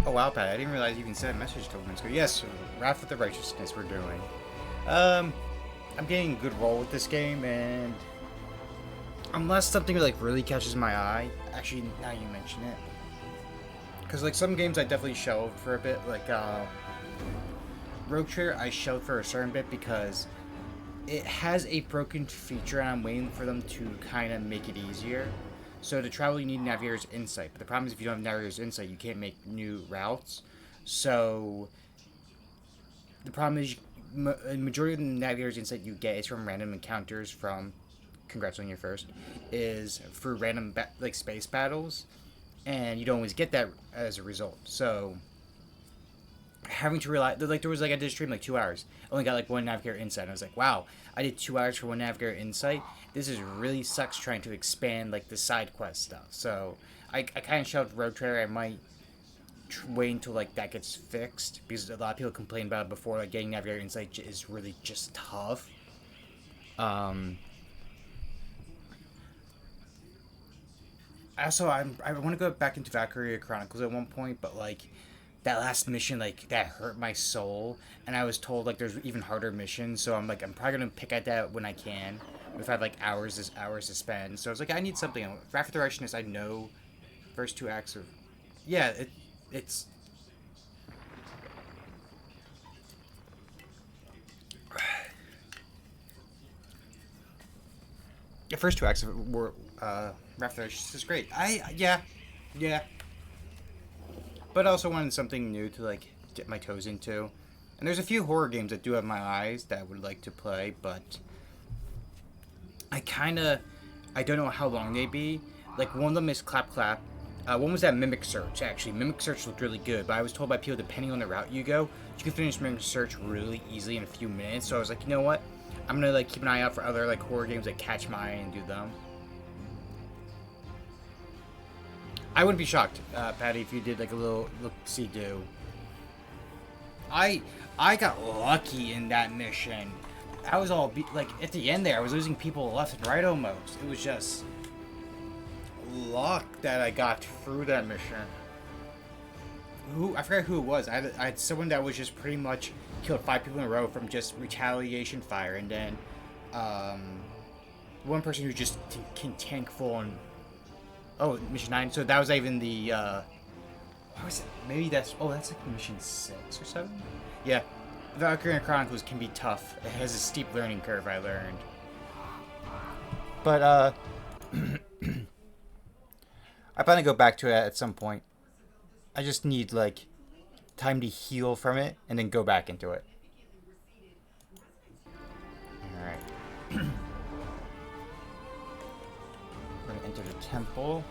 Oh wow, Pat! I didn't realize you can send a message to women's. Yes, Wrath of the Righteousness we're doing. I'm getting a good roll with this game, and unless something like really catches my eye, actually, now you mention it, because like some games I definitely shelved for a bit, like Rogue Trader I shelved for a certain bit because it has a broken feature, and I'm waiting for them to kind of make it easier. So to travel, you need Navigator's Insight, but the problem is if you don't have Navigator's Insight, you can't make new routes. So the problem is, a majority of the Navigator's Insight you get is from random encounters from. Congrats on your first. Is for random like space battles, and you don't always get that as a result. So having to rely like there was like I did a stream like 2 hours, only got like one Navigator Insight. And I was like, wow, I did 2 hours for one Navigator Insight. This is really sucks trying to expand like the side quest stuff. So I kind of shelved Road Trader. I might wait until like that gets fixed because a lot of people complain about it before. Like getting Navigator Insight is really just tough. Also, I want to go back into Valkyria Chronicles at one point, but like that last mission, like that hurt my soul, and I was told like there's even harder missions. So I'm like I'm probably gonna pick at that when I can. If I have like hours to spend, so I was like I need something. Wrath of the Righteousness, I know first two acts are, yeah, it's the first two acts were Wrath of the Righteousness is great. Yeah, but I also wanted something new to like dip my toes into. And there's a few horror games that do have my eyes that I would like to play, but I don't know how long they'd be. Like one of them is Clap Clap. One was that Mimic Search. Actually, Mimic Search looked really good, but I was told by people depending on the route you go, you can finish Mimic Search really easily in a few minutes. So I was like, you know what? I'm gonna like keep an eye out for other like horror games that catch my eye and do them. I wouldn't be shocked, Patty, if you did like a little look-see do. I I got lucky in that mission. I was all like at the end there. I was losing people left and right almost. It was just luck that I got through that mission. I forgot who it was. I had someone that was just pretty much killed 5 people in a row from just retaliation fire, and then one person who just can tank full and mission 9. So that was even the what was it? Maybe that's that's like mission 6 or 7. Yeah, Valkyria Chronicles can be tough. It has a steep learning curve, I learned. But I plan to go back to it at some point. I just need like time to heal from it and then go back into it. All right. We're gonna enter the temple.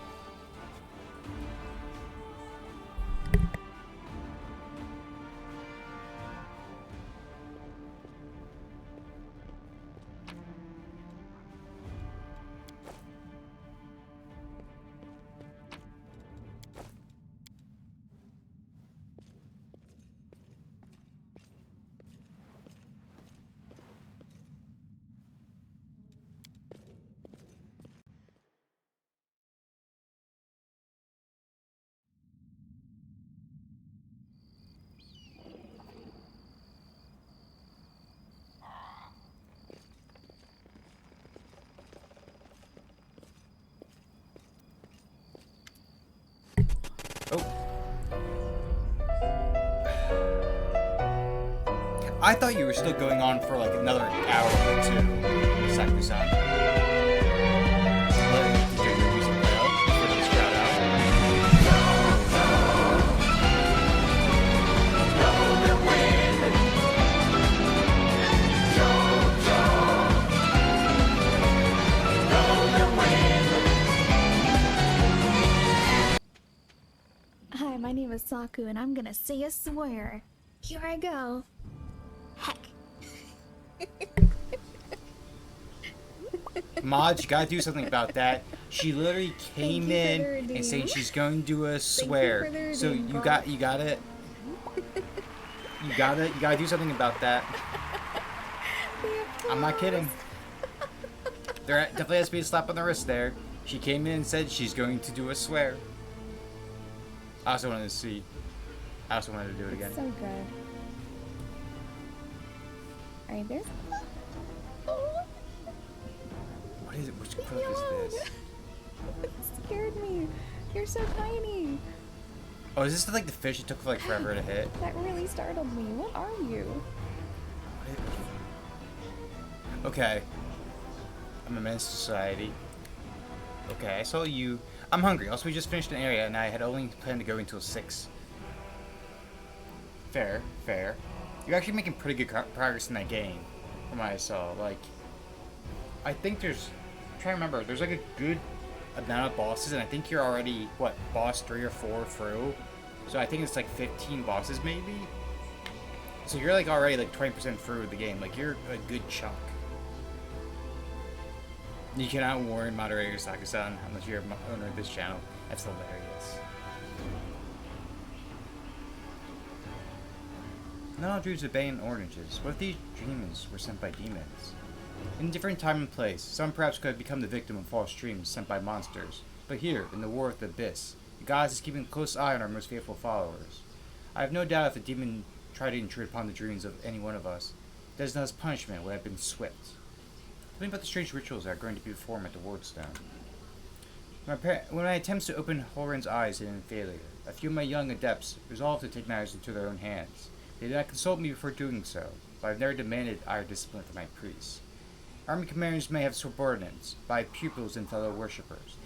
Oh. I thought you were still going on for like another hour or two. Sakusan. Hi, my name is Saku, and I'm gonna say a swear. Here I go. Heck. Mod, you gotta do something about that. She literally came in and saying she's going to do a swear. So you gotta you gotta do something about that. I'm not kidding. There definitely has to be a slap on the wrist there. She came in and said she's going to do a swear. I also wanted to see. I also wanted to do it again. It's so good. Alright, there's... Oh, What is it? Which leave clip me is alone! this? It scared me. You're so tiny. Oh, is this like the fish it took like forever to hit? That really startled me. What are you? Okay. I'm a menace to society. Okay, I saw you. I'm hungry. Also, we just finished an area, and I had only planned to go until 6. Fair, fair. You're actually making pretty good progress in that game, from what I saw. Like, I think there's... I'm trying to remember. There's like a good amount of bosses, and I think you're already, what, boss 3 or 4 through? So I think it's like 15 bosses, maybe? So you're like already like 20% through the game. Like, you're a good chunk. You cannot warn moderator Saku-san unless you're the owner of this channel. That's hilarious. Not all dreams abandon oranges. What if these dreams were sent by demons? In a different time and place, some perhaps could have become the victim of false dreams sent by monsters. But here, in the war with the abyss, the gods is keeping a close eye on our most faithful followers. I have no doubt if a demon tried to intrude upon the dreams of any one of us, Desna's punishment would have been swift. Tell me about the strange rituals that are going to be performed at the Wardstone. When my attempts to open Horan's eyes had been a failure, a few of my young adepts resolved to take matters into their own hands. They did not consult me before doing so, but I have never demanded iron discipline from my priests. Army commanders may have subordinates, but I have pupils and fellow worshippers.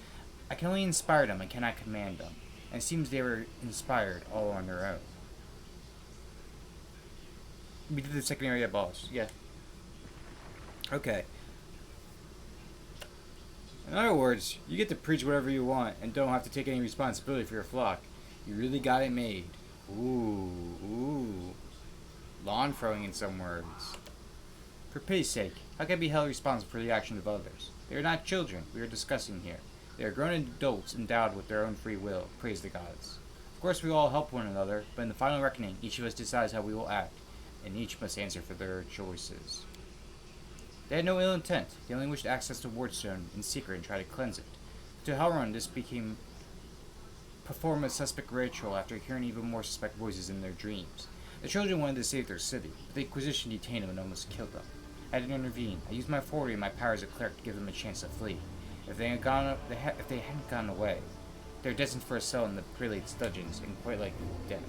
I can only inspire them, I cannot command them, and it seems they were inspired all on their own. We did the second area boss, yeah. Okay. In other words, you get to preach whatever you want and don't have to take any responsibility for your flock. You really got it made. Ooh. Lawn throwing in some words. For pity's sake, how can I be held responsible for the actions of others? They are not children we are discussing here. They are grown adults endowed with their own free will. Praise the gods. Of course, we all help one another, but in the final reckoning, each of us decides how we will act, and each must answer for their choices. They had no ill intent. They only wished access to Wardstone in secret and tried to cleanse it. To Halron, this became perform a suspect ritual after hearing even more suspect voices in their dreams. The children wanted to save their city, but the Inquisition detained them and almost killed them. I had to intervene. I used my authority and my power as a cleric to give them a chance to flee. If they hadn't gone away, they're destined for a cell in the prelate's dungeons and quite likely death.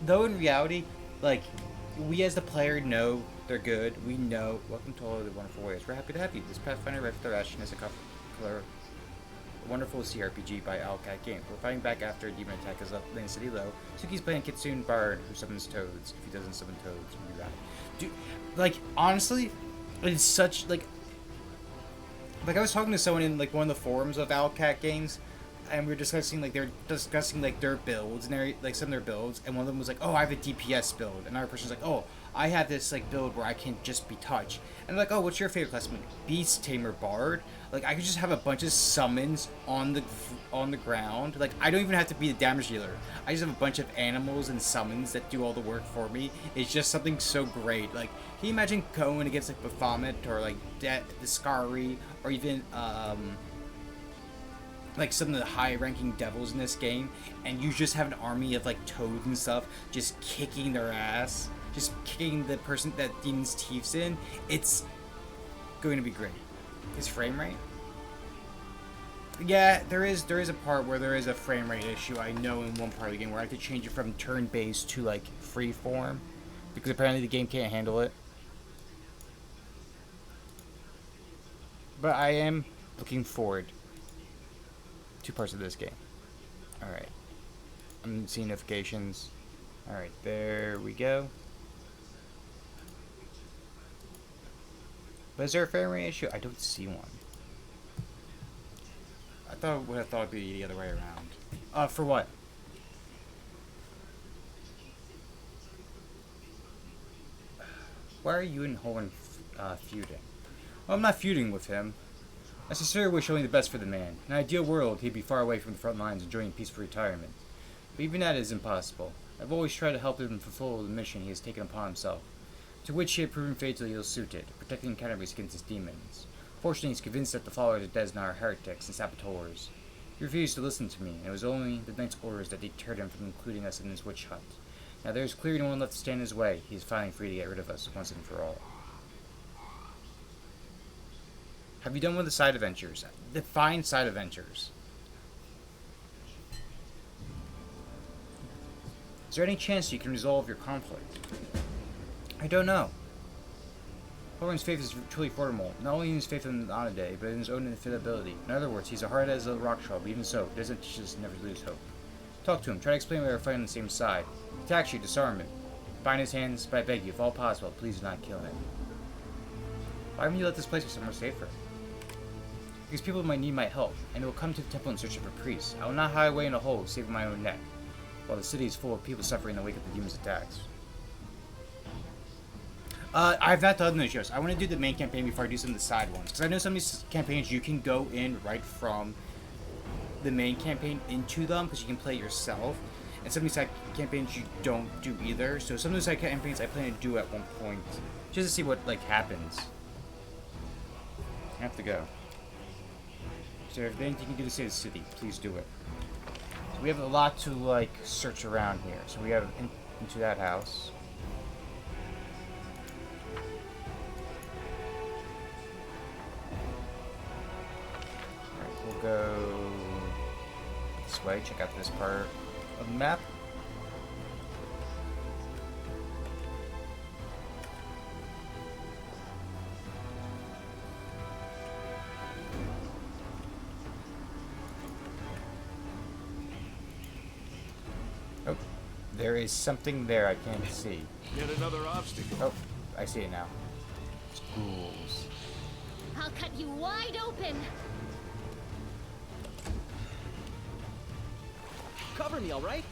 Though in reality, like, we as the player know they're good. We know. Welcome to all of the wonderful ways. We're happy to have you. This Pathfinder Red Federation is a wonderful CRPG by Owlcat Games. We're fighting back after a demon attack has left Lane City low. Suki's playing Kitsune Bard, who summons toads. If he doesn't summon toads, we ride. Dude, like, honestly, it's such, like I was talking to someone in, like, one of the forums of Owlcat Games, and we were discussing, like, their builds, and like, some of their builds, and one of them was like, oh, I have a DPS build, and another person's like, oh, I have this, like, build where I can just be touched. And they're like, oh, what's your favorite class? I'm like, Beast Tamer Bard. Like, I could just have a bunch of summons on the ground. Like, I don't even have to be the damage dealer. I just have a bunch of animals and summons that do all the work for me. It's just something so great. Like, can you imagine going against, like, Baphomet, or, like, the Scary, or even, like, some of the high-ranking devils in this game, and you just have an army of, like, toads and stuff just kicking their ass, just kicking the person that demon's teeth's in. It's going to be great. His frame rate? Yeah, there is a part where there is a frame rate issue, I know, in one part of the game, where I have to change it from turn-based to, like, freeform, because apparently the game can't handle it. But I am looking forward to parts of this game. Alright. I'm seeing notifications. Alright, there we go. But is there a frame rate issue? I don't see one. I would have thought it'd be the other way around. For what? Why are you and Holden feuding? Well, I'm not feuding with him. I sincerely wish only the best for the man. In an ideal world, he'd be far away from the front lines enjoying peaceful retirement. But even that is impossible. I've always tried to help him fulfill the mission he has taken upon himself, to which he had proven fatally ill-suited, protecting Cannabis against his demons. Fortunately, he's convinced that the followers of Desna are heretics and saboteurs. He refused to listen to me, and it was only the knight's orders that deterred him from including us in his witch hunt. Now there is clearly no one left to stand in his way. He is finally free to get rid of us once and for all. Have you done one of the side adventures? Define side adventures. Is there any chance you can resolve your conflict? I don't know. Thorn's faith is truly formidable, not only in his faith in Anaday, but in his own infallibility. In other words, he's as hard as a rock shell, but even so, he doesn't teach us never to lose hope. Talk to him, try to explain why we're fighting on the same side. Attack you, disarm him. Bind his hands, but I beg you, if all possible, please do not kill him. Why wouldn't you let this place be somewhere safer? Because people might need my help, and will come to the temple in search of a priest. I will not hide away in a hole, saving my own neck, while the city is full of people suffering in the wake of the demon's attacks. I've not done those shows. I want to do the main campaign before I do some of the side ones. Because I know some of these campaigns you can go in right from the main campaign into them, because you can play yourself. And some of these side campaigns you don't do either. So some of those side campaigns I plan to do at one point, just to see what happens. I have to go. So if there's anything you can do to save the city, please do it. So we have a lot to search around here. So we have into that house. Alright, we'll go this way, check out this part of the map. Oh, there is something there I can't see. Yet another obstacle. Oh, I see it now. Schools. I'll cut you wide open. Cover me, all right?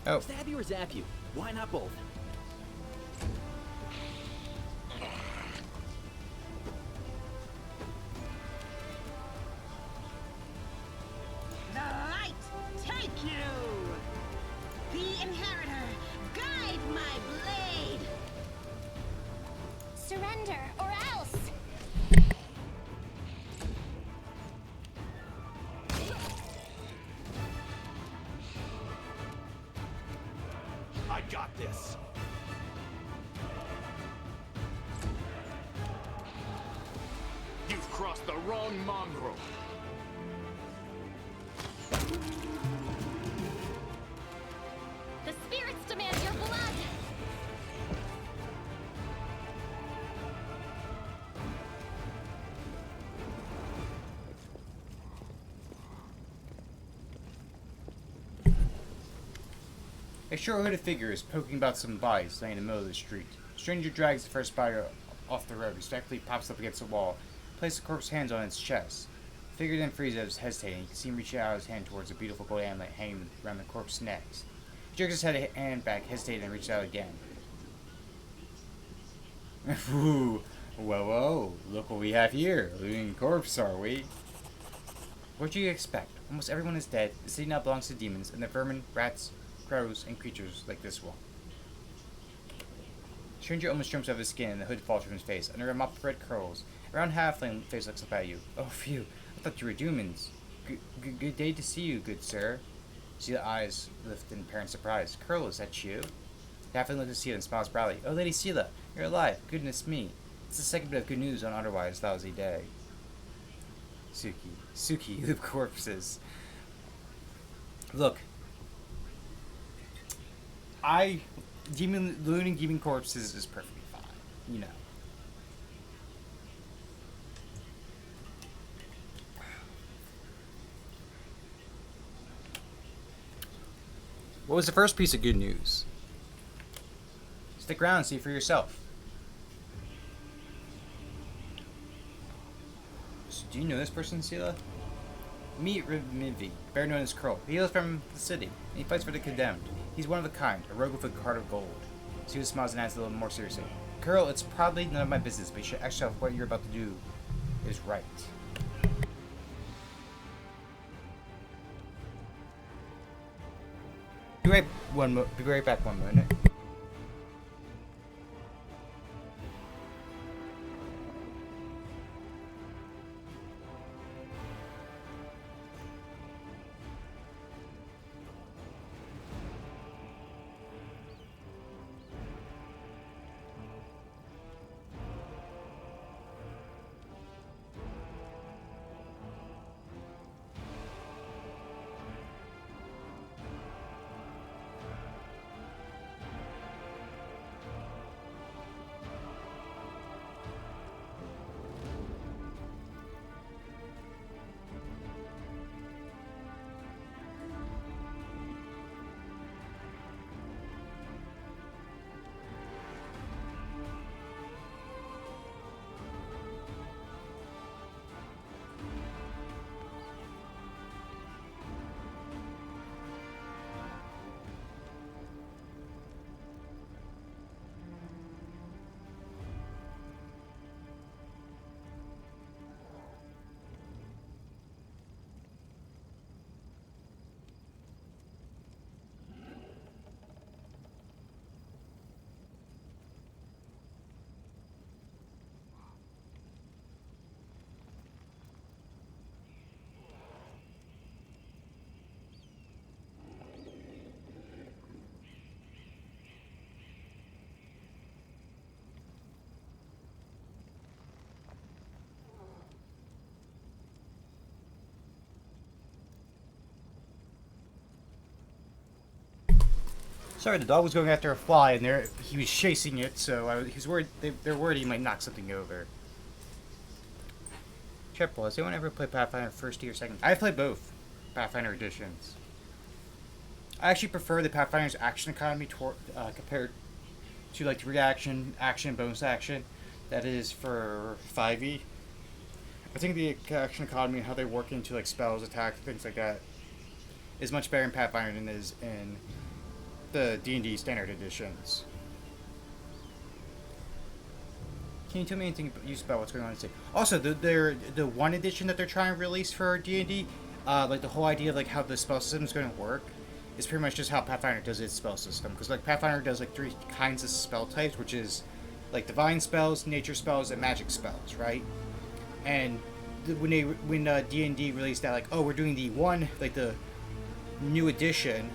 Oh, Stab you or zap you? Why not both? The light take you! The inheritor, guide my blade! Surrender or else. I got this. You've crossed the wrong mongrel. The spirits demand your blood. a short-hooded figure is poking about some bodies laying in the middle of the street. A stranger drags the first body off the road, respectfully pops up against the wall, places the corpse's hands on its chest. The figure then freezes, hesitating. You can see him reach out his hand towards a beautiful gold amulet hanging around the corpse's neck. He jerks his hand back, hesitating, and reaches out again. Ooh, whoa, look what we have here. A living corpse, are we? What do you expect? Almost everyone is dead. The city now belongs to demons, and the vermin, rats, crows, and creatures like this one. The stranger almost jumps out of his skin, and the hood falls from his face. Under a mop of red curls, a round halfling face looks up at you. Oh, phew! I thought you were demons. Good day to see you, good sir. See the eyes lift in apparent surprise. Curl, is that you? The halfling looks at Sela and smiles proudly. Oh, Lady Sela, you're alive. Goodness me. It's the second bit of good news on otherwise lousy day. Suki, you live corpses. Look. Looting demon corpses is perfectly fine. You know. What was the first piece of good news? Stick around and see for yourself. So do you know this person, Sela? Meet Rimivi, better known as Curl. He hails from the city, and he fights for the condemned. He's one of a kind, a rogue with a heart of gold. Sela smiles and adds a little more seriously. Curl, it's probably none of my business, but you should ask yourself what you're about to do is right. Be right back one minute. Sorry, the dog was going after a fly, and he was chasing it, so he was worried. They're worried he might knock something over. Triple, has anyone ever played Pathfinder first or second? I've played both Pathfinder editions. I actually prefer the Pathfinder's action economy compared to like the reaction, action, bonus action that is for 5e. I think the action economy and how they work into like spells, attack, things like that is much better in Pathfinder than it is in the D&D standard editions. Can you tell me anything about what's going on in the city? Also, the one edition that they're trying to release for D&D, like the whole idea of like how the spell system is going to work, is pretty much just how Pathfinder does its spell system. Because like Pathfinder does like 3 kinds of spell types, which is like divine spells, nature spells, and magic spells, right? And when D&D released that, like, oh, we're doing the one, like the new edition,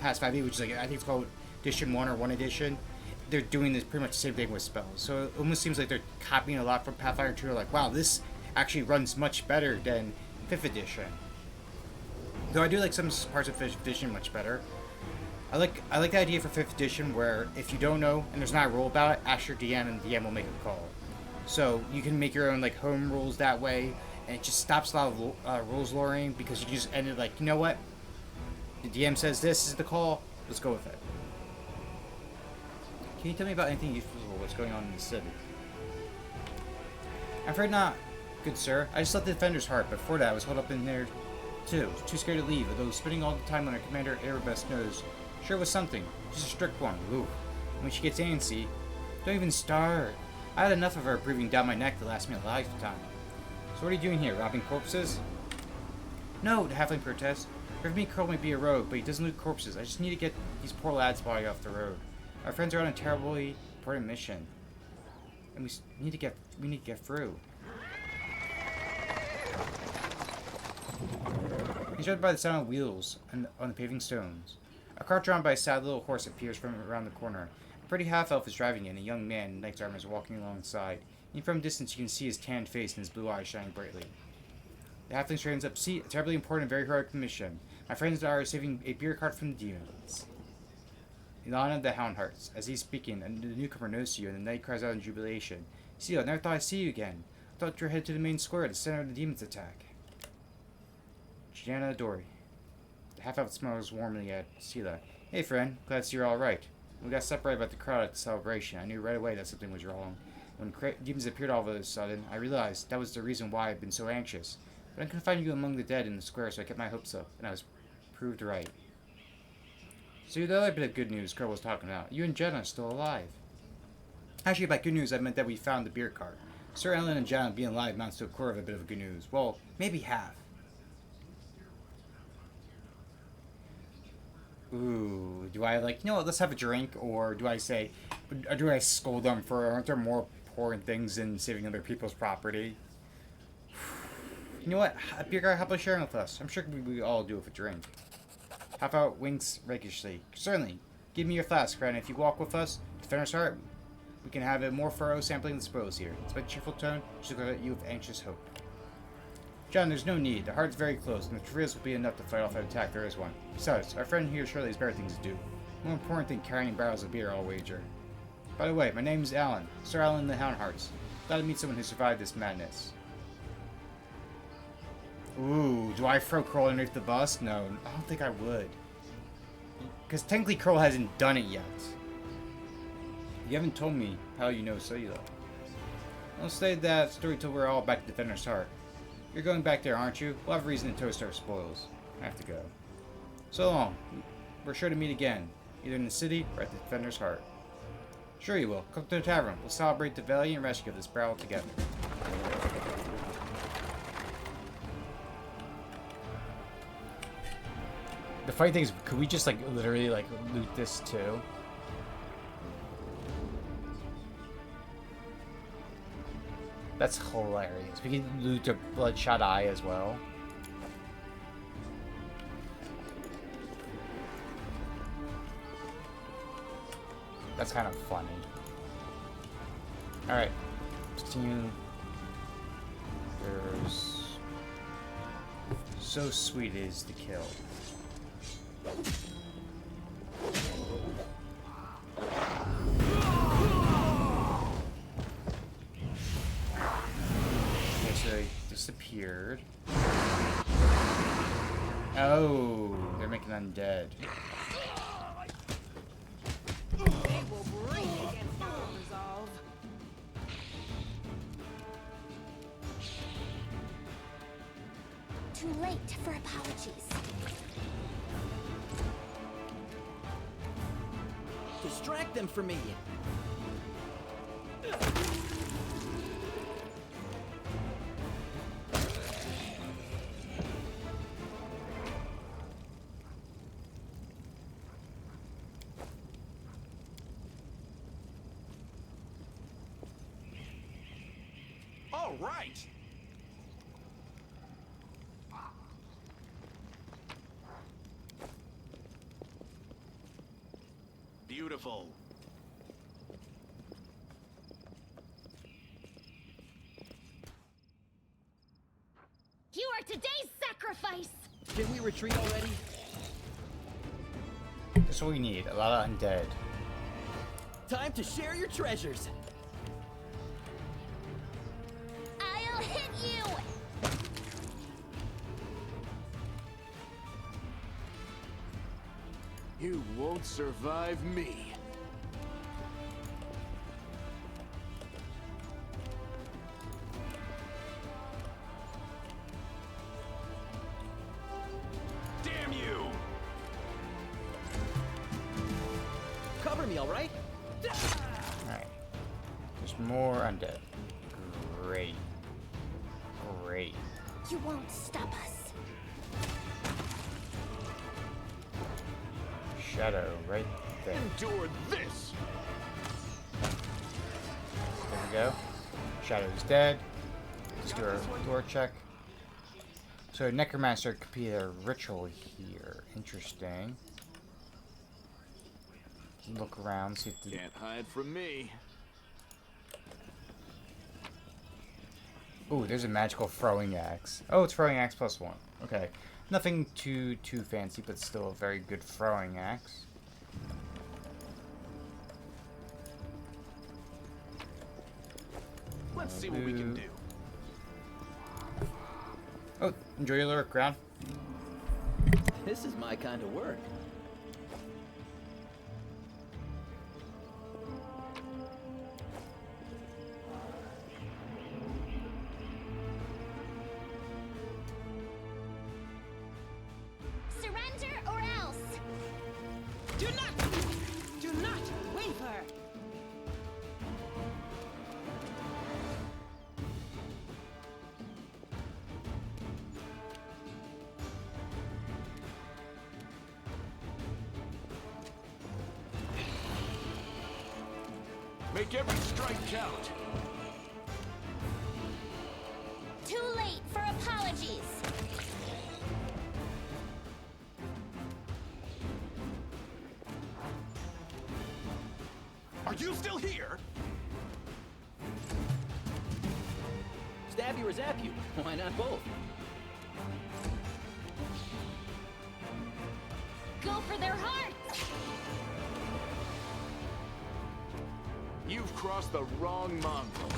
past 5e, which is like I think it's called Edition 1 or 1 Edition. They're doing this pretty much the same thing with spells. So it almost seems like they're copying a lot from Pathfinder 2. They're like, wow, this actually runs much better than 5th edition. Though I do like some parts of 5th edition much better. I like the idea for 5th edition where if you don't know and there's not a rule about it, ask your DM and the DM will make a call. So you can make your own like home rules that way, and it just stops a lot of rules luring because you just ended like, you know what? The DM says this is the call. Let's go with it. Can you tell me about anything useful or what's going on in the city? I'm afraid not, good sir. I just left the Defender's Heart, but before that I was held up in there too. Too scared to leave, although spending all the time on our commander Erebus knows. Sure was something. Just a strict one. Ooh. When she gets antsy, don't even start. I had enough of her breathing down my neck to last me a lifetime. So what are you doing here, robbing corpses? No, the halfling protests. For me, Curl might be a rogue, but he doesn't loot corpses. I just need to get these poor lads' body off the road. Our friends are on a terribly important mission, and we need to get through. He's judged by the sound of wheels on the paving stones. A cart drawn by a sad little horse appears from around the corner. A pretty half-elf is driving it, and a young man in knight's armor is walking alongside. Even from a distance, you can see his tanned face and his blue eyes shining brightly. The halfling straightens up. See, a terribly important and very heroic mission. My friends and I are saving a beer cart from the demons. In honor of the Houndhearts. As he's speaking, the newcomer knows you, and the knight cries out in jubilation. See, I never thought I'd see you again. I thought you were headed to the main square, the center of the demons' attack. Gianna Dory. The half-elf smiles warmly at Sela. Hey, friend. Glad to see you're all right. When we got separated about the crowd at the celebration, I knew right away that something was wrong. When demons appeared all of a sudden, I realized that was the reason why I'd been so anxious. But I couldn't find you among the dead in the square, so I kept my hopes up, and I was proved right. So the other bit of good news Carl was talking about, you and Jenna are still alive. Actually, by good news, I meant that we found the beer cart. Sir Ellen and Jenna being alive amounts to a quarter of a bit of good news. Well, maybe half. Ooh, do I like, you know what, let's have a drink, or do I say, or do I scold them for, aren't there more important things than saving other people's property? You know what, a beer cart, how about sharing with us? I'm sure we all do with a drink. How about winks rakishly? Certainly. Give me your flask, friend. If you walk with us, Defender's Heart, we can have a more thorough sampling of the spoils here. Despite a cheerful tone, she looked at you with anxious hope. John, there's no need. The heart's very close, and the trails will be enough to fight off an attack there is one. Besides, our friend here surely has better things to do. More important than carrying barrels of beer, I'll wager. By the way, my name's Alan. Sir Alan the Houndhearts. Glad to meet someone who survived this madness. Ooh, do I throw Curl underneath the bus? No, I don't think I would. Because technically Curl hasn't done it yet. You haven't told me how you know Soyula. I'll say that story till we're all back to Defender's Heart. You're going back there, aren't you? We'll have a reason to toast our spoils. I have to go. So long. We're sure to meet again, either in the city or at the Defender's Heart. Sure you will. Come to the tavern. We'll celebrate the valiant rescue of this barrel together. The funny thing is, could we just like literally like loot this too? That's hilarious. We can loot a bloodshot eye as well. That's kind of funny. Alright. Continue. There's... So sweet it is to kill. appeared. Oh, they're making undead. They will break against our resolve. Too late for apologies. Distract them from me. All right. Beautiful. You are today's sacrifice! Can we retreat already? That's what we need. A lot of undead. Time to share your treasures. I'll hit you! You won't survive me. Damn you! Cover me, all right? Alright. There's more undead. Great. Great. You won't stop us. Shadow right there. Endure this! There we go. Shadow's dead. Let's do our door check. So Necromancer completed a ritual here. Interesting. Look around, see if the... Can't hide from me. Ooh, there's a magical throwing axe. Oh, it's throwing axe +1. Okay. Nothing too fancy, but still a very good throwing axe. Let's see what we can do. Oh, enjoy your lurk, Ground. This is my kind of work. Surrender or else! Do not waver. Make every strike count. Too late for apologies! Are you still here? Stab you or zap you. Why not both? Go for their hearts! You've crossed the wrong mongrel.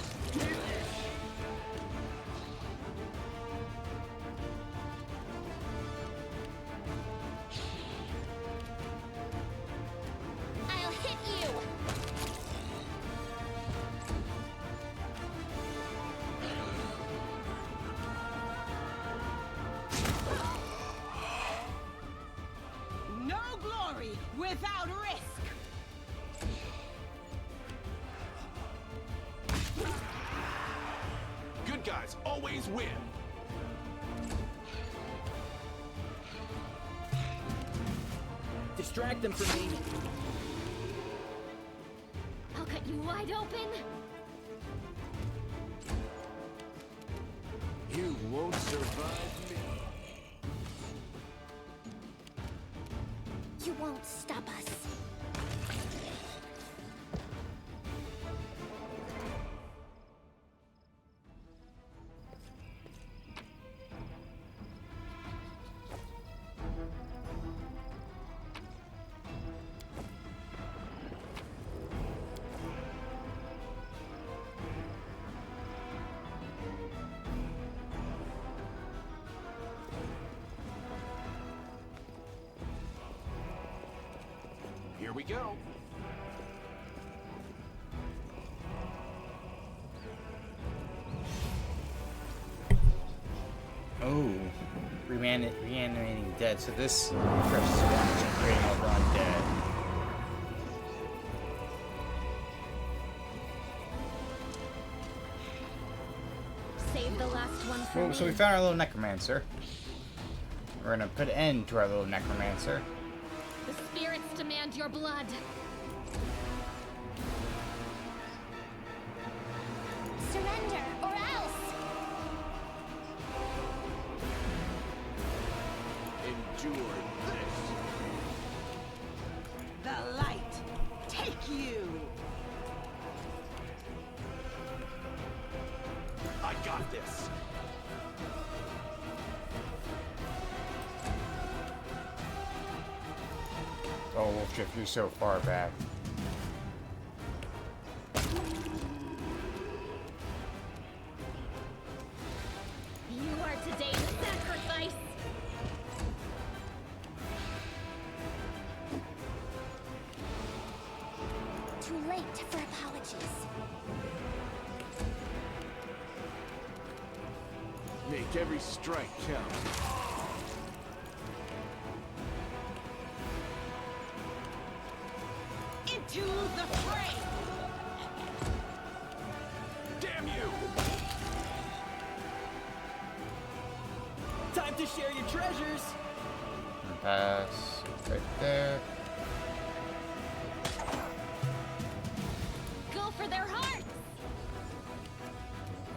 I'll hit you! No glory without risk. Good guys always win. Distract them from me. I'll cut you wide open! You won't survive me. You won't stop us. Here we go. Oh, reanimating dead. So this presses one is creating over on dead. Save the last one for Well, me. so we found our little necromancer. We're gonna put an end to our little necromancer. The spirits demand your blood. Surrender or else. Endure this. The light, take you. I got this. Oh, Wolfshift, you're so far back. You are today's sacrifice. Too late for apologies. Make every strike count. Into the fray. Damn you! Time to share your treasures. Pass. Right there. Go for their hearts.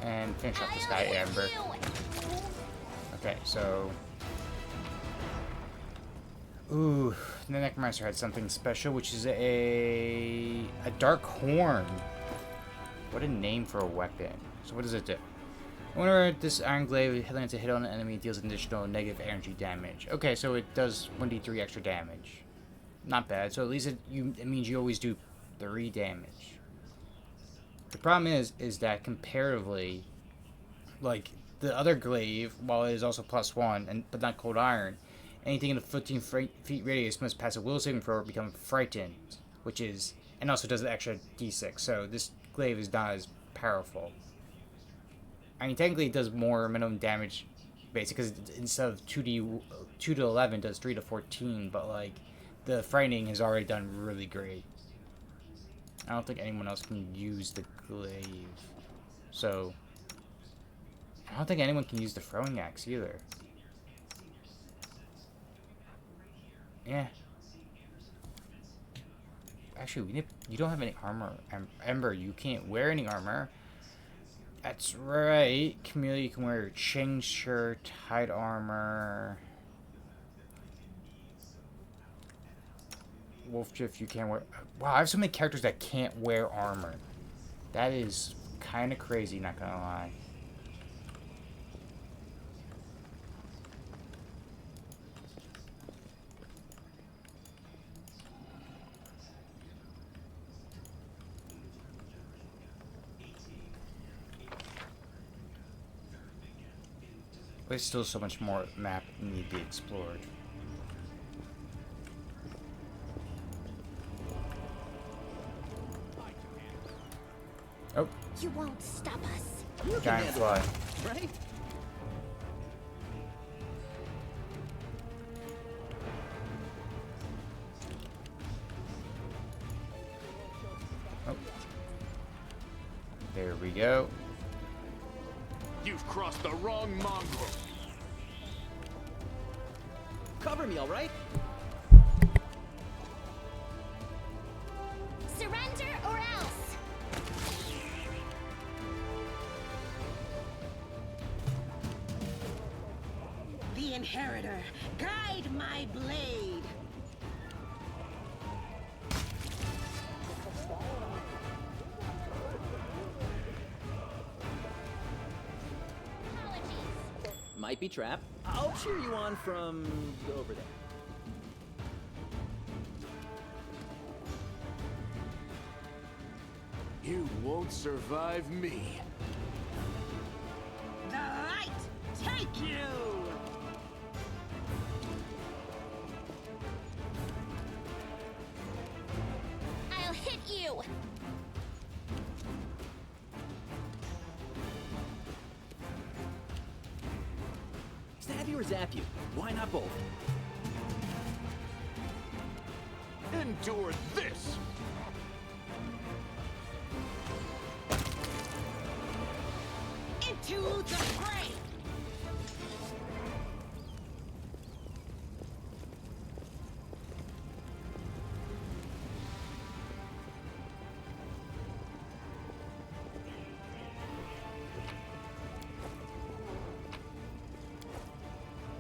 And finish up this I guy, am Amber. with you. Okay, so... Ooh, the Necromancer had something special, which is a Dark Horn. What a name for a weapon. So what does it do? Whenever this Iron Glaive lands a hit on an enemy, it deals an additional negative energy damage. Okay, so it does 1d3 extra damage. Not bad. So at least it means you always do 3 damage. The problem is that comparatively, like the other glaive, while it is also +1 but not cold iron, anything in a 15 feet radius must pass a will saving throw or become frightened, and also does an extra d6. So this glaive is not as powerful. I mean, technically it does more minimum damage, basically, because instead of 2 to 11, it does 3 to 14. But like, the frightening has already done really great. I don't think anyone else can use the glaive, so I don't think anyone can use the throwing axe either. Yeah. Actually, you don't have any armor. Ember, you can't wear any armor. That's right. Camille, you can wear your chain shirt, hide armor. Wolfshift, you can't wear... Wow, I have so many characters that can't wear armor. That is kind of crazy, not gonna lie. There's still so much more map need to be explored. Oh, You won't stop us. You can giant handle fly. it, right? Oh. There we go. You've crossed the wrong mongrel. Cover me, all right? Surrender or else. The inheritor, guide my blade. Apologies. Might be trapped. I'll cheer you on from over there. You won't survive me. The light, take you. or zap you? Why not both? Endure this! Into the fray!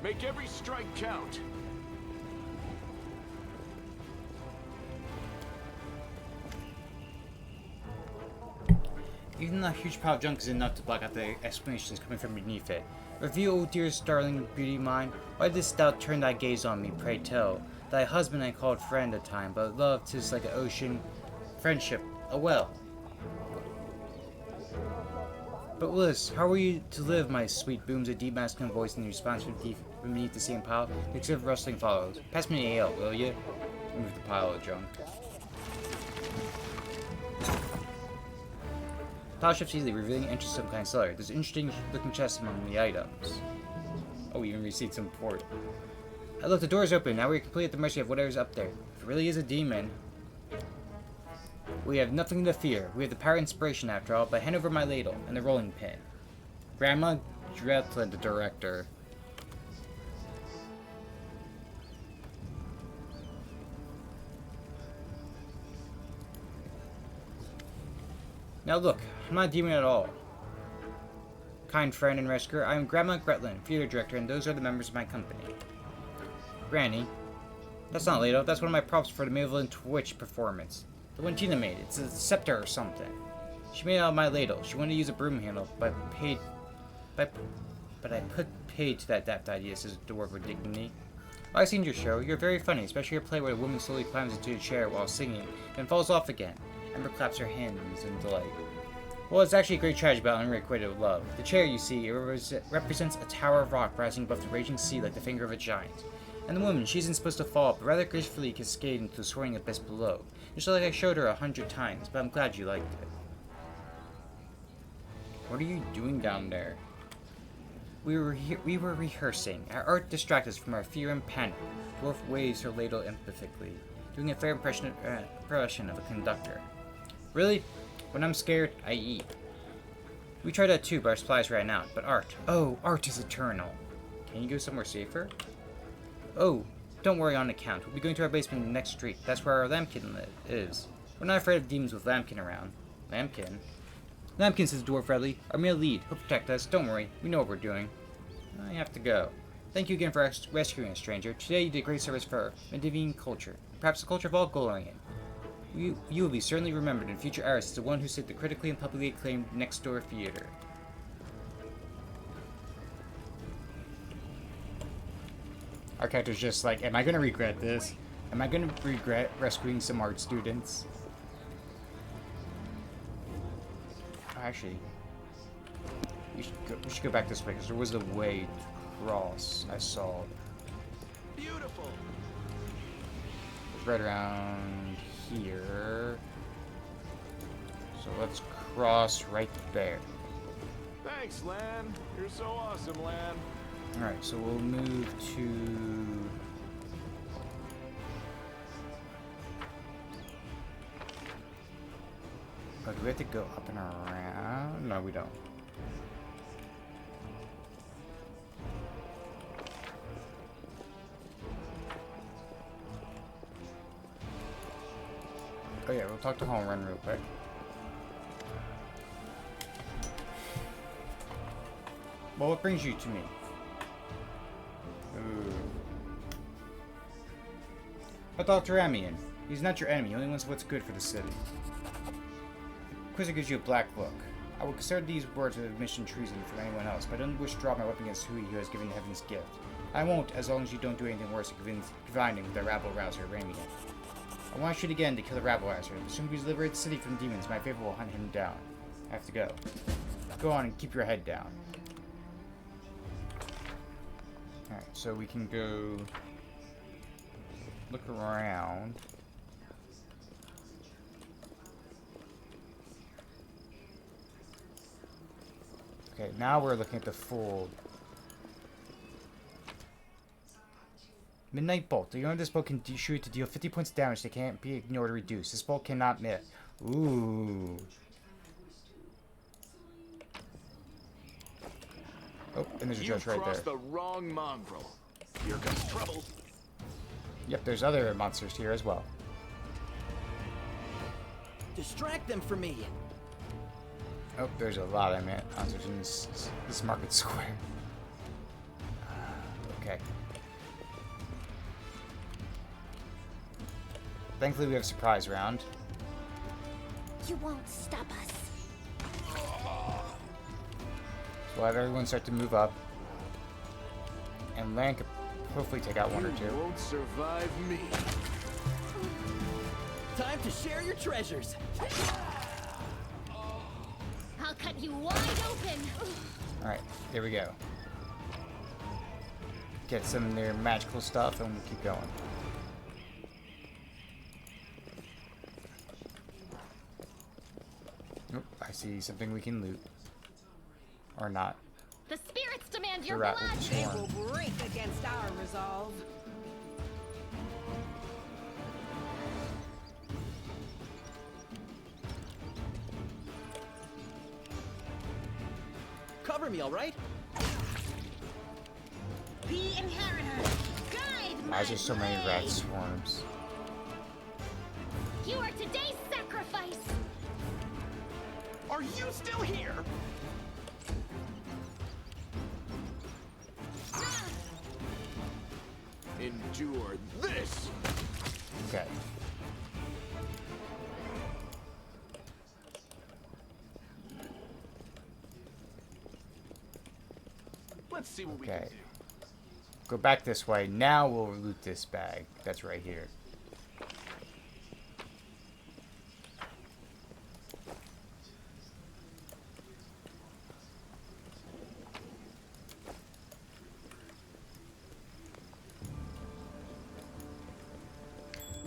Make every strike count. Even the huge pile of junk is enough to block out the explanations coming from beneath it. Reveal, oh dear darling beauty mine, why didst thou turn thy gaze on me, pray tell? Thy husband I called friend at time, but love 'tis like an ocean, friendship, a well. But Willis, how are you to live, my sweet, booms a deep masculine voice in response from beneath the same pile. The exit of rustling follows. Pass me an ale, will you? Move the pile of junk. Pile shifts easily, revealing interest of some kind of cellar. There's an interesting looking chest among the items. Oh, we even received some port. Look, the door's open. Now we're completely at the mercy of whatever's up there. If it really is a demon, we have nothing to fear. We have the power of inspiration after all, but hand over my ladle and the rolling pin. Grandma Dreadland, the director. Now look, I'm not a demon at all. Kind friend and rescuer, I am Grandma Gretland, theater director, and those are the members of my company. Granny, that's not ladle, that's one of my props for the Mavelin Twitch performance. The one Tina made, it's a scepter or something. She made it out of my ladle. She wanted to use a broom handle, but I put paid to that daft idea, says the dwarf with dignity. Oh, I've seen your show. You're very funny, especially your play where a woman slowly climbs into a chair while singing, then falls off again. Ember claps her hands in delight. Well, it's actually a great tragedy about unrequited love. The chair, you see, represents a tower of rock rising above the raging sea like the finger of a giant. And the woman, she isn't supposed to fall, but rather gracefully cascade into the soaring abyss below. Just like I showed her 100 times, but I'm glad you liked it. What are you doing down there? We were rehearsing. Our art distracted us from our fear and panic. Dwarf waves her ladle empathically, doing a fair impression of a conductor. Really? When I'm scared, I eat. We tried that too, but our supplies ran out. But art. Oh, art is eternal. Can you go somewhere safer? Oh, don't worry on account. We'll be going to our basement in the next street. That's where our lambkin is. We're not afraid of demons with lambkin around. Lambkin? Lambkin, says the dwarf readily. Our male lead. He'll protect us. Don't worry. We know what we're doing. I have to go. Thank you again for rescuing us, stranger. Today you did great service for Medivine culture. Perhaps the culture of all Golarian. You will be certainly remembered in future eras as the one who saved the critically and publicly acclaimed Next Door Theater. Our character's just like, am I going to regret this? Am I going to regret rescuing some art students? Actually, we should go back this way, because there was a way to cross, I saw. Beautiful. It's right around here. So let's cross right there. Thanks, Lan. You're so awesome, Lan. Alright, so we'll move to... Oh, do we have to go up and around? No, we don't. Oh yeah, we'll talk to Home Run real quick. Well, what brings you to me? Ooh. But Dr. Amian, he's not your enemy, he only wants what's good for the city. Quizzer gives you a black look. I will consider these words of admission treason from anyone else, but I don't wish to draw my weapon against who has given heaven's gift. I won't, as long as you don't do anything worse than combining with the rabble-rouser, Ramian. I want to shoot again to kill the rabble-rouser. As soon as we liberate the city from demons, my favor will hunt him down. I have to go. Go on and keep your head down. Alright, so we can go look around. Okay, now we're looking at the full Midnight Bolt. The owner of this bolt can shoot to deal 50 points of damage that can't be ignored or reduced. This bolt cannot miss. Ooh. Oh, and there's a judge right there. You crossed the wrong mongrel. Here comes trouble. Yep, there's other monsters here as well. Distract them from me. Oh, there's a lot of monsters in this market square. Okay. Thankfully, we have a surprise round. You won't stop us. So we'll have everyone start to move up. And Lan could hopefully take out one or two. You won't survive me. Time to share your treasures. I'll cut you wide open. Alright, here we go. Get some of their magical stuff and we'll keep going. Nope, I see something we can loot. Or not. The spirits demand your The rat blood. with the They swarm. will break against our resolve. Cover me, all right? The inheritor. Guide Why is there so many rat swarms? You are today's sacrifice. Are you still here? Endure this. Okay. Let's see what we Okay. can do. Go back this way. Now we'll loot this bag. That's right here.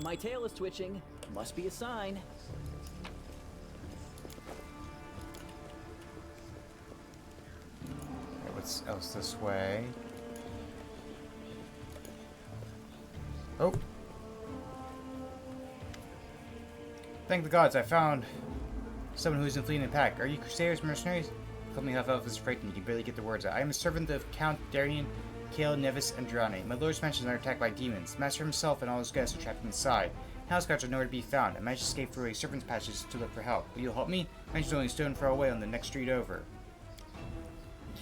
My tail is twitching. Must be a sign. Okay, what's else this way? Oh. Thank the gods, I found someone who isn't fleeing the pack. Are you crusaders, mercenaries? Call me half elf is frightened. You can barely get the words out. I am a servant of Count Darian, Kale, Nevis, and Drane. My lord's mansions are attacked by demons. The master himself and all his guests are trapped inside. House guards are nowhere to be found. I managed to escape through a serpent's passage to look for help. Will you help me? Mansion's only a stone throw away on the next street over.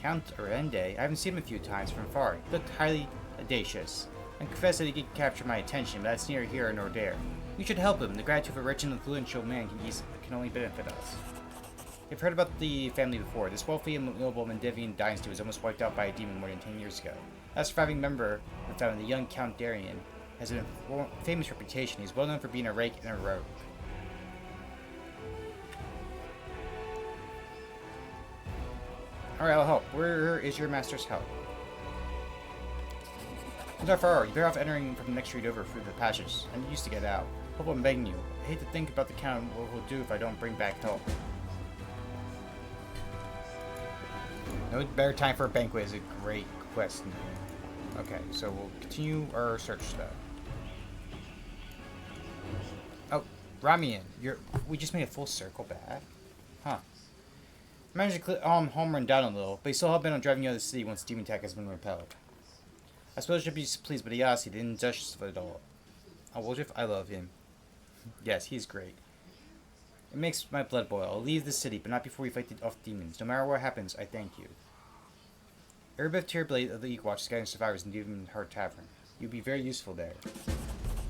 Count Arende? I haven't seen him a few times from far. He looked highly audacious. I confess that he could capture my attention, but that's neither here nor there. We should help him. The gratitude of a rich and influential man can only benefit us. I've heard about the family before. This wealthy and noble Mendevian dynasty was almost wiped out by a demon more than 10 years ago. As a surviving member of the family, the young Count Darian has a famous reputation. He's well known for being a rake and a rogue. Alright, I'll help. Where is your master's help? Not far. You're better off entering from the next street over through the passage. I used to get out. Hope I'm begging you. I hate to think about the Count and what he'll do if I don't bring back help. No better time for a banquet is a great quest. Okay, so we'll continue our search though. Oh, Ramian, we just made a full circle back. Huh. I managed to home run down a little, but he's still hell-bent on driving you out of the city once the demon attack has been repelled. I suppose I should be pleased, but Yasi the injustice of it all. Oh, Woljif, I love him. Yes, he's great. It makes my blood boil. I'll leave the city, but not before we fight off demons. No matter what happens, I thank you. Erebeth Tierblade of the Equatch is guiding survivors in Demon Heart Tavern. You'd be very useful there.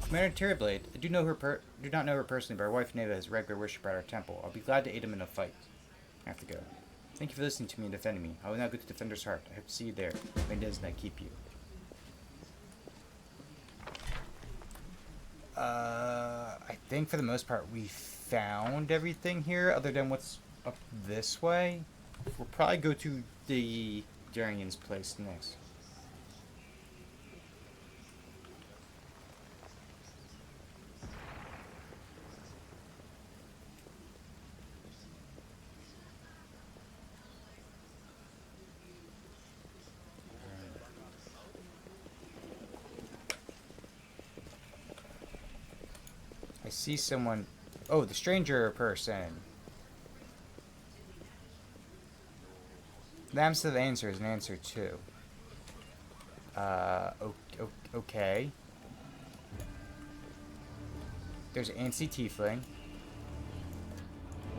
Commander Tierblade, I do not know her personally, but her wife Neva is a regular worshiper at our temple. I'll be glad to aid him in a fight. I have to go. Thank you for listening to me and defending me. I will now go to Defender's Heart. I hope to see you there. May does not keep you. I think for the most part we found everything here, other than what's up this way. We'll probably go to the Darian's place next. see someone. Oh, the stranger person. The answer to the answer is an answer too. Okay. There's an antsy tiefling.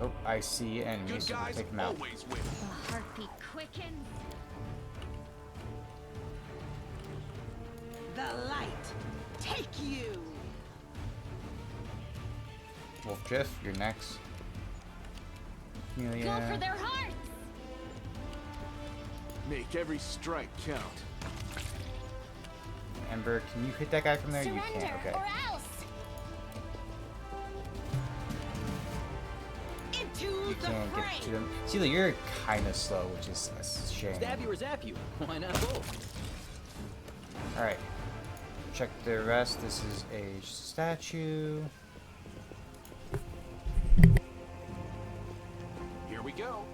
Oh, I see enemies, Good so we'll guys take them out. always win. The heartbeat quickens. The light, take you. Wolf Jiff, you're next. Go for Amelia. their hearts. Make every strike count. Ember, can you hit that guy from there? You Surrender can't. Okay. or else. Into You the can't fray. get to them. See, like, you're kind of slow, which is a shame. Stab you or zap you. Why not both? Alright. Check the rest. This is a statue. Here we go.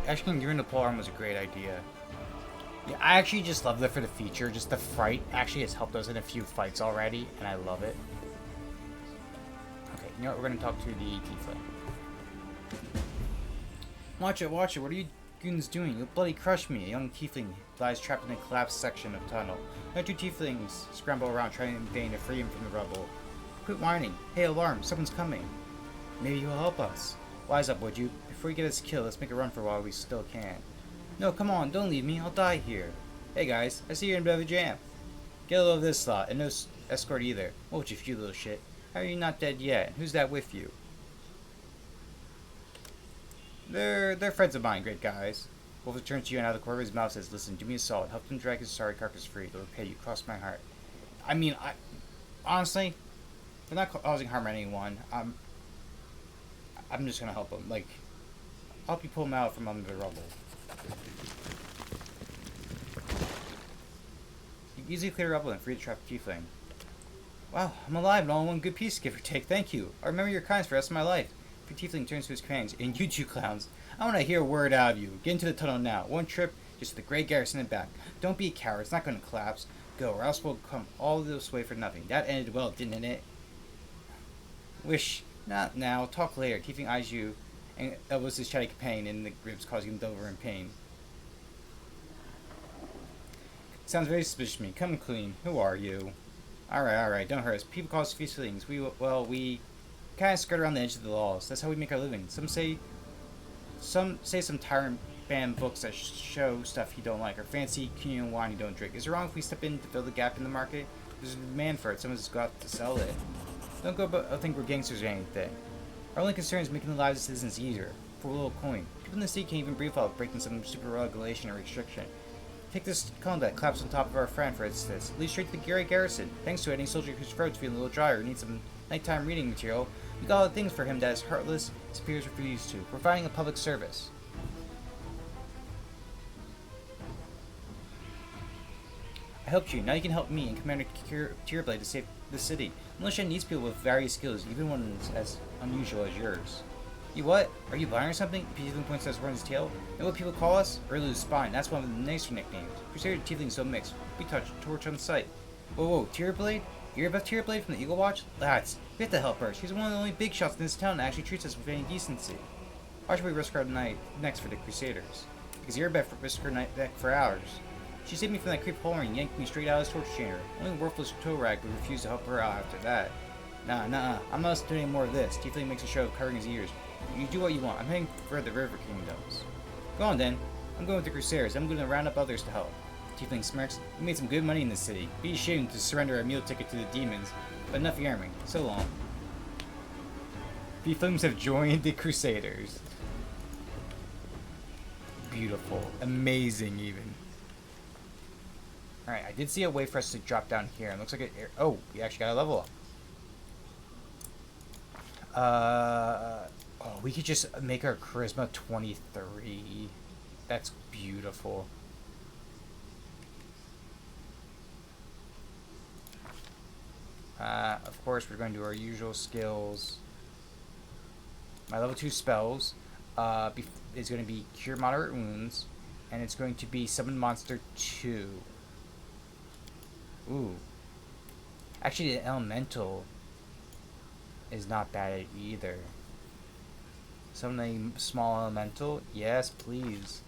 Actually, giving the polearm was a great idea. Yeah, I actually just love that for the feature. Just the fright actually has helped us in a few fights already, and I love it. Okay, you know what? We're gonna talk to the tiefling. Watch it, watch it. What are you goons doing? You'll bloody crush me. A young tiefling lies trapped in a collapsed section of tunnel. The two tieflings scramble around trying in vain to free him from the rubble. Quit whining. Hey, alarm. Someone's coming. Maybe you'll help us. Wise up, would you? Before you get us killed, let's make a run for a while we still can. No, come on, don't leave me. I'll die here. Hey guys, I see you're in a bit of a jam. Get a load of this slot, and no escort either. Won't you, you little shit? How are you not dead yet? Who's that with you? They're friends of mine, great guys. Wolf turns to you and out of the corner of his mouth says, listen, do me a solid. Help them drag his sorry carcass free. They'll repay you. Cross my heart. I mean, honestly, they're not causing harm to anyone. I'm just gonna help them. Like, I'll help you pull them out from under the rubble. You can easily clear rubble and free the trapped tiefling. Wow, I'm alive and all in one good piece, give or take. Thank you. I remember your kindness for the rest of my life. If your tiefling turns to his companions, and you two clowns, I want to hear a word out of you. Get into the tunnel now. One trip, just to the Great Garrison and back. Don't be a coward. It's not going to collapse. Go, or else we'll come all this way for nothing. That ended well, didn't it? Wish. Not now. Talk later. Tiefling eyes you and elbows his chatty companion in the ribs, causing him to over in pain. Sounds very suspicious to me. Come clean. Who are you? Alright. Don't hurt us. People call us feelings. We kind of skirt around the edge of the laws. That's how we make our living. Some say some tyrant ban books that show stuff you don't like, or fancy communion wine you don't drink. Is it wrong if we step in to fill the gap in the market? There's a demand for it. Someone's got to sell it. Don't go but think we're gangsters or anything. Our only concern is making the lives of citizens easier. For a little coin. People in the city can't even breathe without breaking some super regulation or restriction. Take this cone that claps on top of our friend, for instance. Lead straight to the Great Garrison. Thanks to it, any soldier whose throat's feeling a little dry or needs some nighttime reading material, we got all the things for him that his heartless superiors refuse to. Providing a public service. I helped you. Now you can help me and Commander Tierblade to save the city. Militia needs people with various skills, even ones as unusual as yours. You what? Are you blind or something? Tiefling points at his tail. Know what people call us? Early Spine. That's one of the nicer nicknames. Crusader Tiefling so mixed. We touch torch on sight. Whoa, Tierblade? You hear about Tierblade from the Eagle Watch? Lads, we have to help her. She's one of the only big shots in this town that actually treats us with any decency. Why should we risk our night next for the Crusaders? Because you're about to risk her neck for ours. She saved me from that creep hole and yanked me straight out of his torch chamber. Only a worthless toe rag would refuse to help her out after that. Nah. I'm not doing any more of this. Tiefling makes a show of covering his ears. You do what you want. I'm heading for the River Kingdoms. Go on then. I'm going with the Crusaders. I'm going to round up others to help. Tiefling smirks. We made some good money in this city. Be ashamed to surrender a meal ticket to the demons. But enough yammering. So long. Tieflings have joined the Crusaders. beautiful. Amazing, even. Alright, I did see a way for us to drop down here. It looks like it... Oh, we actually got a level up. Oh, we could just make our charisma 23. That's beautiful. Of course, we're going to do our usual skills. My level 2 spells is going to be Cure Moderate Wounds, and it's going to be Summon Monster 2. Ooh. Actually, the Elemental is not bad either. Summon a small Elemental? Yes, please.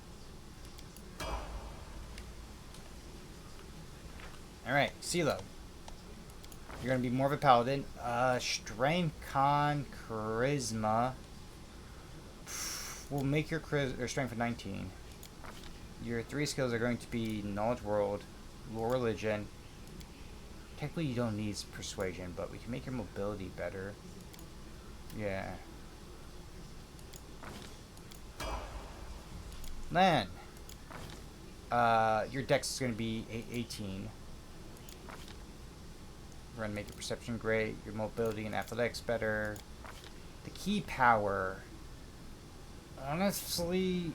Alright, CeeLo. You're gonna be more of a paladin. Strength, Con, Charisma. We'll make your strength a 19. Your 3 skills are going to be Knowledge World, Lore Religion. Technically, you don't need Persuasion, but we can make your mobility better. Yeah. Lan. Your dex is going to be 18. We're going to make your perception great, your mobility and athletics better. The key power. Honestly...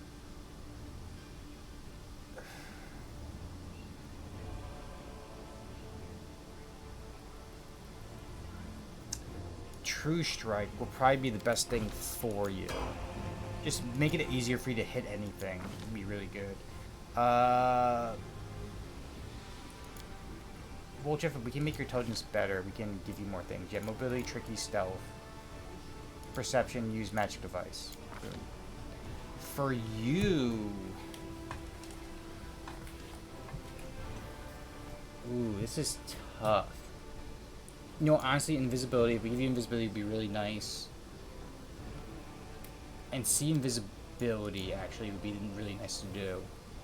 True Strike will probably be the best thing for you. Just make it easier for you to hit anything. It'd be really good. Well, Jeff, if we can make your intelligence better, we can give you more things. You have mobility, tricky, stealth, perception, use magic device. Boom. For you... Ooh, this is tough. You know, honestly, invisibility, if we give you invisibility, would be really nice. And see invisibility, actually, would be really nice to do.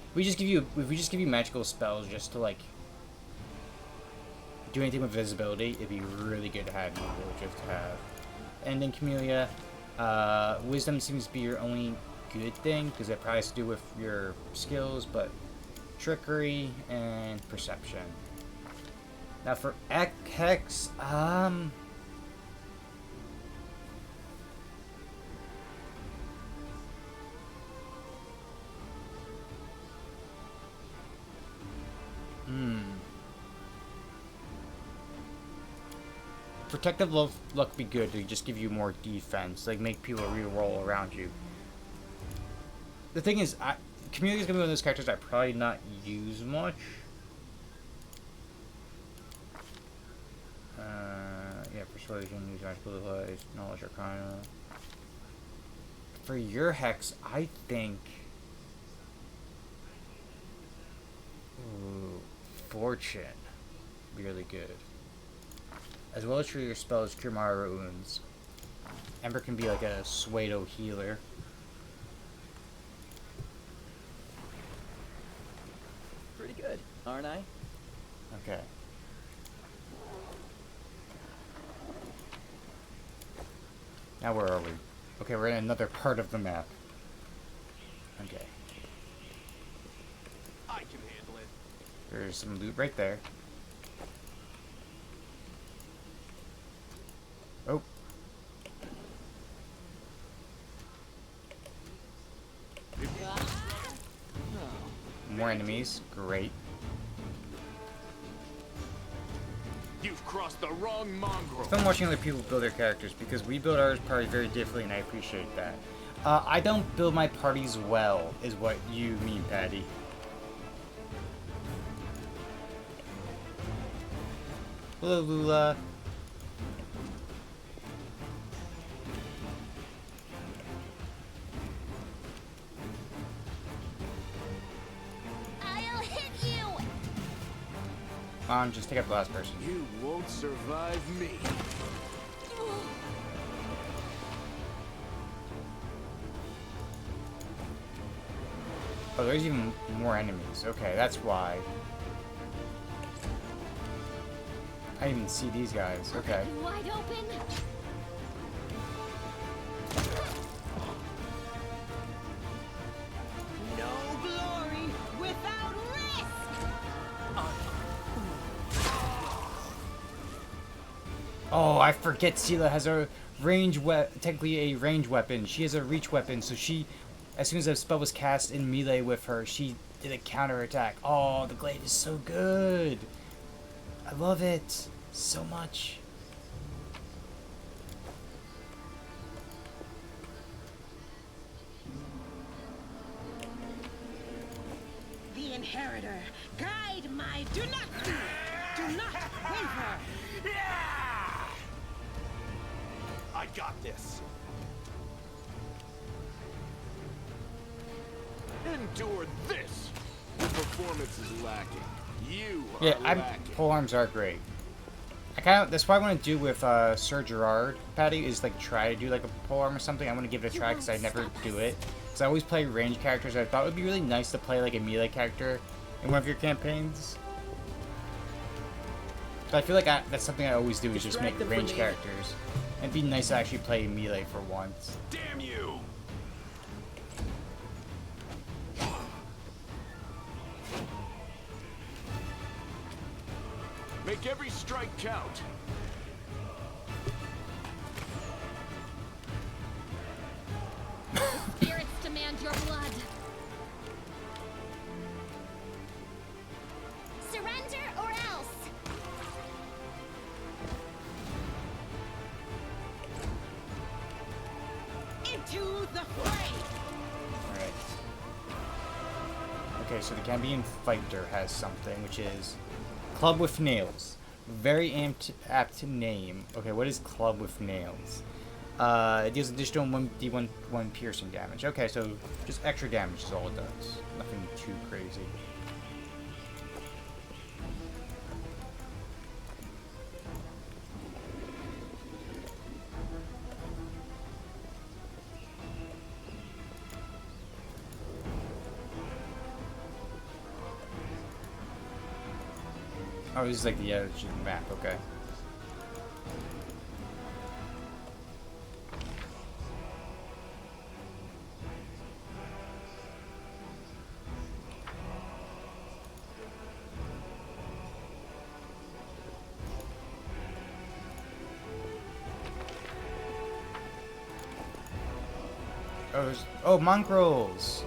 If we just give you magical spells just to, like, do anything with visibility, it'd be really good to have you just to have. And then Camellia, wisdom seems to be your only good thing, because it probably has to do with your skills, but trickery and perception. Now for Hex, Protective luck be good to just give you more defense, like make people re-roll around you. The thing is, Camellia's gonna be one of those characters I probably not use much. Yeah, persuasion, use magical device, knowledge arcana. For your Hex, I think... Ooh, Fortune. Really good. As well as for your spells, Cure Moderate Wounds. Ember can be like a pseudo healer. Pretty good, aren't I? Okay. Now where are we? Okay, we're in another part of the map. Okay. I can handle it. There's some loot right there. Oh. More enemies. Great. You've crossed the wrong mongrel. I've been watching other people build their characters because we build ours party very differently, and I appreciate that. I don't build my parties well, is what you mean, Patty. Hello, Lula. I'll hit you! Come on, just take out the last person. You won't survive me. Oh, there's even more enemies. Okay, that's why. I didn't even see these guys. Okay. Wide open. No Oh, I forget Sela has a technically a range weapon. She has a reach weapon, so she, as soon as the spell was cast in melee with her, she did a counter attack. Oh, the glaive is so good. I love it so much. The inheritor. Guide my do not fear. Do not waver. I got this. Endure this. Your performance is lacking. You are lacking. Pole arms are great. That's what I want to do with Sir Gerard, Patty, is like try to do like a pole arm or something. I want to give it a try because I never do it. Because I always play range characters. I thought it would be really nice to play like a melee character in one of your campaigns. So I feel like that's something I always do is just make range characters. And it'd be nice to actually play melee for once. Damn you! Make every strike count. Spirits demand your blood. Surrender or else. Into the fray. Alright. Okay, so the Gambian Fighter has something, which is Club with Nails. Very apt name. Okay, what is Club with Nails? It deals additional 1d1 piercing damage. Okay, so just extra damage is all it does. Nothing too crazy. Oh, this is like the edge of the map, okay. Oh, mongrels!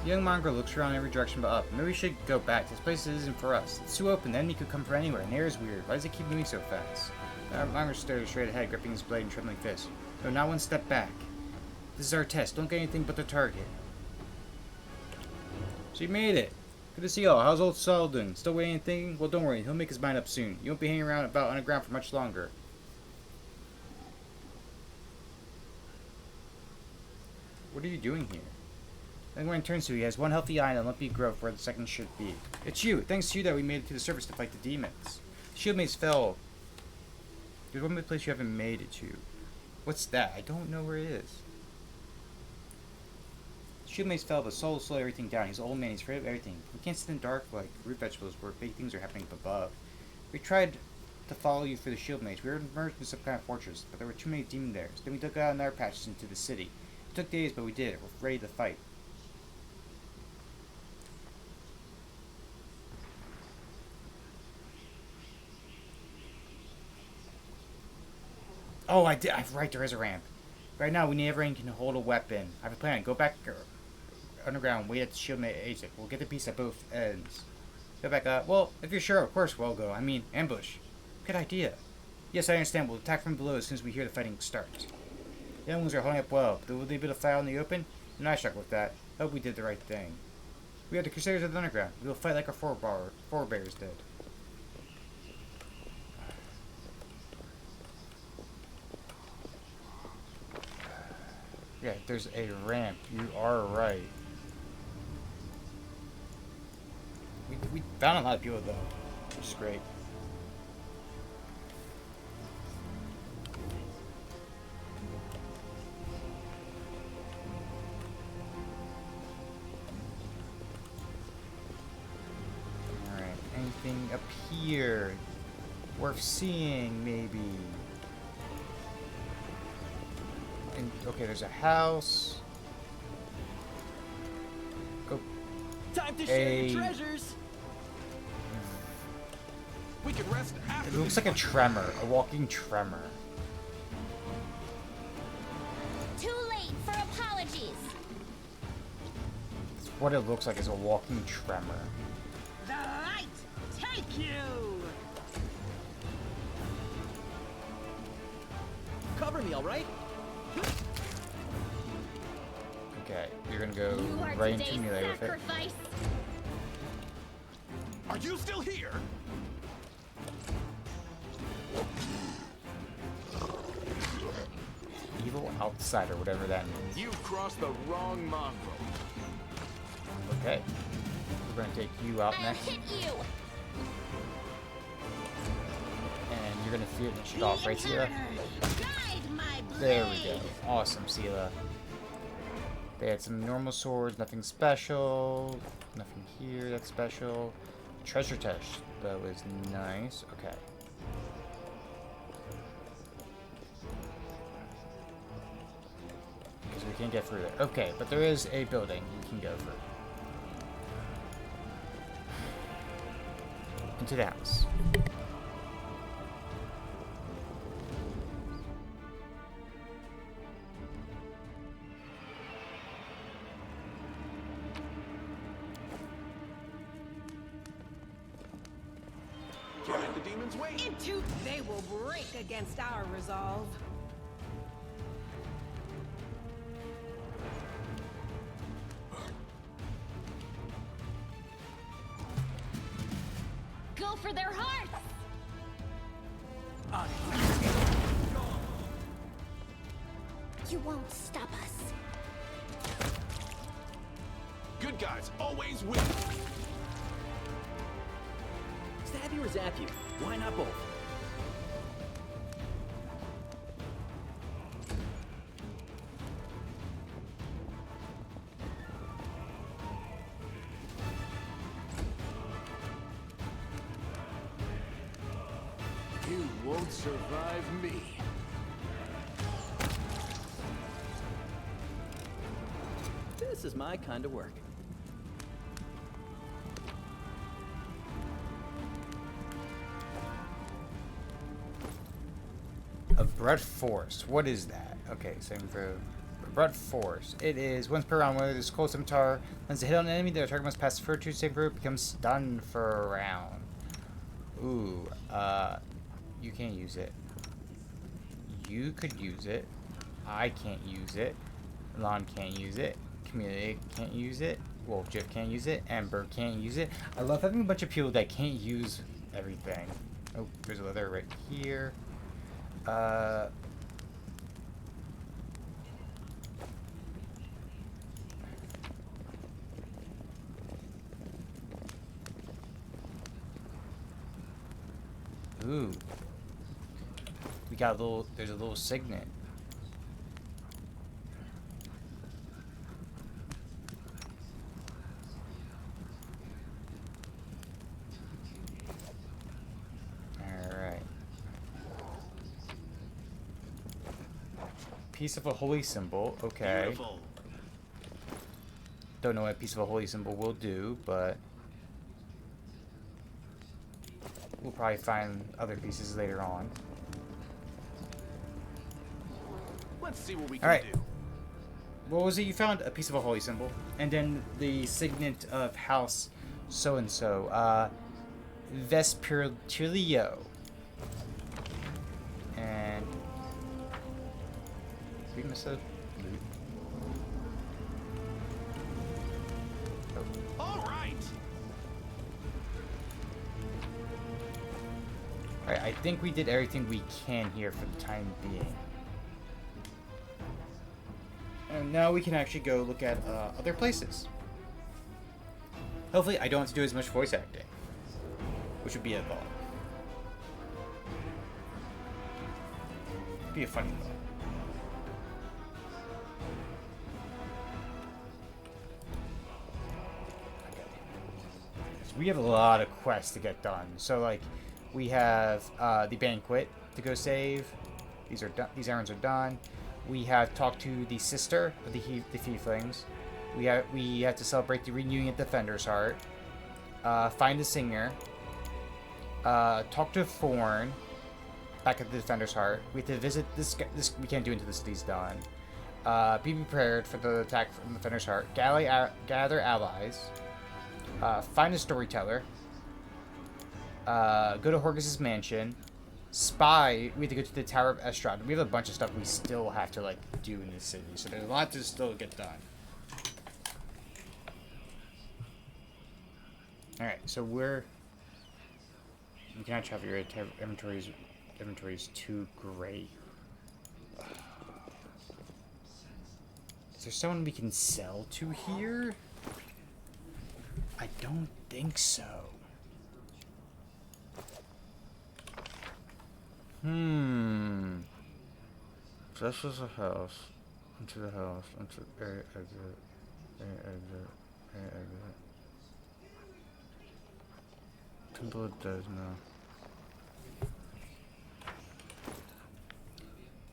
The young mongrel looks around every direction but up. Maybe we should go back. This place isn't for us. It's too open. The enemy could come from anywhere. And the air is weird. Why does it keep moving so fast? The mongrel stares straight ahead, gripping his blade and trembling fist. No, not one step back. This is our test. Don't get anything but the target. So you made it. Good to see y'all. How's old Saul doing? Still waiting and thinking? Well, don't worry. He'll make his mind up soon. You won't be hanging around about underground for much longer. What are you doing here? Then when it turns to, he has one healthy eye and a lumpy growth where the second should be. It's you! Thanks to you that we made it to the surface to fight the demons. The shield mates fell. There's one place you haven't made it to. What's that? I don't know where it is. The shield mates fell, but Soul will slow everything down. He's an old man, he's afraid of everything. We can't sit in the dark like root vegetables where big things are happening up above. We tried to follow you for the shield mates. We were immersed in some kind of fortress, but there were too many demon there. Then we took out another patches into the city. It took days, but we did it. We're ready to fight. Oh, I did. Right, there is a ramp. Right now, we need everyone can hold a weapon. I have a plan. Go back underground. Wait at the shield mate exit. We'll get the piece at both ends. Go back up. Well, if you're sure, of course we'll go. I mean, ambush. Good idea. Yes, I understand. We'll attack from below as soon as we hear the fighting start. The young ones are holding up well, but will they be able to fight out in the open? And I struggle with that. I hope we did the right thing. We are the Crusaders of the Underground. We will fight like our forebears did. Yeah, there's a ramp. You are right. We found a lot of people though, which is great. Alright, anything up here worth seeing maybe? And, okay, there's a house. Time to share your treasures. We can rest after It looks like a tremor, a walking tremor. Too late for apologies. It's what it looks like is a walking tremor. The light take you. Cover me, all right? Okay, you're gonna go You are right into today's melee with it. sacrifice. Are you still here? Evil outsider, whatever that means. You've crossed the wrong mongrel. Okay. We're gonna take you out I'll next. hit you. And you're gonna finish it The off, right, Sela? inheritor, guide my blade. There we go. Awesome, Sela. They had some normal swords, nothing special. Nothing here that's special. Treasure chest, that was nice. Okay. Because we can't get through there. Okay, but there is a building you can go through. Into the house. Can't let the demons wait. Into they will break against our resolve. Go for their hearts. You won't stop us. Good guys always win. Stab you or zap you? Why not both? You won't survive me. This is my kind of work. A Bread Force. What is that? Okay, same for a Bread Force. It is once per round, whether this close scimitar lands a hit on an enemy, the target must pass the to save group, becomes stunned for a round. Ooh, you can't use it. You could use it. I can't use it. Lon can't use it. Community can't use it. Wolf Jeff can't use it. Ember can't use it. I love having a bunch of people that can't use everything. Oh, there's a leather right here. Ooh. We got a little, there's a little signet. Alright. Piece of a holy symbol, okay. Beautiful. Don't know what a piece of a holy symbol will do, but we'll probably find other pieces later on. Let's see what we can All right. do. What was it you found? A piece of a holy symbol. And then the signet of house so-and-so. Vespertilio. And we must have loot. Oh. All right. Alright, I think we did everything we can here for the time being. And now we can actually go look at other places. Hopefully I don't have to do as much voice acting. Which would be a thought. Be a funny thought. Okay. So we have a lot of quests to get done. So like, we have the banquet to go save. These are done. These errands are done. We have talked to the sister of the Thieflings. We have to celebrate the renewing of Defender's Heart. Find the singer. Talk to Thorn back at the Defender's Heart. We have to visit this. This we can't do until the city's done. Be prepared for the attack from the Defender's Heart. Gather allies. Find a storyteller. Go to Horgus's mansion. Spy. We have to go to the Tower of Estrad. We have a bunch of stuff we still have to like do in this city, so there's a lot to still get done. All right, so you cannot travel. Your inventory is too great. Is there someone we can sell to here? I don't think so. This is a house. Into the house. Into area exit. Area exit. Area exit. Temple of Desna.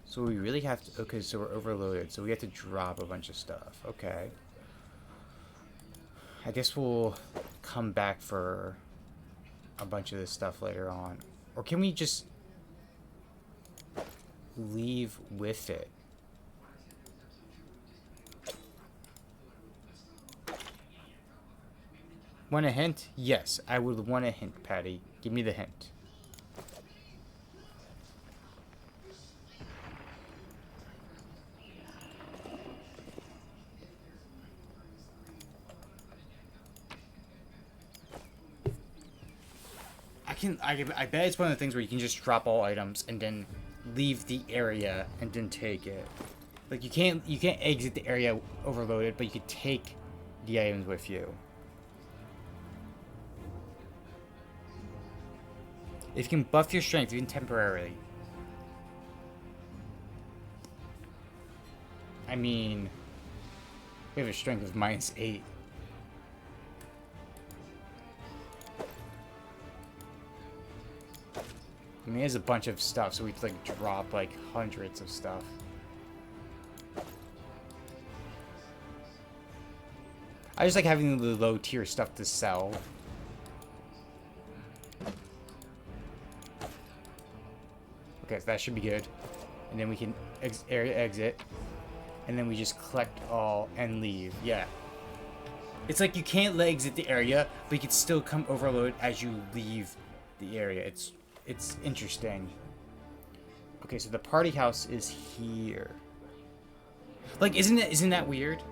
So we really have to. Okay, so we're overloaded. So we have to drop a bunch of stuff. Okay. I guess we'll come back for a bunch of this stuff later on. Or can we just leave with it? Want a hint? Yes, I would want a hint, Patty. Give me the hint. I bet it's one of the things where you can just drop all items and then leave the area and then take it. Like you can't exit the area overloaded, but you could take the items with you. If you can buff your strength even temporarily. I mean, we have a strength of -8. I mean, there's a bunch of stuff, so we have to, like, drop, like, hundreds of stuff. I just like having the low-tier stuff to sell. Okay, so that should be good. And then we can area exit. And then we just collect all and leave. Yeah. It's like you can't exit the area, but you can still come overload as you leave the area. It's interesting. Okay, so the party house is here. Like, isn't that weird?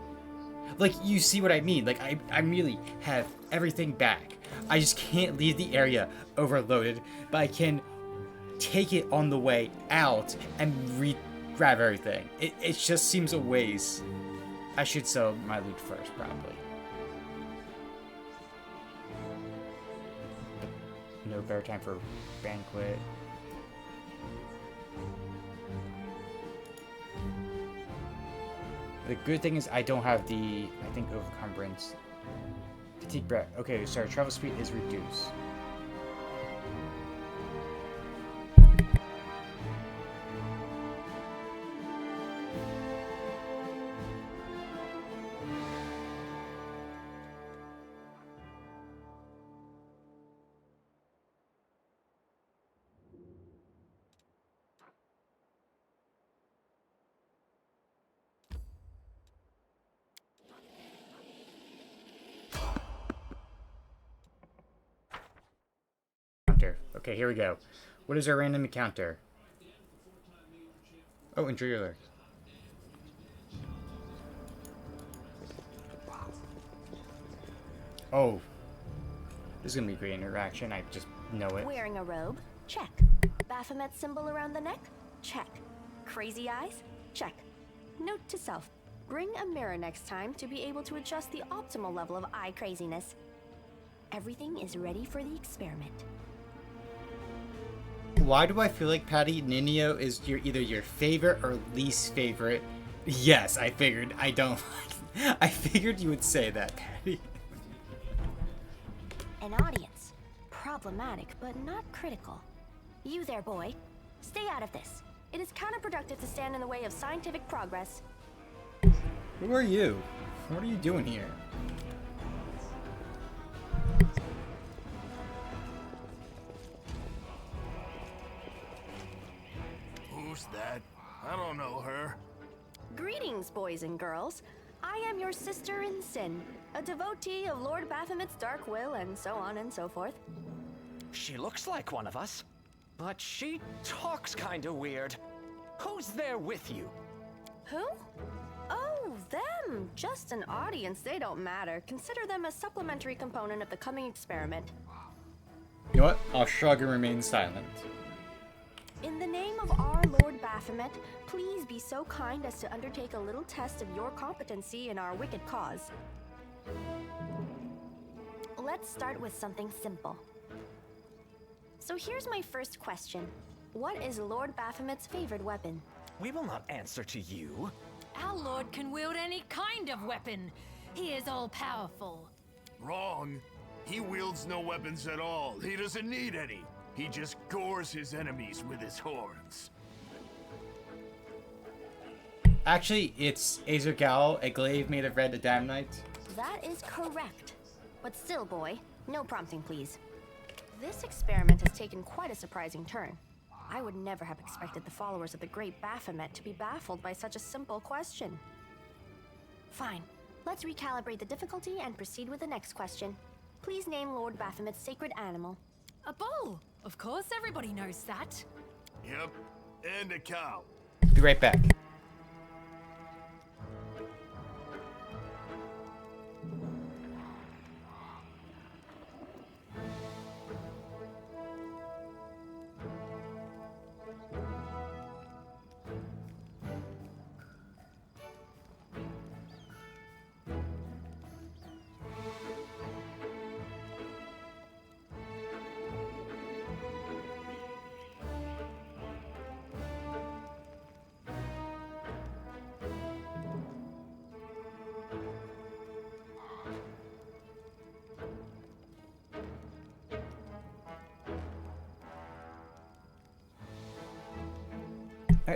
Like, you see what I mean? Like, I really have everything back. I just can't leave the area overloaded, but I can take it on the way out and grab everything. It just seems a waste. I should sell my loot first, probably. No better time for banquet. The good thing is I don't have the, I think, overcumbrance. Fatigue breath. Okay, so our travel speed is reduced. Okay, here we go. What is our random encounter? Oh, enjoy your lurk. Oh. This is gonna be a great interaction. I just know it. Wearing a robe? Check. Baphomet symbol around the neck? Check. Crazy eyes? Check. Note to self. Bring a mirror next time to be able to adjust the optimal level of eye craziness. Everything is ready for the experiment. Why do I feel like Patty Ninio is either your favorite or least favorite? Yes, I figured. I don't. I figured you would say that, Patty. An audience. Problematic, but not critical. You there, boy. Stay out of this. It is counterproductive to stand in the way of scientific progress. Who are you? What are you doing here? Who's that? I don't know her. Greetings, boys and girls. I am your sister in sin, a devotee of Lord Baphomet's dark will, and so on and so forth. She looks like one of us, but she talks kinda weird. Who's there with you? Who? Oh, them. Just an audience. They don't matter. Consider them a supplementary component of the coming experiment. You know what? I'll shrug and remain silent. In the name of our Lord Baphomet, please be so kind as to undertake a little test of your competency in our wicked cause. Let's start with something simple. So here's my first question. What is Lord Baphomet's favorite weapon? We will not answer to you. Our lord can wield any kind of weapon. He is all-powerful. Wrong. He wields no weapons at all. He doesn't need any. He just gores his enemies with his horns. Actually, it's Azugal, a glaive made of red adamnite. That is correct. But still, boy, no prompting, please. This experiment has taken quite a surprising turn. I would never have expected the followers of the great Baphomet to be baffled by such a simple question. Fine. Let's recalibrate the difficulty and proceed with the next question. Please name Lord Baphomet's sacred animal. A bull! Of course, everybody knows that. Yep, and a cow. Be right back.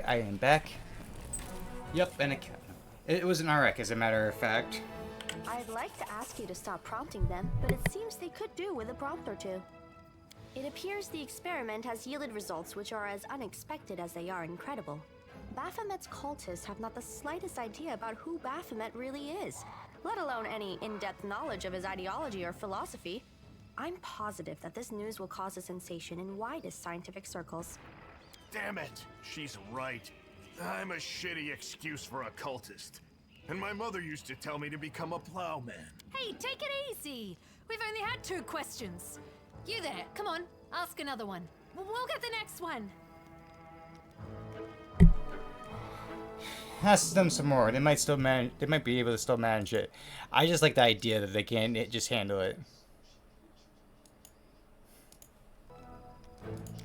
I am back. Yep, and a cat. It was an RX, as a matter of fact. I'd like to ask you to stop prompting them, but it seems they could do with a prompt or two. It appears the experiment has yielded results which are as unexpected as they are incredible. Baphomet's cultists have not the slightest idea about who Baphomet really is, let alone any in-depth knowledge of his ideology or philosophy. I'm positive that this news will cause a sensation in widest scientific circles. Damn it! She's right. I'm a shitty excuse for a cultist. And my mother used to tell me to become a plowman. Hey, take it easy. We've only had 2 questions. You there, come on, ask another one. We'll get the next one. Ask them some more. They might still manage. They might be able to still manage it. I just like the idea that they can just handle it.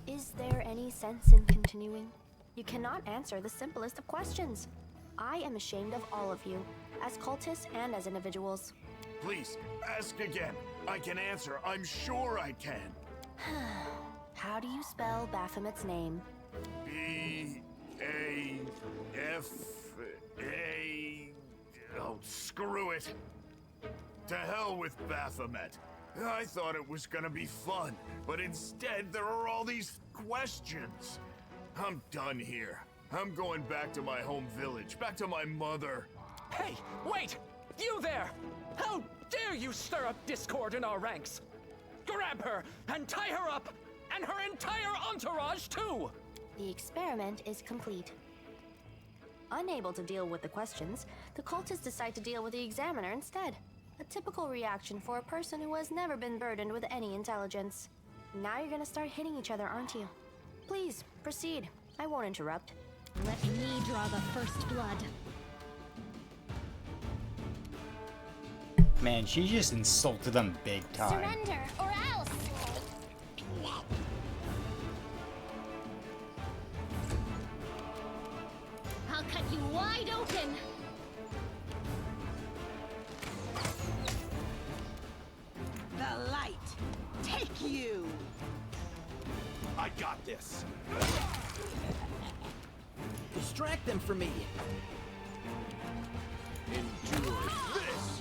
Is there any sense in continuing? You cannot answer the simplest of questions. I am ashamed of all of you, as cultists and as individuals. Please, ask again. I can answer. I'm sure I can. How do you spell Baphomet's name? B-A-F-A... Oh, screw it. To hell with Baphomet. I thought it was gonna be fun, but instead there are all these questions. I'm done here. I'm going back to my home village, back to my mother. Hey, wait! You there! How dare you stir up discord in our ranks? Grab her and tie her up, and her entire entourage too! The experiment is complete. Unable to deal with the questions, the cultists decide to deal with the examiner instead. A typical reaction for a person who has never been burdened with any intelligence. Now you're gonna start hitting each other, aren't you? Please, proceed. I won't interrupt. Let me draw the first blood. Man, she just insulted them big time. Surrender, or else! I'll cut you wide open! The light, take you! I got this. Distract them from me. Endure this.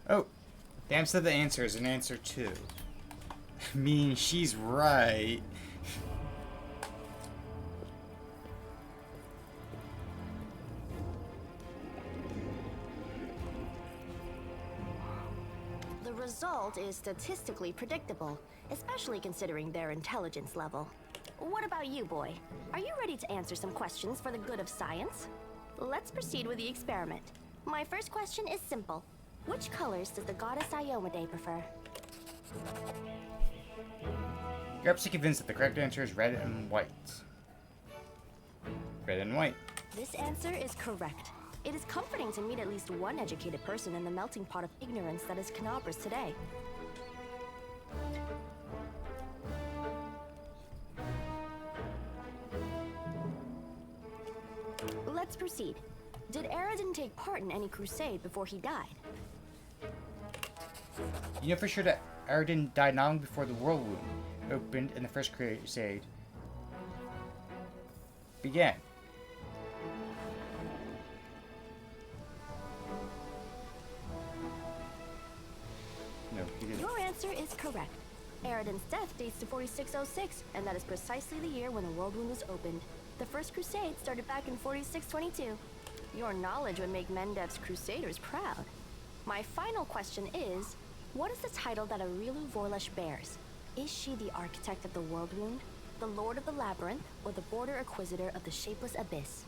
Oh, damn said the answer is an answer too. I mean, she's right. The result is statistically predictable, especially considering their intelligence level. What about you, boy? Are you ready to answer some questions for the good of science? Let's proceed with the experiment. My first question is simple. Which colors does the goddess Iomade prefer? You're absolutely convinced that the correct answer is red and white. Red and white. This answer is correct. It is comforting to meet at least one educated person in the melting pot of ignorance that is Knobras today. Let's proceed. Did Aradin take part in any crusade before he died? You know for sure that Aradin died not long before the world wound opened and the first crusade began. No, he didn't. Your answer is correct. Aradin's death dates to 4606, and that is precisely the year when the world wound was opened. The first crusade started back in 4622. Your knowledge would make Mendev's crusaders proud. My final question is, what is the title that Aurilu Vorlesh bears? Is she the architect of the world wound, the lord of the labyrinth, or the border acquisitor of the shapeless abyss?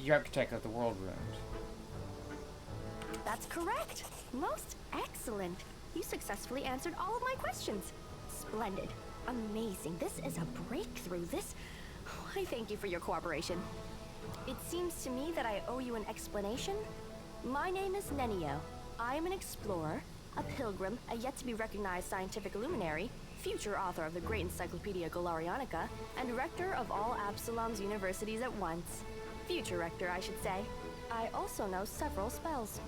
The architect of the world wound. That's correct. Most excellent. You successfully answered all of my questions. Splendid. Amazing. This is a breakthrough. I thank you for your cooperation. It seems to me that I owe you an explanation. My name is Nenio. I am an explorer, a pilgrim, a yet-to-be-recognized scientific luminary, future author of the great Encyclopedia Golarianica, and rector of all Absalom's universities at once. Future rector, I should say. I also know several spells.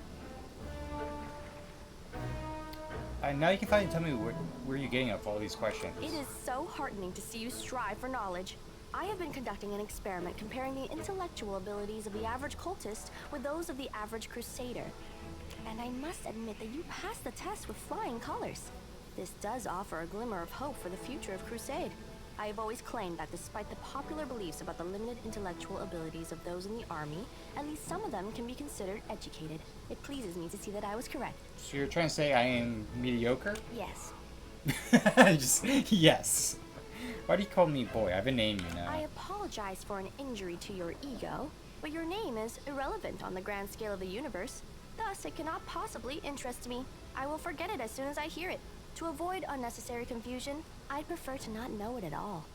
Now you can finally tell me where you're getting up all these questions. It is so heartening to see you strive for knowledge. I have been conducting an experiment comparing the intellectual abilities of the average cultist with those of the average crusader. And I must admit that you passed the test with flying colors. This does offer a glimmer of hope for the future of Crusade. I have always claimed that despite the popular beliefs about the limited intellectual abilities of those in the army, at least some of them can be considered educated. It pleases me to see that I was correct. So you're trying to say I am mediocre? Yes. Just, yes. Why do you call me boy? I have a name, you know. I apologize for an injury to your ego, but your name is irrelevant on the grand scale of the universe. Thus, it cannot possibly interest me. I will forget it as soon as I hear it. To avoid unnecessary confusion, I'd prefer to not know it at all.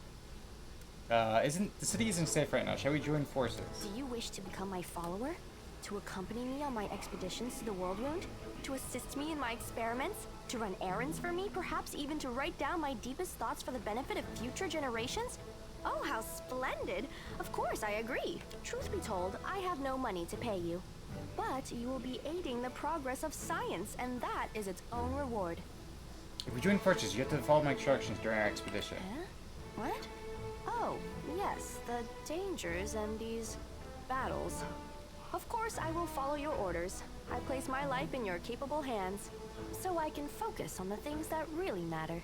The city isn't safe right now. Shall we join forces? Do you wish to become my follower? To accompany me on my expeditions to the world wound? To assist me in my experiments? To run errands for me? Perhaps even to write down my deepest thoughts for the benefit of future generations? Oh, how splendid! Of course, I agree. Truth be told, I have no money to pay you. But you will be aiding the progress of science, and that is its own reward. If we join forces, you have to follow my instructions during our expedition. Huh? What? Oh, yes, the dangers and these battles. Of course, I will follow your orders. I place my life in your capable hands, so I can focus on the things that really matter.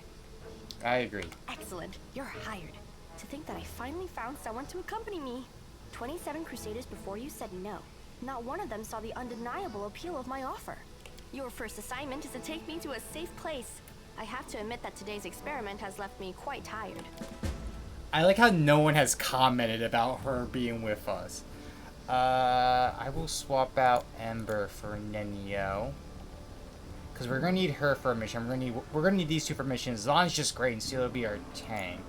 I agree. Excellent. You're hired. To think that I finally found someone to accompany me. 27 Crusaders before you said no. Not one of them saw the undeniable appeal of my offer. Your first assignment is to take me to a safe place. I have to admit that today's experiment has left me quite tired. I like how no one has commented about her being with us. I will swap out Ember for Nenio. Because we're gonna need her for a mission. We're gonna need these two for missions. Zon's just great, and Seal will be our tank.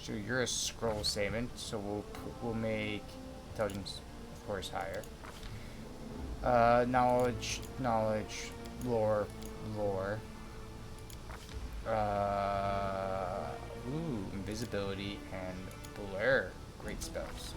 So you're a scroll savant, so we'll make intelligence, of course, higher. Knowledge, lore. Invisibility and blur. Great spells.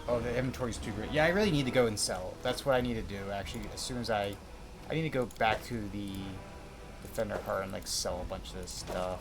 Oh, the inventory's too great. Yeah, I really need to go and sell. That's what I need to do, actually, as soon as I I need to go back to the Defender part and like sell a bunch of this stuff.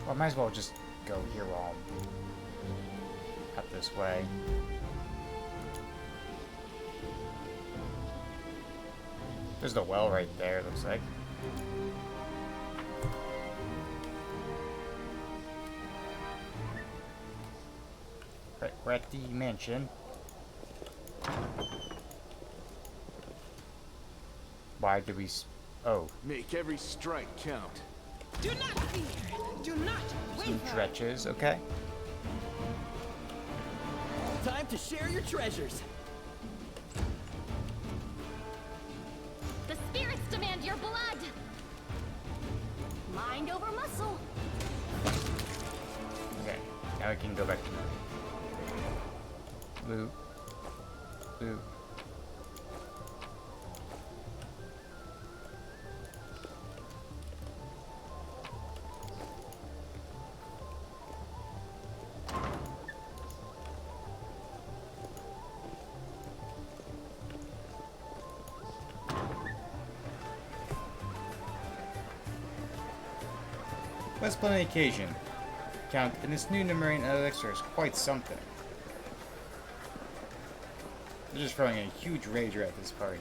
I might as well just go here while I'm up this way. There's the well right there, looks like. Right, we're at the mansion. Why do we... Oh. Make every strike count. Do not fear. Do not Some waver. dretches, okay. Time to share your treasures. The spirits demand your blood. Mind over muscle. Okay, now we can go back to loot. Loot. Let's plan an occasion. Count, and this new Numerian elixir is quite something. They're just throwing a huge rager at this party.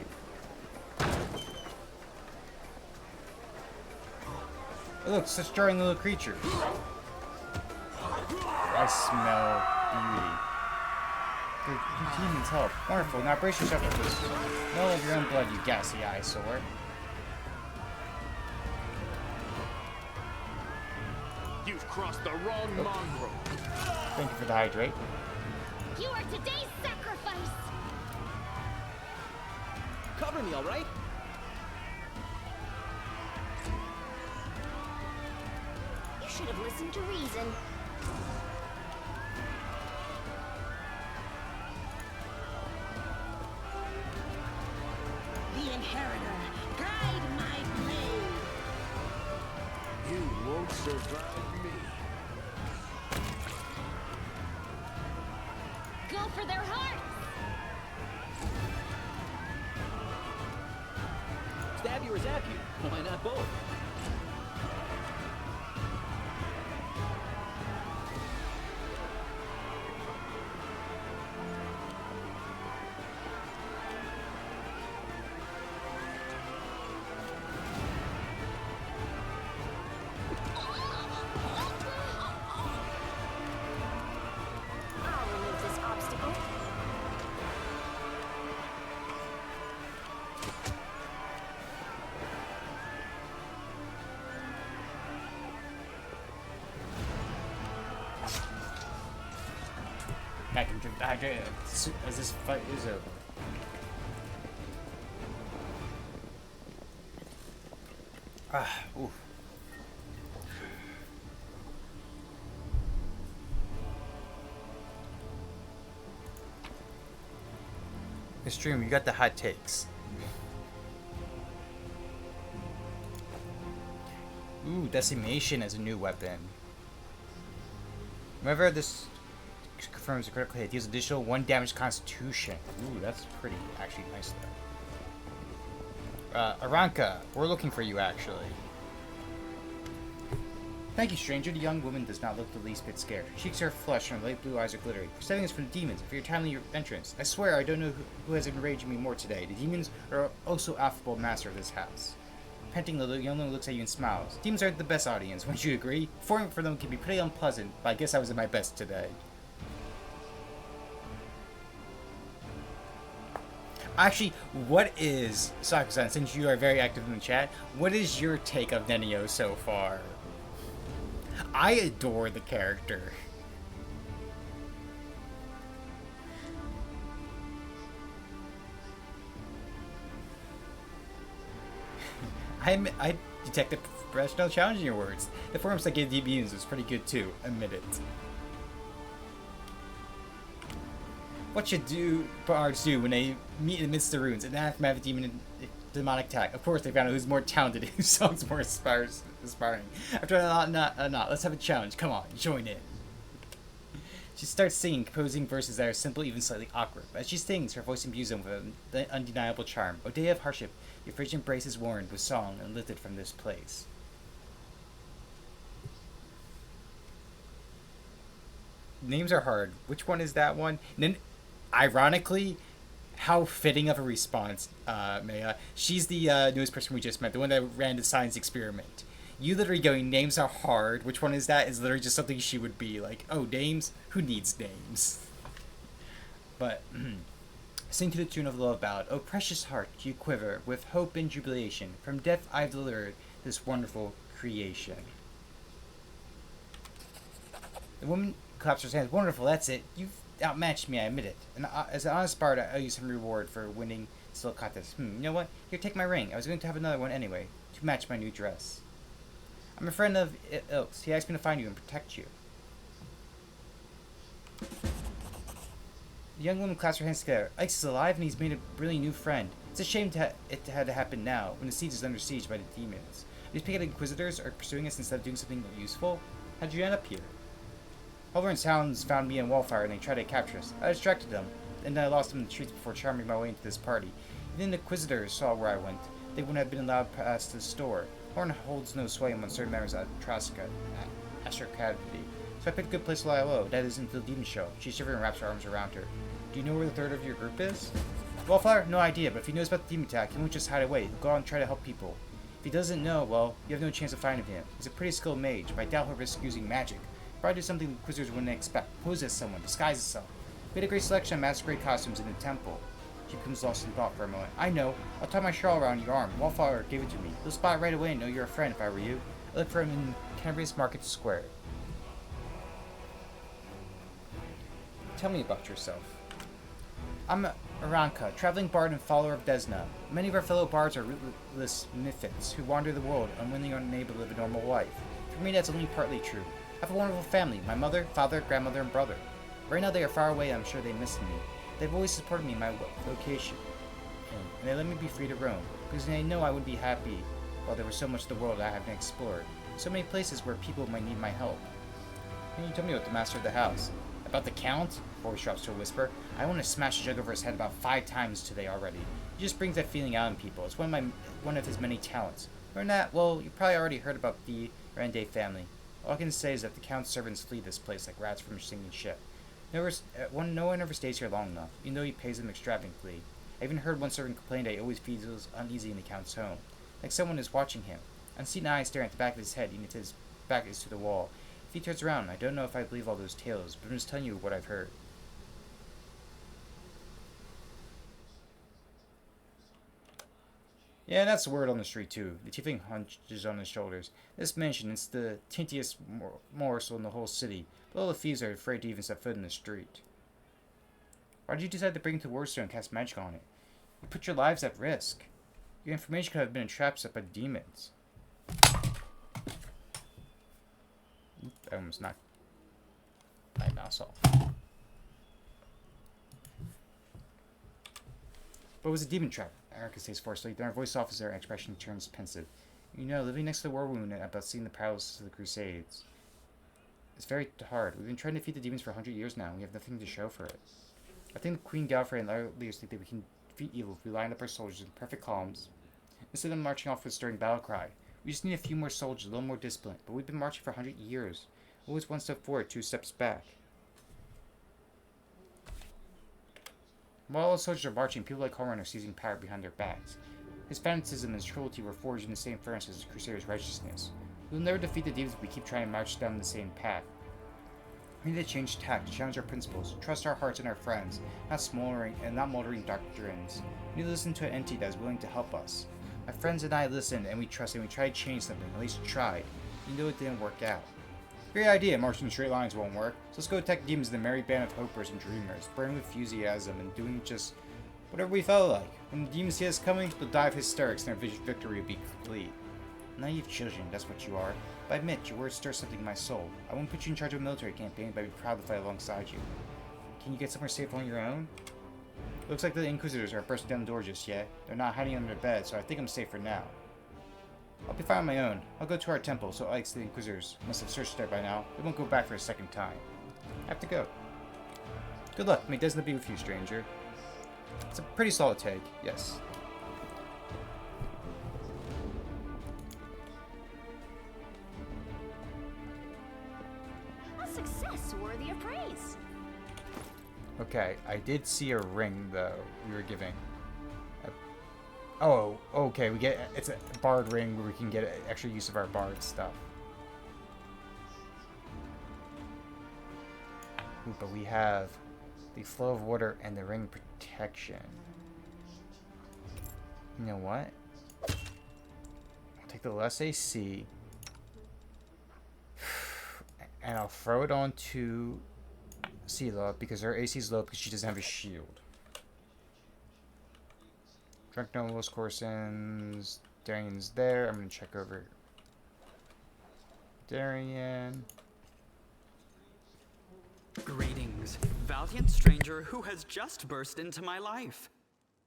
Oh, look, such jarring little creatures. I smell beauty. Your demons help. Wonderful. Now brace yourself for this. Smell of your own blood, you gassy eyesore. You've crossed the wrong mongrel. Thank you for the hydrate. You are today's sacrifice. Cover me, all right? You should have listened to reason. The Inheritor, guide my blade. You won't survive me. Go for their hearts. Stab you or zap you? Why not both? I'll remove this obstacle. I can drink the hydrate as this fight is over. Ah, oof. Extreme, you got the hot takes. Ooh, decimation as a new weapon. Whenever this confirms a critical hit, deals additional 1 damage constitution. Ooh, that's pretty actually nice though. Aranka, we're looking for you actually. Thank you, stranger. The young woman does not look the least bit scared. Her cheeks are flushed and her light blue eyes are glittering. For saving us from the demons, for your timely entrance. I swear I don't know who has enraged me more today. The demons are also affable master of this house. Panting, the young woman looks at you and smiles. Demons are the best audience, wouldn't you agree? Performing for them can be pretty unpleasant, but I guess I was at my best today. Actually, what is, Sakusan, since you are very active in the chat, what is your take of Nenio so far? I adore the character. I detected professional challenge in your words. The forums that gave DBs was pretty good too, admit it. What should bards do when they meet in the midst of the ruins and aftermath of demonic attack? Of course, they found out who's more talented, whose song's more inspiring. After a not, let's have a challenge. Come on, join in. She starts singing, composing verses that are simple, even slightly awkward. But as she sings, her voice imbues them with an undeniable charm. O day of hardship, your frigid embrace is warmed with song and lifted from this place. Names are hard. Which one is that one? And then, ironically, how fitting of a response, Maya. She's the newest person we just met, the one that ran the science experiment. You literally going, names are hard. Which one is that? Is literally just something she would be like, oh, names? Who needs names? But, sing to the tune of the love ballad. Oh, precious heart, you quiver with hope and jubilation. From death I've delivered this wonderful creation. The woman claps her hands. Wonderful, that's it. You've outmatched me, I admit it. And as an honest bard, I owe you some reward for winning this little contest. You know what? Here, take my ring. I was going to have another one anyway, to match my new dress. I'm a friend of Ilk's. He asked me to find you and protect you. The young woman clasps her hands together. Ike's is alive and he's made a really new friend. It's a shame it had to happen now, when the siege is under siege by the demons. These picketed inquisitors are pursuing us instead of doing something useful? How'd you end up here? Oliver and Sounds found me and Wallfire and they tried to capture us. I distracted them, and I lost them in the streets before charming my way into this party. Even the inquisitors saw where I went. They wouldn't have been allowed past the store. Horn holds no sway among certain members of Astrocadity. So I picked a good place to lie low. That isn't the demon show. She shivers and wraps her arms around her. Do you know where the third of your group is? Wallfire? No idea, but if he knows about the demon attack, he won't just hide away. He'll go out and try to help people. If he doesn't know, well, you have no chance of finding him. He's a pretty skilled mage, but I doubt he'll risk using magic. Probably do something the Inquisitors wouldn't expect. Pose as someone, disguise as We had a great selection of masquerade costumes in the temple. She becomes lost in thought for a moment. I know. I'll tie my shawl around your arm. Wallfire gave it to me. He'll spot it right away and know you're a friend if I were you. I look for him in Canterbury's Market Square. Tell me about yourself. I'm Aranka, traveling bard and follower of Desna. Many of our fellow bards are rootless misfits who wander the world, unwilling or unable to live a normal life. For me, that's only partly true. I have a wonderful family, my mother, father, grandmother, and brother. Right now they are far away, I'm sure they miss me. They've always supported me in my vocation, and they let me be free to roam, because they know I would be happy while there was so much of the world I haven't explored. So many places where people might need my help. Can you tell me about the master of the house? About the Count? Voice drops to a whisper. I want to smash a jug over his head about 5 times today already. He just brings that feeling out in people. It's one of his many talents. Or not, well, you probably already heard about the Rande family. All I can say is that the Count's servants flee this place like rats from a sinking ship. No one ever stays here long enough, even though he pays them extravagantly. I even heard one servant complain that he always feels uneasy in the Count's home, like someone is watching him. Unseen eyes staring at the back of his head, even if his back is to the wall. If he turns around, I don't know if I believe all those tales, but I'm just telling you what I've heard. Yeah, that's the word on the street too. The tiefling hunches on his shoulders. This mansion is the tintiest morsel in the whole city, but all the thieves are afraid to even step foot in the street. Why did you decide to bring it to Warstone and cast magic on it? You put your lives at risk. Your information could have been a trap set by demons. I almost knocked my mouse off. But it was a demon trap. Erica says forcefully. Then her voice softens, her expression turns pensive. You know, living next to the war wound and about seeing the prowess of the Crusades. It's very hard. We've been trying to defeat the demons for 100 years now, and we have nothing to show for it. I think Queen Galfrey and our leaders think that we can defeat evil if we line up our soldiers in perfect columns, instead of marching off with a stirring battle cry. We just need a few more soldiers, a little more discipline. But we've been marching for 100 years. Always one step forward, 2 steps back. While all the soldiers are marching, people like Horman are seizing power behind their backs. His fanaticism and his cruelty were forged in the same furnace as the Crusaders' righteousness. We will never defeat the demons if we keep trying to march down the same path. We need to change tack, to challenge our principles, trust our hearts and our friends, not moldering doctrines. We need to listen to an entity that is willing to help us. My friends and I listened, and we trusted, and we tried to change something, at least tried, even though it didn't work out. Great idea, marching in straight lines won't work, so let's go attack demons in the merry band of hopers and dreamers, burning with enthusiasm and doing just Whatever we felt like. When the demons see us coming, they'll die of hysterics and our victory will be complete. Naive children, that's what you are. But I admit, your words stir something in my soul. I won't put you in charge of a military campaign, but I'd be proud to fight alongside you. Can you get somewhere safe on your own? Looks like the Inquisitors aren't bursting down the door just yet. They're not hiding under their bed, so I think I'm safe for now. I'll be fine on my own. I'll go to our temple, so Ike's the Inquisitors must have searched there by now. They won't go back for a second time. I have to go. Good luck. May Desna be with you, stranger. It's a pretty solid take, yes. A success worthy of praise. Okay, I did see a ring, though, we were giving. Oh, okay, it's a bard ring where we can get extra use of our bard stuff. Ooh, but we have the flow of water and the ring protection. You know what? I'll take the less AC and I'll throw it onto Sela because her AC is low because she doesn't have a shield. Drunk Nobles, Corsons, Darian's there. I'm gonna check over Darian. Greetings, valiant stranger who has just burst into my life.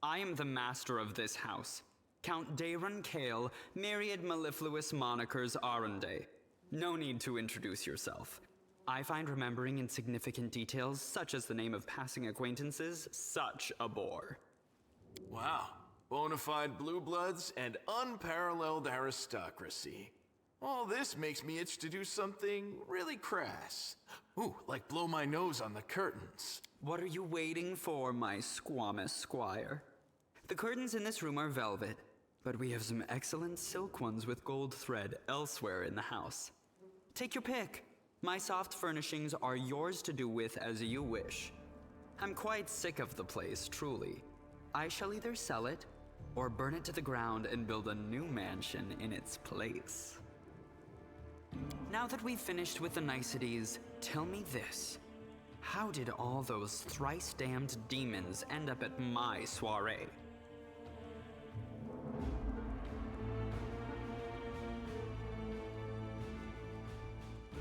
I am the master of this house, Count Daron Kale, myriad mellifluous monikers Arunde. No need to introduce yourself. I find remembering insignificant details, such as the name of passing acquaintances, such a bore. Wow. Bona fide blue bloods and unparalleled aristocracy. All this makes me itch to do something really crass. Ooh, like blow my nose on the curtains. What are you waiting for, my squamous squire? The curtains in this room are velvet, but we have some excellent silk ones with gold thread elsewhere in the house. Take your pick. My soft furnishings are yours to do with as you wish. I'm quite sick of the place, truly. I shall either sell it, or burn it to the ground and build a new mansion in its place. Now that we've finished with the niceties, tell me this. How did all those thrice-damned demons end up at my soiree?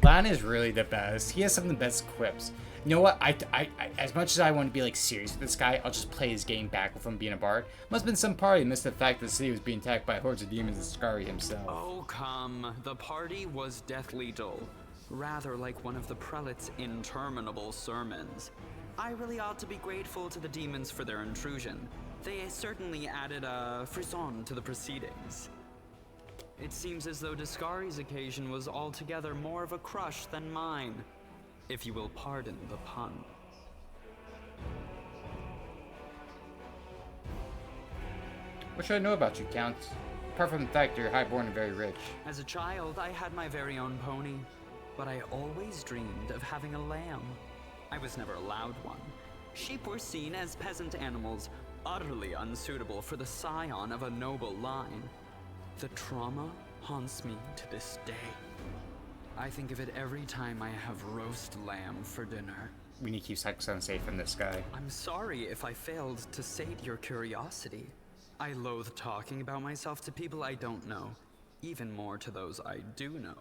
Lan is really the best. He has some of the best quips. You know what? I as much as I want to be like serious with this guy, I'll just play his game back with him being a bard. Must have been some party missed the fact that the city was being attacked by hordes of demons and Skari himself. Oh, come. The party was deathly dull. Rather like one of the prelate's interminable sermons. I really ought to be grateful to the demons for their intrusion. They certainly added a frisson to the proceedings. It seems as though Discari's occasion was altogether more of a crush than mine, if you will pardon the pun. What should I know about you, Count? Apart from the fact that you're highborn and very rich. As a child, I had my very own pony, but I always dreamed of having a lamb. I was never allowed one. Sheep were seen as peasant animals, utterly unsuitable for the scion of a noble line. The trauma haunts me to this day. I think of it every time I have roast lamb for dinner. We need to keep Saxon safe from this guy. I'm sorry if I failed to sate your curiosity. I loathe talking about myself to people I don't know, even more to those I do know.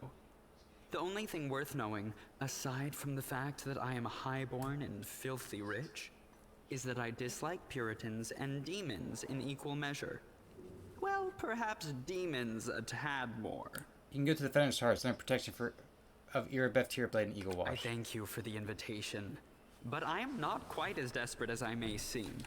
The only thing worth knowing, aside from the fact that I am highborn and filthy rich, is that I dislike Puritans and demons in equal measure. Well, perhaps demons a tad more. You can go to the Fenner's Hearts and protection of Irabeth, Tearblade, and Eagle Wash. I thank you for the invitation, but I am not quite as desperate as I may seem.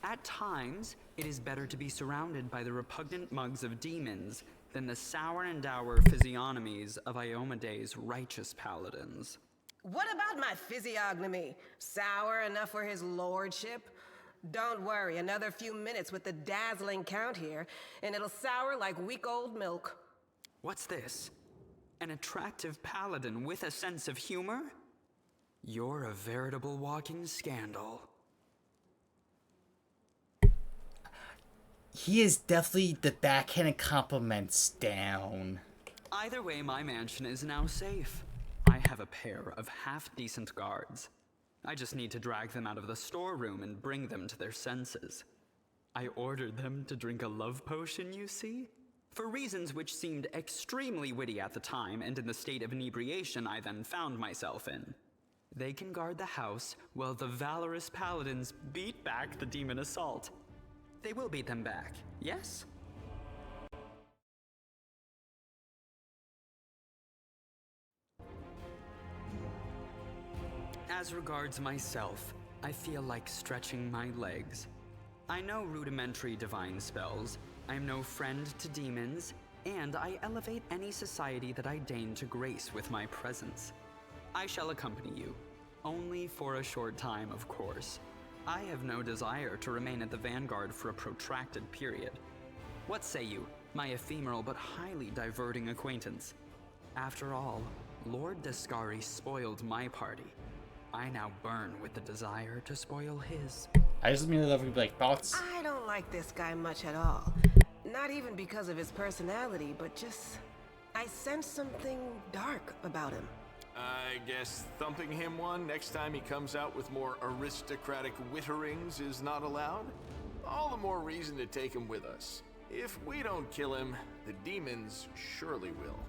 At times, it is better to be surrounded by the repugnant mugs of demons than the sour and dour physiognomies of Iomede's righteous paladins. What about my physiognomy? Sour enough for his lordship? Don't worry, another few minutes with the dazzling Count here, and it'll sour like week-old milk. What's this? An attractive paladin with a sense of humor? You're a veritable walking scandal. He is definitely the backhanded compliments down. Either way, my mansion is now safe. I have a pair of half-decent guards. I just need to drag them out of the storeroom and bring them to their senses. I ordered them to drink a love potion, you see? For reasons which seemed extremely witty at the time and in the state of inebriation I then found myself in. They can guard the house while the valorous paladins beat back the demon assault. They will beat them back, yes? As regards myself, I feel like stretching my legs. I know rudimentary divine spells, I am no friend to demons, and I elevate any society that I deign to grace with my presence. I shall accompany you, only for a short time, of course. I have no desire to remain at the vanguard for a protracted period. What say you, my ephemeral but highly diverting acquaintance? After all, Lord Descari spoiled my party. I now burn with the desire to spoil his. I just immediately love like thoughts. I don't like this guy much at all. Not even because of his personality, but just... I sense something dark about him. I guess thumping him one next time he comes out with more aristocratic witterings is not allowed? All the more reason to take him with us. If we don't kill him, the demons surely will.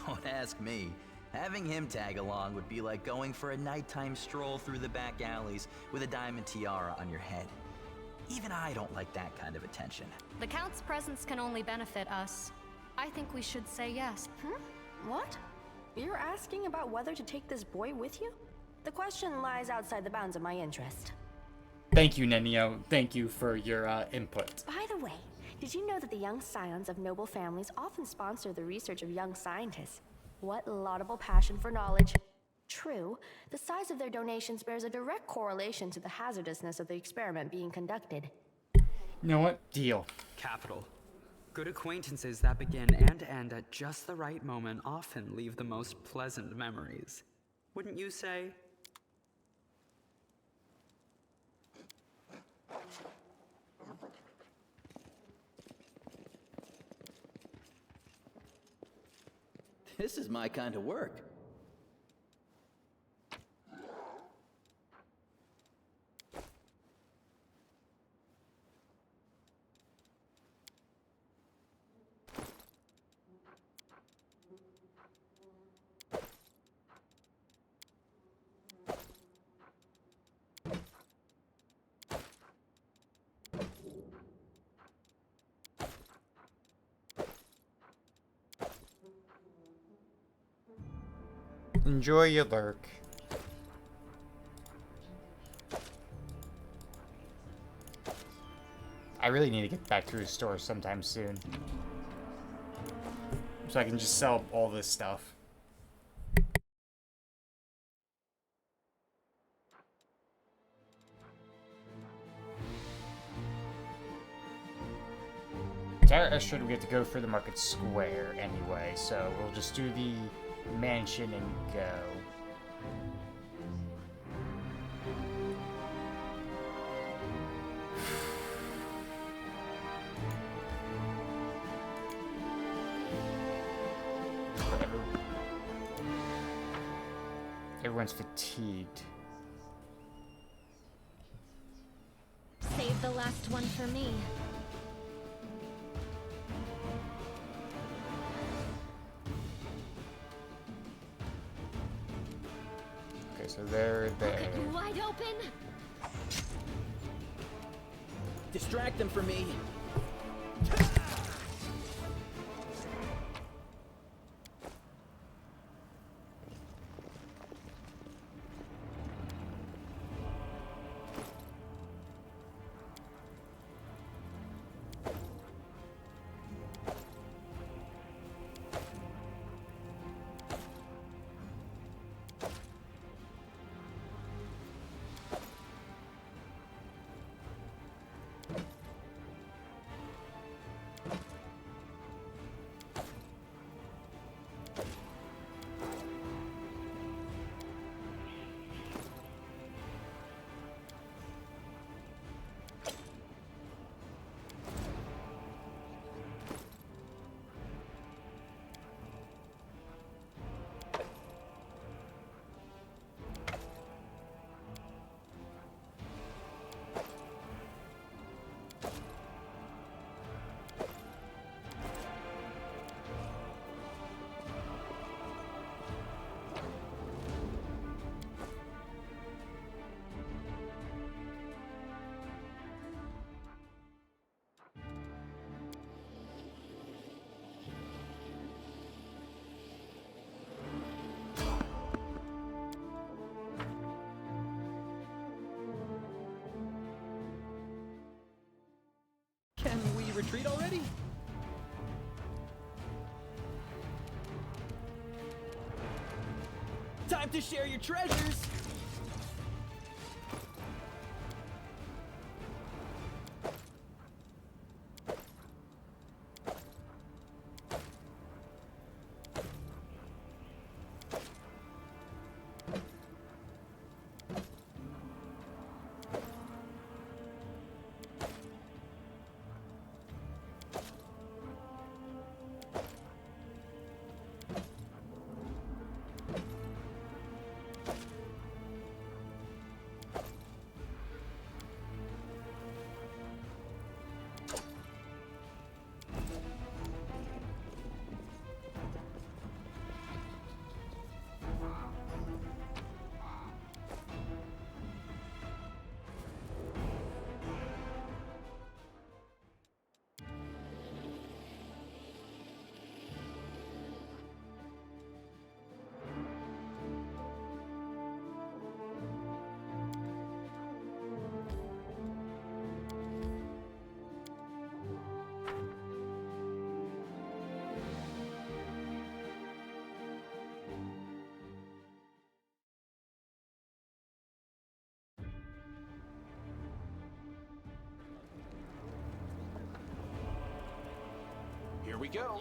Don't ask me. Having him tag along would be like going for a nighttime stroll through the back alleys with a diamond tiara on your head. Even I don't like that kind of attention. The Count's presence can only benefit us. I think we should say yes. What? You're asking about whether to take this boy with you? The question lies outside the bounds of my interest. Thank you, Nenio. Thank you for your input. By the way, did you know that the young scions of noble families often sponsor the research of young scientists? What laudable passion for knowledge. True, the size of their donations bears a direct correlation to the hazardousness of the experiment being conducted. You know what? Deal. Capital. Good acquaintances that begin and end at just the right moment often leave the most pleasant memories. Wouldn't you say? This is my kind of work. Enjoy your lurk. I really need to get back to the store sometime soon, so I can just sell all this stuff. Tara Estrad, we have to go for the market square anyway, so we'll just do the mansion and go. Everyone's fatigued. Save the last one for me. Okay, so they're there. Wide open. Distract them for me. treat already? Time to share your treasures! Here we go.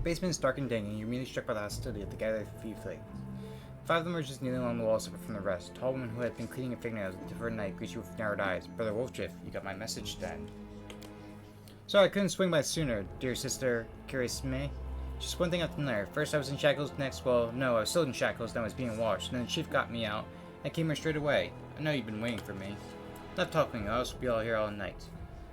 Basement's dark and dingy, and you're immediately struck by the hostility of the gathered few flames. 5 of them are just kneeling along the wall separate from the rest. A tall woman who had been cleaning her fingernails with a different night greets you with narrowed eyes. Brother Wolfdrift, you got my message then. Sorry I couldn't swing by sooner, dear sister Kirisme. Just one thing after another. First I was in shackles, next, well, no, I was still in shackles, then I was being washed, and then the chief got me out. I came here straight away. I know you've been waiting for me. Not talking, else we'll be all here all night.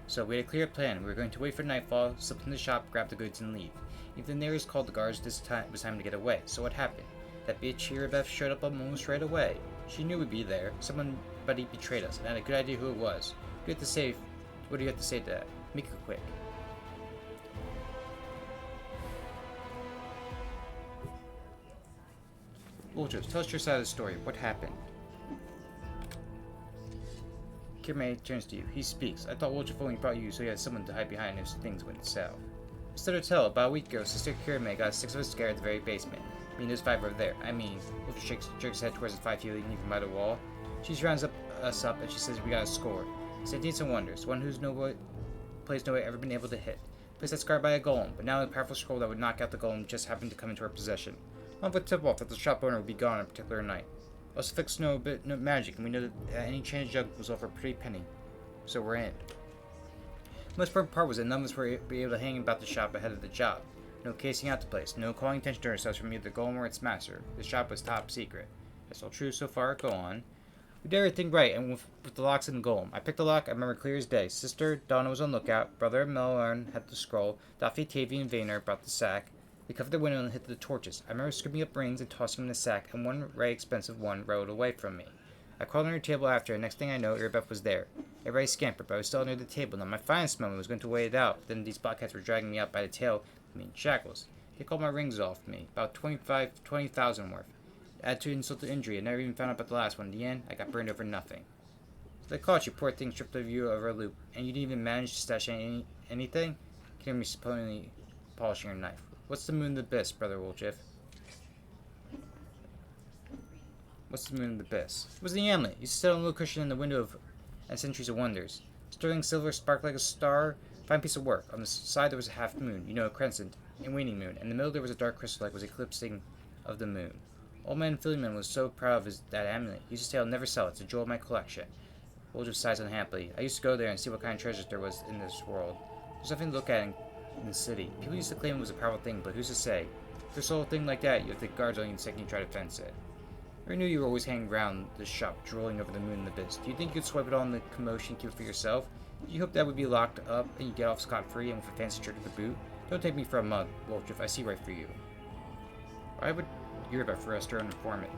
So we had a clear plan. We were going to wait for nightfall, slip in the shop, grab the goods, and leave. If the neighbors called the guards, it was time to get away. So what happened? That bitch Hirabeth showed up almost right away. She knew we'd be there. Somebody betrayed us, and had a good idea who it was. What do you have to say to that? Make it quick. Wolfdrift, tell us your side of the story. What happened? Kirame turns to you. He speaks. I thought Wolchif only brought you so he had someone to hide behind if things went south. Instead of tell, about a week ago, Sister Kirame got 6 of us scared at the very basement. I mean, there's 5 over there. I mean, Wolchif jerks his head towards the 5 feet leading from by the wall. She rounds us up and she says we got a score. Sentience and wonders, one whose plays no way ever been able to hit. Place that's guarded by a golem, but now a powerful scroll that would knock out the golem just happened to come into our possession. On with tip-off that the shop owner would be gone on a particular night. Also fixed no magic, and we know that any change jug was over a pretty penny. So we're in. The most important part was that none of us were able to hang about the shop ahead of the job. No casing out the place, no calling attention to ourselves from either the golem or its master. The shop was top secret. That's all true so far, go on. We did everything right, and with the locks and the golem. I picked the lock, I remember clear as day. Sister Donna was on lookout, Brother Melorn had the scroll, Daffy, Tavy, and Vayner brought the sack. They covered the window and hit the torches. I remember scooping up rings and tossing them in the sack, and one very expensive one rolled away from me. I crawled under the table after, and next thing I know, Irbeth was there. Everybody scampered, but I was still under the table. Now my finest moment was going to wait it out. Then these blockheads were dragging me out by the tail, shackles. They called my rings off me, about 20,000 worth. Add to insult to injury, I never even found out about the last one. In the end, I got burned over nothing. So they caught you, poor thing, stripped of you over a loop, and you didn't even manage to stash anything? You can hear me supposedly polishing your knife. What's the moon of the abyss, Brother Wolchif? What's the moon of the abyss? It was the amulet. You sit on a little cushion in the window of Centuries of Wonders. Sterling silver sparkled like a star. Fine piece of work. On the side there was a half moon, a crescent, and waning moon. In the middle there was a dark crystal like was eclipsing of the moon. Old man Phillyman was so proud of that amulet. He used to say, I'll never sell it. It's a jewel of my collection. Wolchif sighs unhappily. I used to go there and see what kind of treasures there was in this world. There's nothing to look at in the city. People used to claim it was a powerful thing, but who's to say? If there's a little thing like that, you have the guards on you the second you try to fence it. I knew you were always hanging around the shop, drooling over the moon and the abyss. Do you think you could swipe it all in the commotion, keep it for yourself? Do you hope that would be locked up and you get off scot-free and with a fancy trick to boot? Don't take me for a mug, Wolchif. I see right through you. Why would you hear about for us to an informant?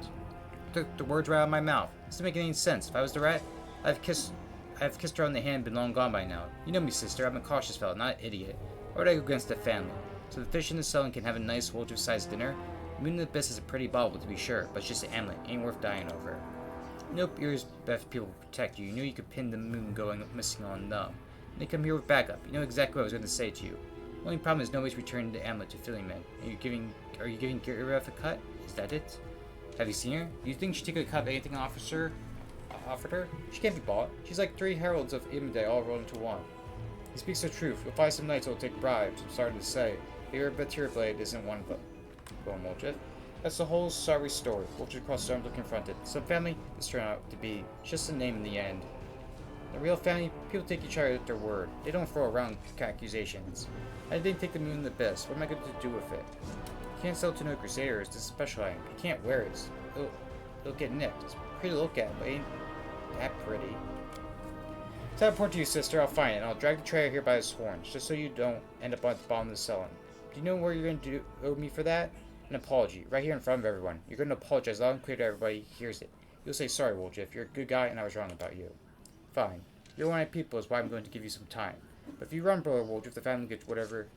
Took the words right out of my mouth. This doesn't make any sense. If I was the rat, I've kissed her on the hand, been long gone by now. You know me, sister. I'm a cautious fellow, not an idiot. Why would I go against the family? So the fish in the cellar can have a nice Wolchif-sized dinner? Moon in the abyss is a pretty bauble, to be sure, but it's just an amulet. Ain't worth dying over. Nope, yours best people protect you. You knew you could pin the moon going missing on them. And they come here with backup. You know exactly what I was going to say to you. Only problem is nobody's returned the amulet to Phillyman. Are you giving Irbeth a cut? Is that it? Have you seen her? Do you think she'd take a cut of anything offered her? She can't be bought. She's like 3 heralds of Imade all rolled into one. He speaks the truth. You'll find some knights who'll take bribes. I'm sorry to say. The Irbeth Tearblade isn't one of them. Go on, Wolchif. That's the whole sorry story. Wolchif crossed his arms to confront it. Some family, this turned out to be just a name in the end. The real family, people take each other at their word. They don't throw around accusations. I didn't take the moon in the abyss. What am I going to do with it? You can't sell it to no crusaders. This is special item. You can't wear it. It'll get nicked. It's pretty to look at, but ain't that pretty. So I report to you, sister. I'll find it, and I'll drag the tray here by its horns, just so you don't end up at the bottom of the cellar. Do you know where you're going to owe me for that? An apology, right here in front of everyone. You're going to apologize loud and clear to everybody hears it. You'll say, sorry, Wolchif. You're a good guy, and I was wrong about you. Fine. You're one of my people is why I'm going to give you some time. But if you run, Brother Wolchif, the family gets wherever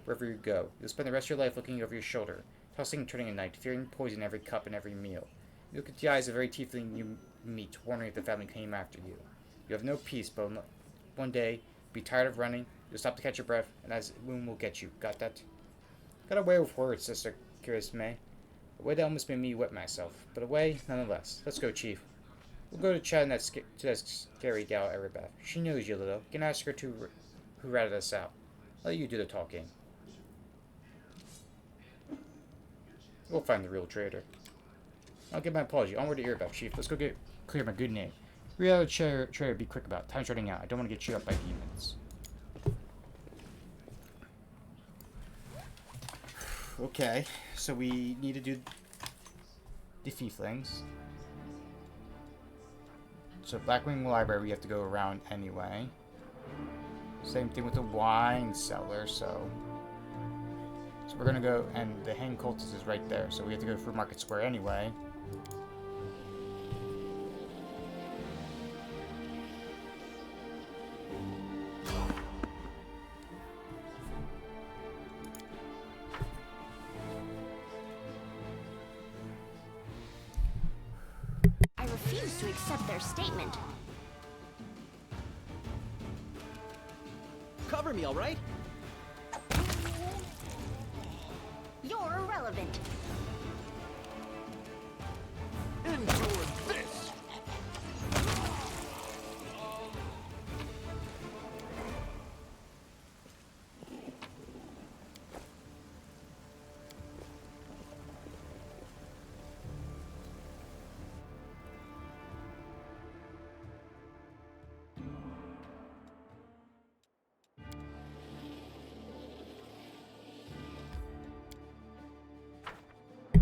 you go. You'll spend the rest of your life looking over your shoulder, tossing and turning at night, fearing poison every cup and every meal. You look at the eyes of every tiefling you meet, wondering if the family came after you. You have no peace, but one day, you'll be tired of running, you'll stop to catch your breath, and as wound will get you. Got that? Got away with words, Sister Kirame. A way that almost made me wet myself, but a way nonetheless. Let's go, Chief. We'll go to chat to that scary gal, Irbeth. She knows you, little. You can ask her who ratted us out. I'll let you do the talking. We'll find the real traitor. I'll give my apology. Onward to Irbeth, Chief. Let's go clear my good name. Real out traitor, be quick about it. Time's running out. I don't want to get chewed up by demons. Okay, so we need to do the Fieflings. So Blackwing Library we have to go around anyway. Same thing with the wine cellar, so we're gonna go, and the Hang Cultist is right there, so we have to go through Market Square anyway. I refuse to accept their statement. Cover me, all right? You're irrelevant. Endure this!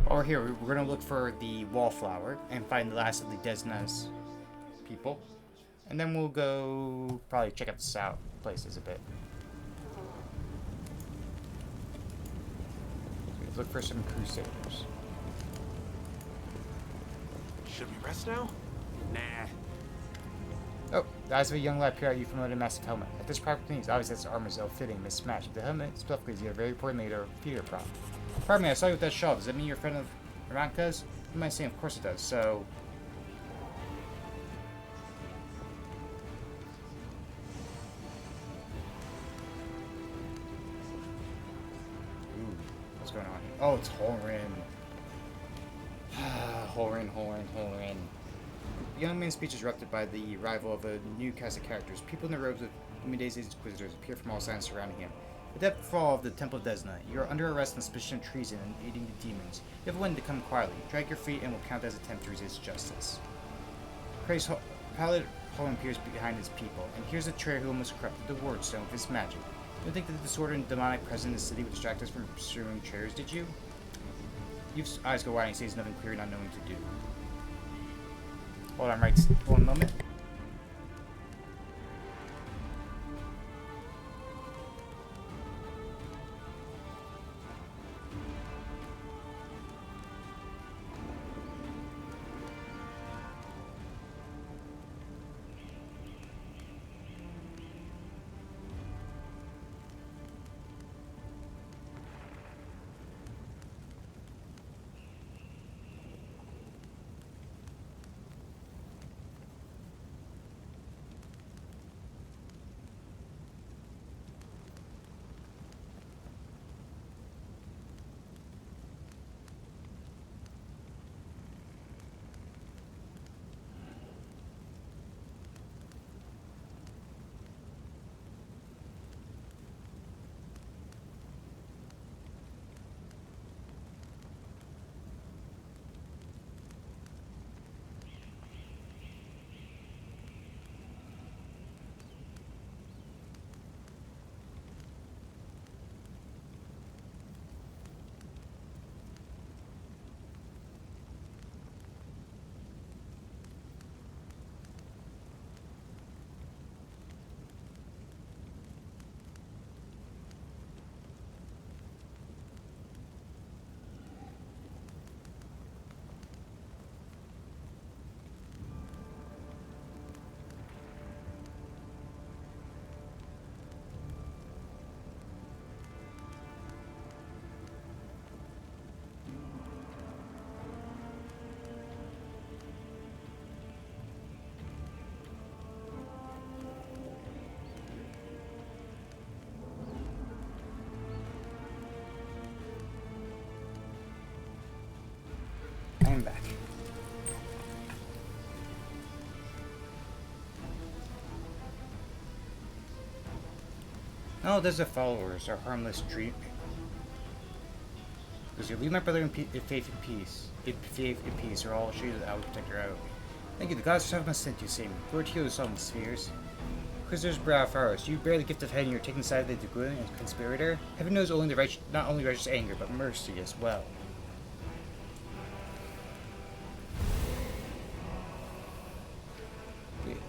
Over here, we're gonna look for the wallflower and find the last of the Desna's people. And then we'll go probably check out the south places a bit. Let's look for some crusaders. Should we rest now? Nah. Oh, the eyes of a young lad peer at you from under a massive helmet. At this proper means, obviously that's armor is ill-fitting, mismatched. The helmet specifically is a very important leader of Peter prop. Pardon me, I saw you with that shawl. Does that mean you're a friend of Ranka's? You might say, of course it does, so... Ooh, what's going on here? Oh, it's Holrin. Holrin. The young man's speech is interrupted by the arrival of a new cast of characters. People in the robes of Humiday's Inquisitors appear from all sides surrounding him. The depth fall of the Temple of Desna. You are under arrest on suspicion of treason and aiding the demons. You have a win to come quietly. Drag your feet and will count as attempt to resist justice. Pilot Holland appears behind his people, and here's a traitor who almost corrupted the ward stone with his magic. You don't think that the disorder and demonic presence in the city would distract us from pursuing traitors, did you? Yu's eyes go wide and he says nothing clear, not knowing what to do. Hold on, right, one moment. I'm back. Oh, there's the followers, our harmless dream. Because you leave my brother in faith in peace. Faith in peace, or I'll show you that I will protect your out. Thank you, the gods have sent you, same. Lord heal us all in the spheres. Inquisitor's brow furrows. You bear the gift of head and you're taking the side of the Duguin and conspirator. Heaven knows only the not only righteous anger, but mercy as well.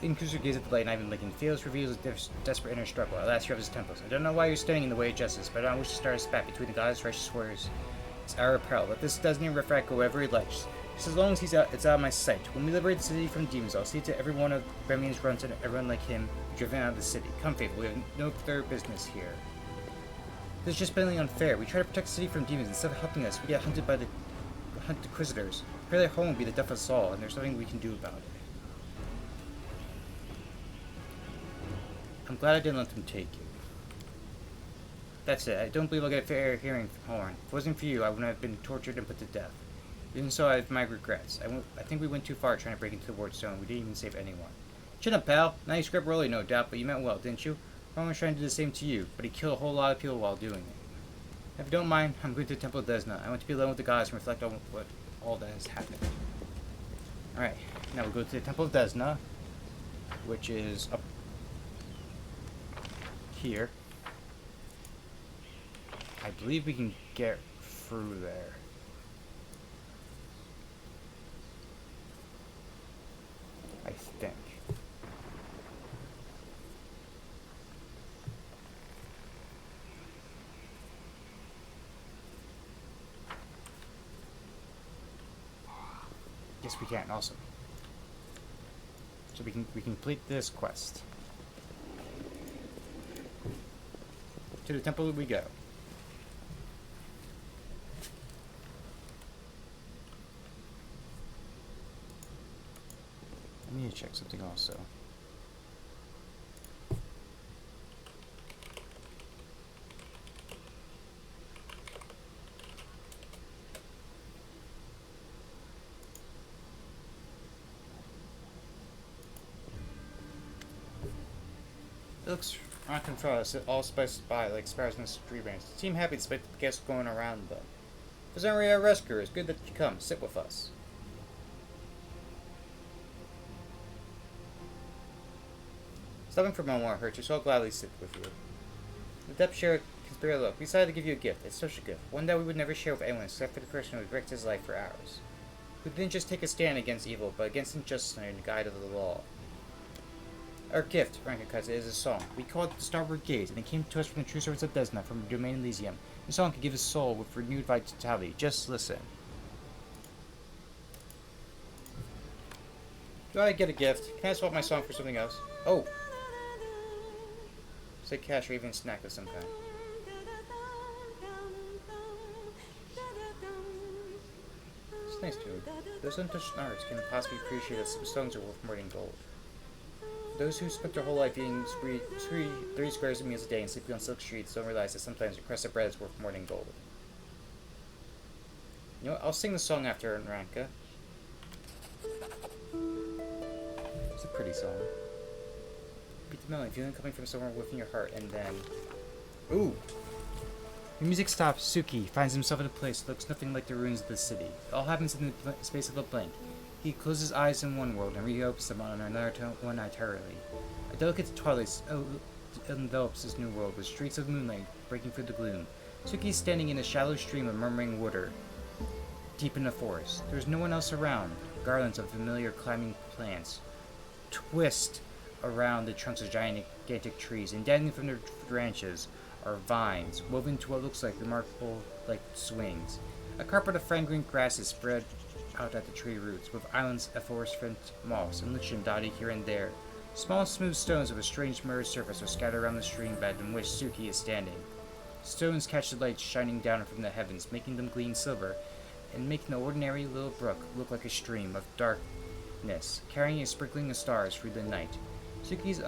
The Inquisitor gazes at the light, not even blinking. Fails reveals his desperate inner struggle. At last, you have his temples. I don't know why you're standing in the way of justice, but I don't wish to start a spat between the gods' righteous warriors. It's our peril. Let this doesn't even refract go wherever he likes. Just as long as it's out of my sight. When we liberate the city from demons, I'll see to every one of Remian's runs and everyone like him driven out of the city. Come, Faithful, we have no further business here. This is just blatantly unfair. We try to protect the city from demons. Instead of helping us, we get hunted by the Inquisitors. Pray that home will be the death of us all, and there's nothing we can do about it. I'm glad I didn't let them take you. That's it. I don't believe I'll get a fair hearing from Horn. If it wasn't for you, I would have been tortured and put to death. Even so, I have my regrets. I think we went too far trying to break into the ward stone. We didn't even save anyone. Chin up, pal. Nice grip early, no doubt, but you meant well, didn't you? Horn was trying to do the same to you, but he killed a whole lot of people while doing it. If you don't mind, I'm going to the Temple of Desna. I want to be alone with the gods and reflect on all that has happened. Alright, now we'll go to the Temple of Desna, which is up here. I believe we can get through there. I think. Yes, we can. Awesome. So we complete this quest. To the temple we go. I need to check something also. It looks uncontrolled, all spiced by like sparrows in the tree branch. They seem happy despite the guests going around them. If there's any rescuers, good that you come. Sit with us. Stopping for a moment won't hurt you, so I'll gladly sit with you. The depth share can spare a look. We decided to give you a gift, a special gift, one that we would never share with anyone except for the person who risked his life for ours. Who didn't just take a stand against evil, but against injustice and the guide of the law. Our gift, Ranka is a song. We call it the Starboard Gaze, and it came to us from the true servants of Desna, from Domain Elysium. The song can give his soul with renewed vitality. Just listen. Do I get a gift? Can I swap my song for something else? Oh! Say cash or even a snack of some kind. It's nice too. Those untouched arts can possibly appreciate that some stones are worth more than gold. Those who spent their whole life eating 3 squares of meals a day and sleeping on silk streets don't realize that sometimes a crust of bread is worth more than gold. You know what? I'll sing the song after Ranka. It's a pretty song. Beat the melody, feeling coming from somewhere within your heart, and then... Ooh! The music stops. Suki finds himself in a place that looks nothing like the ruins of the city. It all happens in the space of a blink. He closes his eyes in one world and reopens them on another one entirely. A delicate twilight envelops this new world with streaks of moonlight breaking through the gloom. Suki is standing in a shallow stream of murmuring water, deep in the forest. There is no one else around. Garlands of familiar climbing plants twist around the trunks of gigantic trees, and dangling from their branches are vines, woven into what looks like remarkable swings. A carpet of fragrant grass is spread out at the tree roots, with islands of fluorescent moss and lichen dotted here and there. Small smooth stones of a strange mirrored surface are scattered around the stream bed in which Suki is standing. Stones catch the light shining down from the heavens, making them gleam silver, and making the ordinary little brook look like a stream of darkness, carrying a sprinkling of stars through the night. Suki's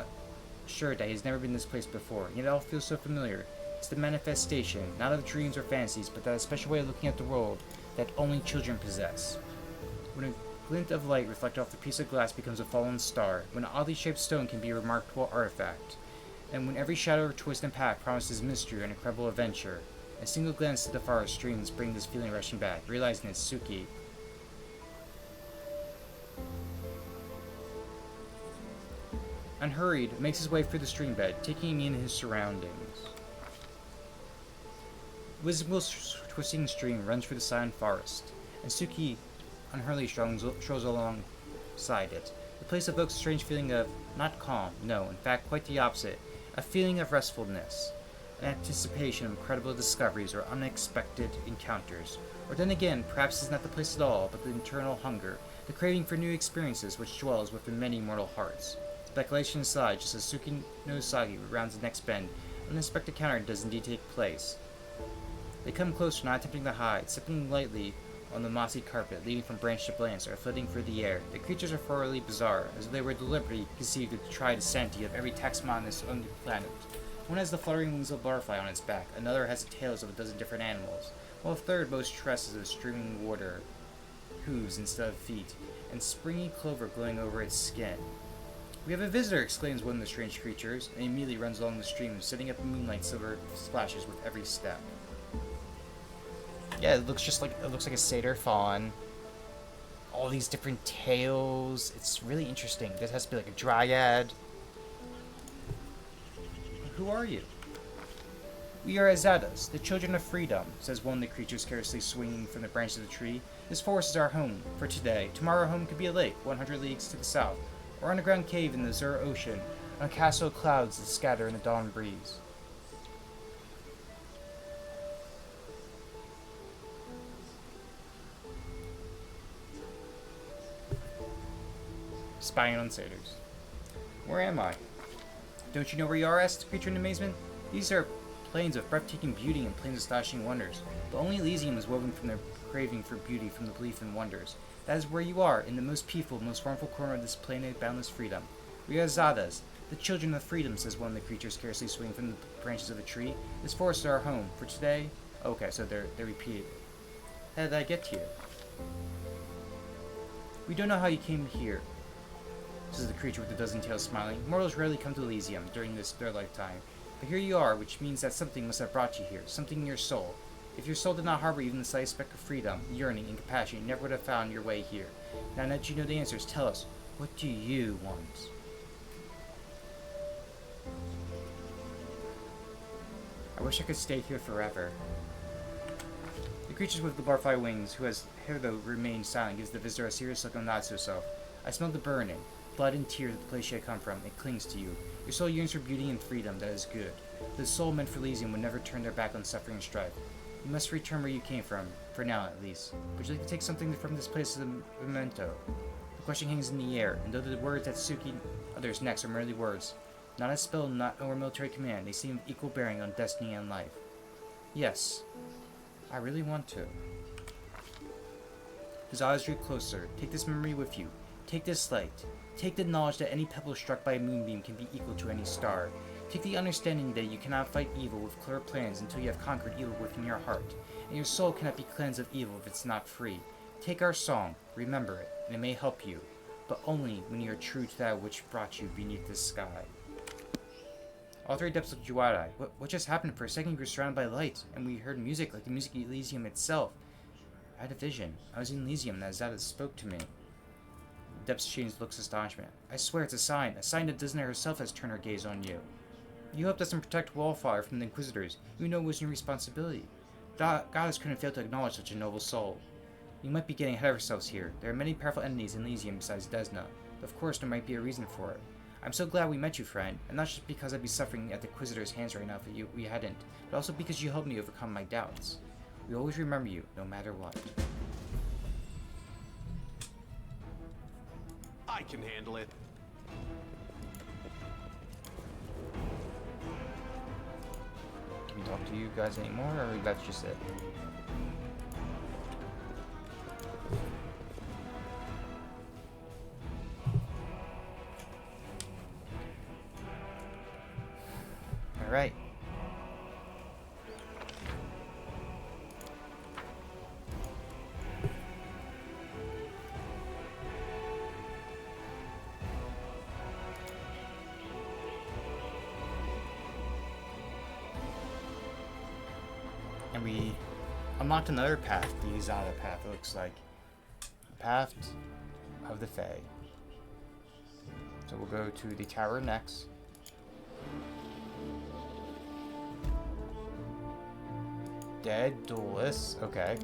sure that he's never been this place before, yet it all feels so familiar. It's the manifestation, not of dreams or fantasies, but that special way of looking at the world that only children possess. When a glint of light reflected off the piece of glass becomes a fallen star, when an oddly shaped stone can be a remarkable artifact, and when every shadow, twist, and path promises mystery and incredible adventure, a single glance to the forest streams bring this feeling rushing back, realizing it's Suki. Unhurried, makes his way through the stream bed, taking in his surroundings. Whimsical twisting stream runs through the silent forest, and Suki unhurriedly strolls alongside it. The place evokes a strange feeling of, not calm, no, in fact quite the opposite, a feeling of restfulness, an anticipation of incredible discoveries or unexpected encounters. Or then again, perhaps it's not the place at all, but the internal hunger, the craving for new experiences which dwells within many mortal hearts. Speculation aside, just as Suki Nosagi rounds the next bend, an unexpected encounter does indeed take place. They come closer, not attempting to hide, stepping lightly on the mossy carpet, leading from branch to branch, or flitting through the air. The creatures are thoroughly bizarre, as though they were deliberately conceived to try the sanity of every taxonomist on the planet. One has the fluttering wings of a butterfly on its back, another has the tails of a dozen different animals, while a third boasts tresses of streaming water, hooves instead of feet, and springy clover glowing over its skin. "We have a visitor," exclaims one of the strange creatures, and immediately runs along the stream, setting up moonlight silver splashes with every step. Yeah, it looks like a satyr fawn. All these different tails. It's really interesting. This has to be like a dryad. Who are you? "We are Azadas, the children of freedom," says one of the creatures carelessly swinging from the branch of the tree. "This forest is our home for today. Tomorrow home could be a lake 100 leagues to the south, or underground cave in the azure ocean, on a castle of clouds that scatter in the dawn breeze." Spying on satyrs. "Where am I?" "Don't you know where you are?" asked the creature in amazement. "These are plains of breathtaking beauty and plains of astonishing wonders. But only Elysium is woven from their craving for beauty, from the belief in wonders. That is where you are, in the most peaceful, most harmful corner of this planet of boundless freedom. We are Zadas, the children of freedom," says one of the creatures, scarcely swinging from the branches of a tree. "This forest is our home for today." Okay, so they're repeated. "How did I get here?" "We don't know how you came here," says the creature with a dozen tails, smiling. "Mortals rarely come to Elysium during their lifetime. But here you are, which means that something must have brought you here, something in your soul. If your soul did not harbor even the slightest speck of freedom, yearning, and compassion, you never would have found your way here. Now that you know the answers, tell us, what do you want?" "I wish I could stay here forever." The creature with the butterfly wings, who has hitherto remained silent, gives the visitor a serious look and nods to herself. "I smell the burning, blood and tears at the place you had come from. It clings to you. Your soul yearns for beauty and freedom. That is good. The soul meant for Elysium would never turn their back on suffering and strife. You must return where you came from, for now at least. Would you like to take something from this place as a memento?" The question hangs in the air, and though the words that Suki others next are merely words, not a spell, not or military command, they seem of equal bearing on destiny and life. "Yes, I really want to." His eyes drew closer. "Take this memory with you. Take this light. Take the knowledge that any pebble struck by a moonbeam can be equal to any star. Take the understanding that you cannot fight evil with clear plans until you have conquered evil within your heart, and your soul cannot be cleansed of evil if it's not free. Take our song, remember it, and it may help you, but only when you are true to that which brought you beneath the sky." All three adepts looked wide-eyed. What just happened? For a second we were surrounded by light, and we heard music like the music of Elysium itself. I had a vision. I was in Elysium, and Zadat spoke to me. The adepts changed looks of astonishment. "I swear it's a sign that Disney herself has turned her gaze on you. You helped us and protect Wallfire from the Inquisitors, even though it was your responsibility. Goddess couldn't fail to acknowledge such a noble soul. We might be getting ahead of ourselves here. There are many powerful entities in Elysium besides Desna, but of course there might be a reason for it. I'm so glad we met you, friend, and not just because I'd be suffering at the Inquisitor's hands right now if we hadn't, but also because you helped me overcome my doubts. We always remember you, no matter what." I can handle it. Can we talk to you guys anymore, or that's just it? Alright. And we unlocked another path, the Izada path, it looks like. The path of the Fae. So we'll go to the tower next. Dead duelists, okay.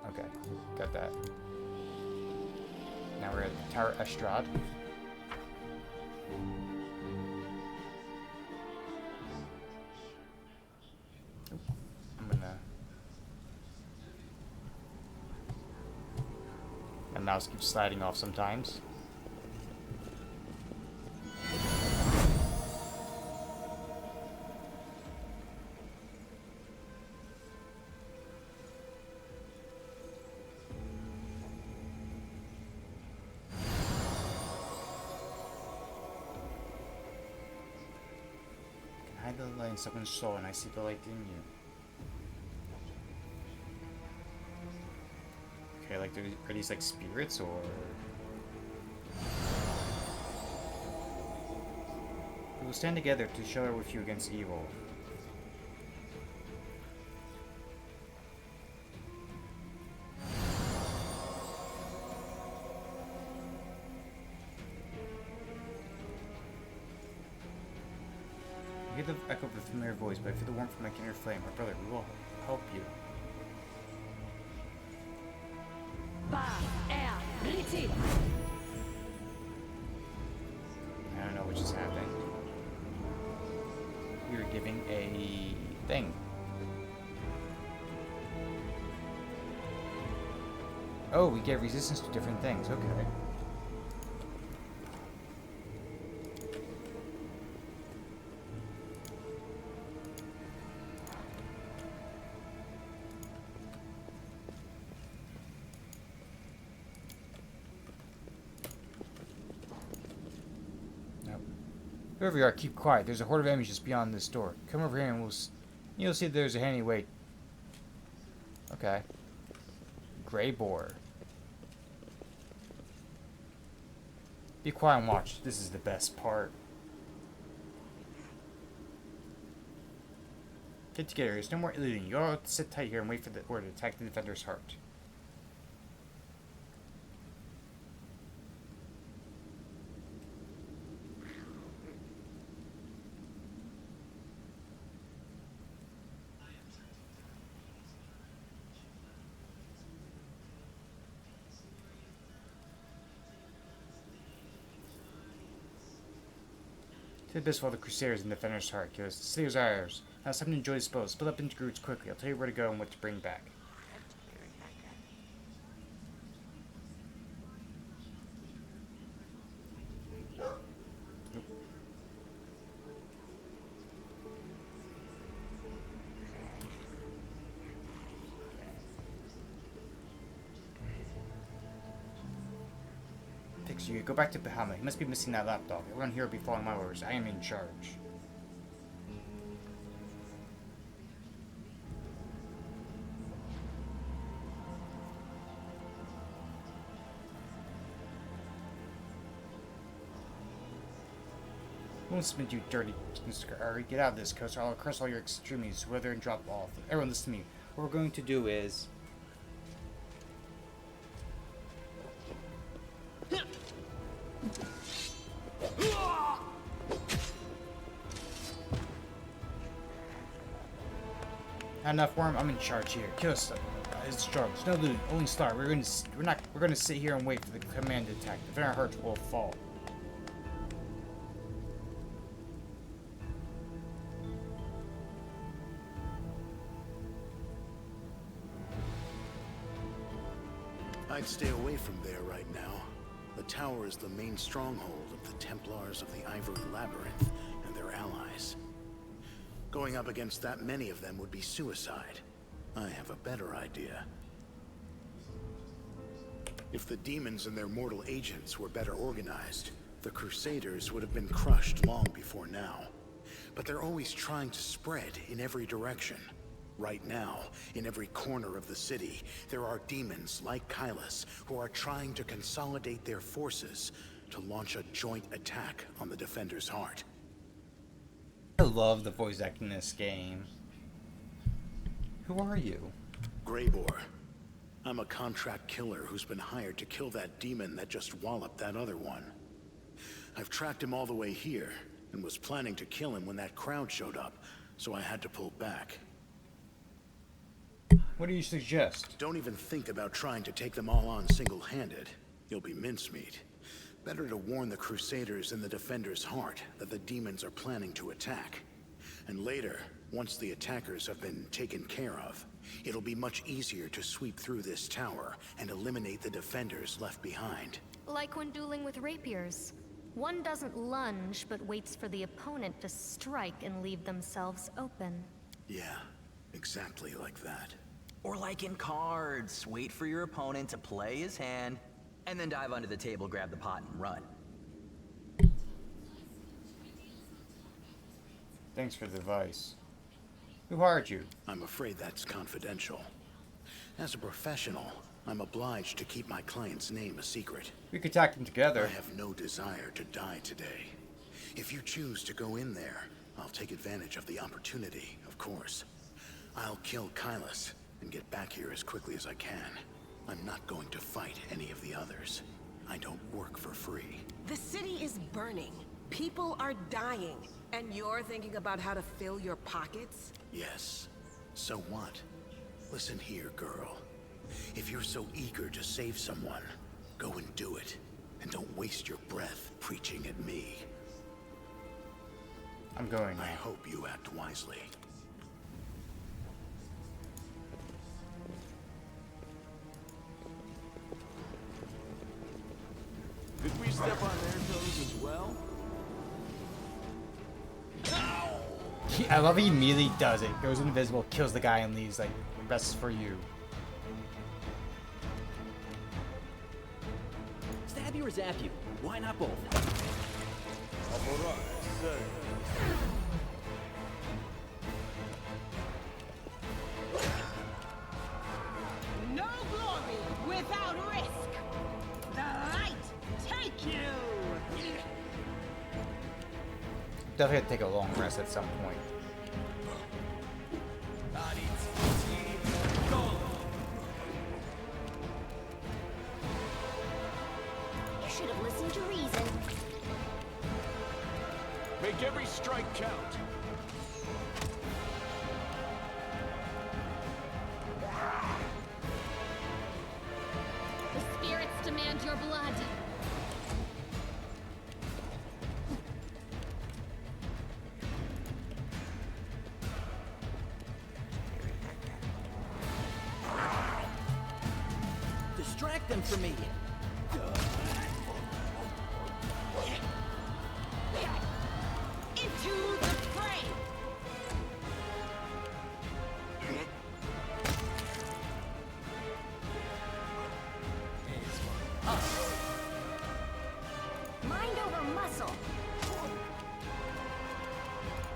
Okay, got that. Now we're at the Tower Estrad. I'm gonna... My mouse keeps sliding off sometimes. find the light in someone's soul, and I see the light in you. Okay, like, are these like spirits or? We will stand together to shelter with you against evil. I hear the echo of a familiar voice, but I feel the warmth from my inner flame. My brother, we will help you. I don't know what just happened. We were giving a thing. Oh, we get resistance to different things. Okay. Whoever you are, keep quiet. There's a horde of enemies just beyond this door. Come over here and you'll see there's a handy way. Okay. Gray boar. Be quiet and watch. This is the best part. Get together. There's no more eluding. You all have to sit tight here and wait for the order to attack the defender's heart. To the best of all the Crusaders and Defender's heart, give us the city is ours. Now it's time to enjoy the spoils. Split up into groups quickly. I'll tell you where to go and what to bring back. You go back to Bahama. He must be missing that lapdog. Everyone here will be following my orders. I am in charge. Won't submit, you dirty Scary. Get out of this coast or I'll curse all your extremities, wither and drop off. Everyone listen to me. What we're going to do is not enough worm. I'm in charge here. Kill us. It's drugs. No loot. Only star. We're gonna sit here and wait for the command to attack. If our hearts will fall. I'd stay away from there right now. The tower is the main stronghold of the Templars of the Ivory Labyrinth and their allies. Going up against that many of them would be suicide. I have a better idea. If the demons and their mortal agents were better organized, the Crusaders would have been crushed long before now. But they're always trying to spread in every direction. Right now, in every corner of the city, there are demons like Kylus who are trying to consolidate their forces to launch a joint attack on the Defender's heart. I love the voice acting in this game. Who are you? Greyboar. I'm a contract killer who's been hired to kill that demon that just walloped that other one. I've tracked him all the way here, and was planning to kill him when that crowd showed up, so I had to pull back. What do you suggest? Don't even think about trying to take them all on single-handed. You'll be mincemeat. Better to warn the Crusaders in the Defender's heart that the demons are planning to attack. And later, once the attackers have been taken care of, it'll be much easier to sweep through this tower and eliminate the Defenders left behind. Like when dueling with rapiers. One doesn't lunge, but waits for the opponent to strike and leave themselves open. Yeah, exactly like that. Or like in cards, wait for your opponent to play his hand, and then dive under the table, grab the pot, and run. Thanks for the advice. Who hired you? I'm afraid that's confidential. As a professional, I'm obliged to keep my client's name a secret. We could tack them together. I have no desire to die today. If you choose to go in there, I'll take advantage of the opportunity, of course. I'll kill Kylus and get back here as quickly as I can. I'm not going to fight any of the others. I don't work for free. The city is burning. People are dying. And you're thinking about how to fill your pockets? Yes. So what? Listen here, girl. If you're so eager to save someone, go and do it. And don't waste your breath preaching at me. I'm going. I hope you act wisely. Did we step on their toes as well? I love he immediately does it. Goes invisible, kills the guy, and leaves like, the rest is for you. Stab you or zap you? Why not both? No glory without risk. The light take you. Definitely have to take a long rest at some point. You should have listened to reason. Make every strike count. The spirits demand your blood. Distract them from me. Into the fray. Mind over muscle.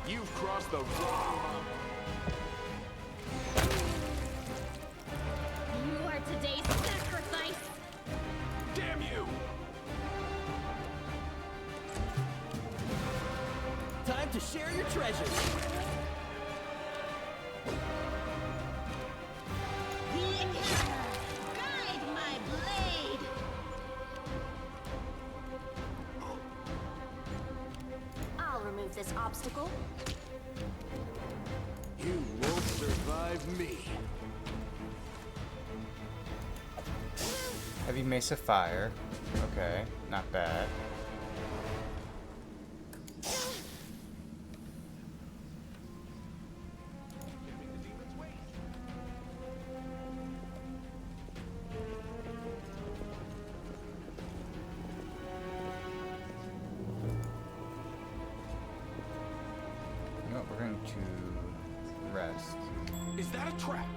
You've crossed the wrong line. You are today's sacrifice. Damn you! Time to share your treasures. The Emperor, guide my blade. I'll remove this obstacle. You won't survive me. Heavy Mace of Fire. Okay, not bad. No, we're going to rest. Is that a trap?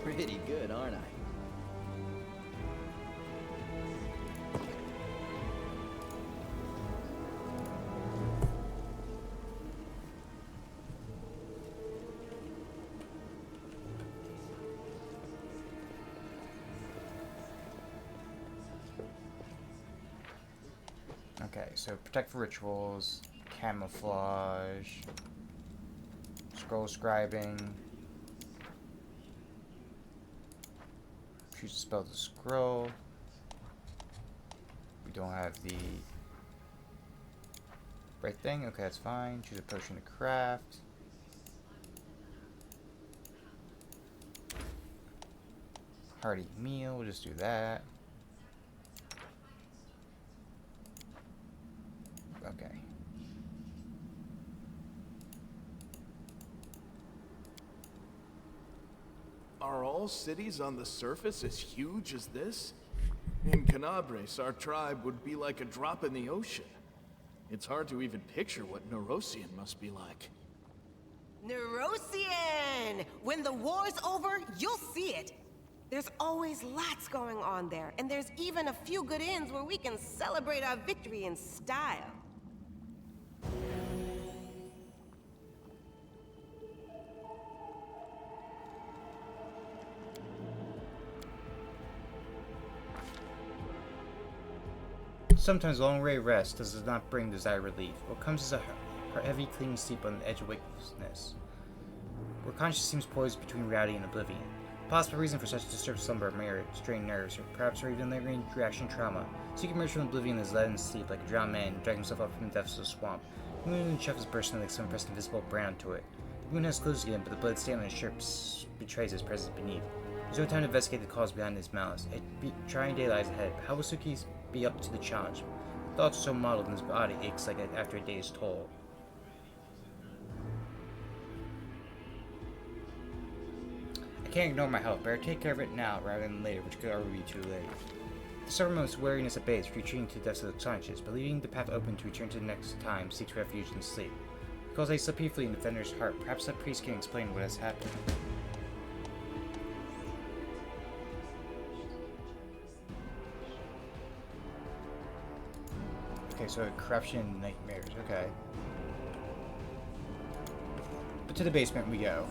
Pretty good, aren't I? Okay, so protect for rituals, camouflage, scroll scribing, choose a spell to scroll. We don't have the right thing. Okay, that's fine. Choose a potion to craft. Hearty meal, we'll just do that. Okay. Are all cities on the surface as huge as this? In Canabres, our tribe would be like a drop in the ocean. It's hard to even picture what Neurosian must be like. Neurosian! When the war's over, you'll see it. There's always lots going on there, and there's even a few good inns where we can celebrate our victory in style. Sometimes long-away rest does not bring desired relief. What comes is a heavy, clean sleep on the edge of wakefulness, where conscience seems poised between reality and oblivion. Possible reason for such disturbed slumber may strained nerves, or perhaps even lingering reaction trauma. So you can emerge from oblivion as leaden sleep, like a drowned man, and drag himself up from the depths of the swamp. The moon and chef is bursting like some pressed invisible brand to it. The moon has closed again, but the blood stain on his shirt betrays his presence beneath. There's no time to investigate the cause behind his malice. Trying day lies ahead, but how will Suki be up to the challenge? Thoughts are so muddled and his body aches like after a day's toll. I can't ignore my health, better take care of it now rather than later, which could already be too late. The summer moment's weariness abates, retreating to the depths of the conscience, but leaving the path open to return to the next time seeks refuge in sleep. Because I slept peacefully in the defender's heart, perhaps that priest can explain what has happened. Okay, so corruption, nightmares, okay. But to the basement we go.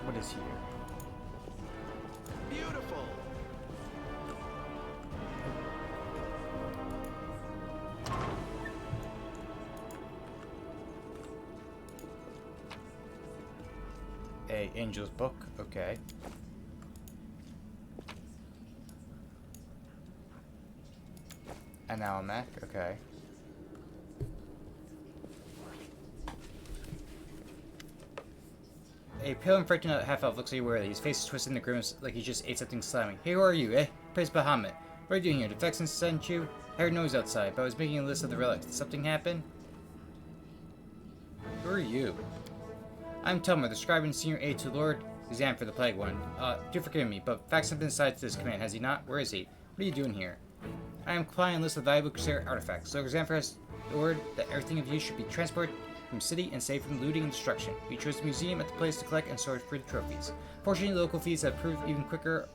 What is here? Beautiful. A angel's book, okay. An almanac, okay. A pale and frightened half-elf looks at you wearily. His face is twisted in the grimace like he just ate something slamming. Hey, who are you, eh? Praise Bahamut. What are you doing here? Did Vexen send you? I heard noise outside, but I was making a list of the relics. Did something happen? Who are you? I'm Telmer, the scribe and senior aide to Lord Xanfer the Plague One. Do forgive me, but Vexen has been assigned to this command, has he not? Where is he? What are you doing here? I am complying a list of valuable Crusader artifacts. Lord Xanfer has ordered that everything of use should be transported from city and saved from looting and destruction. We chose the museum at the place to collect and sort for the trophies. Fortunately, local thieves have proved even quicker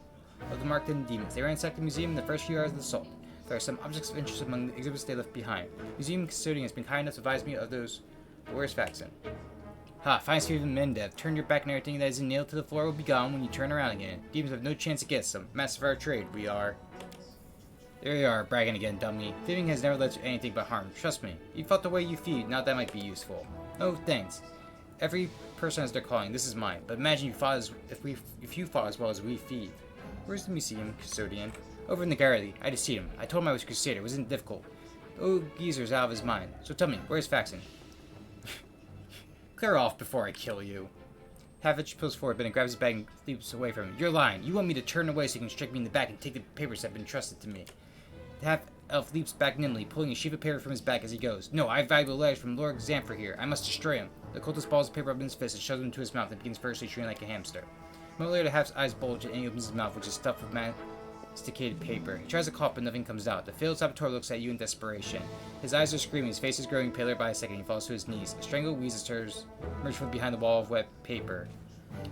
of the mark than the demons. They ransacked the museum in the first few hours of the assault. There are some objects of interest among the exhibits they left behind. Museum custodian has been kind enough to advise me of those. But where's Faxon? Ha, fine Stephen Mendev. Turn your back and everything that isn't nailed to the floor will be gone when you turn around again. Demons have no chance against them. Master of our trade, we are. There you are, bragging again, dummy. Thieving has never led to anything but harm. Trust me. You fought the way you feed, now that might be useful. No, thanks. Every person has their calling. This is mine. But imagine you fought as if you fought as well as we feed. Where's the museum custodian? Over in the gallery. I just see him. I told him I was Crusader. It wasn't difficult. Oh, geezer's out of his mind. So tell me, where's Faxon? Clear off before I kill you. Half-Itch pulls forward, but then grabs his bag and leaps away from him. You're lying. You want me to turn away so you can strike me in the back and take the papers that have been trusted to me. The half-elf leaps back nimbly, pulling a sheaf of paper from his back as he goes. No, I have valuable letters from Lord Xanfer here. I must destroy him. The cultist balls the paper up in his fist and shoves it into his mouth and begins furiously chewing like a hamster. A moment later, the half's eyes bulge and he opens his mouth, which is stuffed with masticated paper. He tries to cough, but nothing comes out. The failed saboteur looks at you in desperation. His eyes are screaming, his face is growing paler by a second. He falls to his knees. A strangled wheeze stirs emerge from behind the wall of wet paper.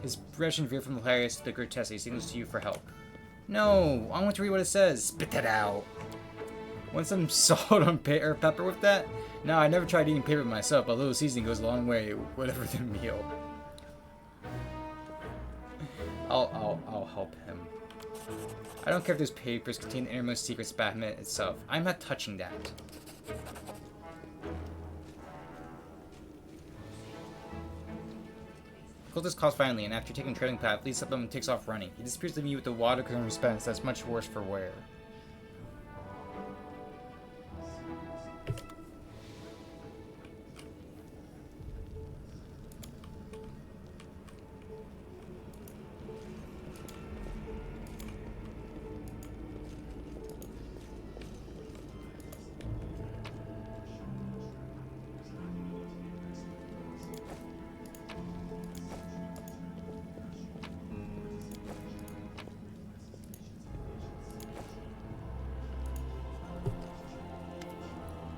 His expression veers from the hilarious to the grotesque. He signals to you for help. No, I want to read what it says. Spit that out. Want some salt on or pepper with that? No, I never tried eating paper myself, but a little seasoning goes a long way, whatever the meal. I'll help him. I don't care if those papers contain the innermost secrets of Bahamut itself. I'm not touching that. Cultist calls finally, and after taking a trailing path, leads up him and takes off running. He disappears to me with the water cooler response that's much worse for wear.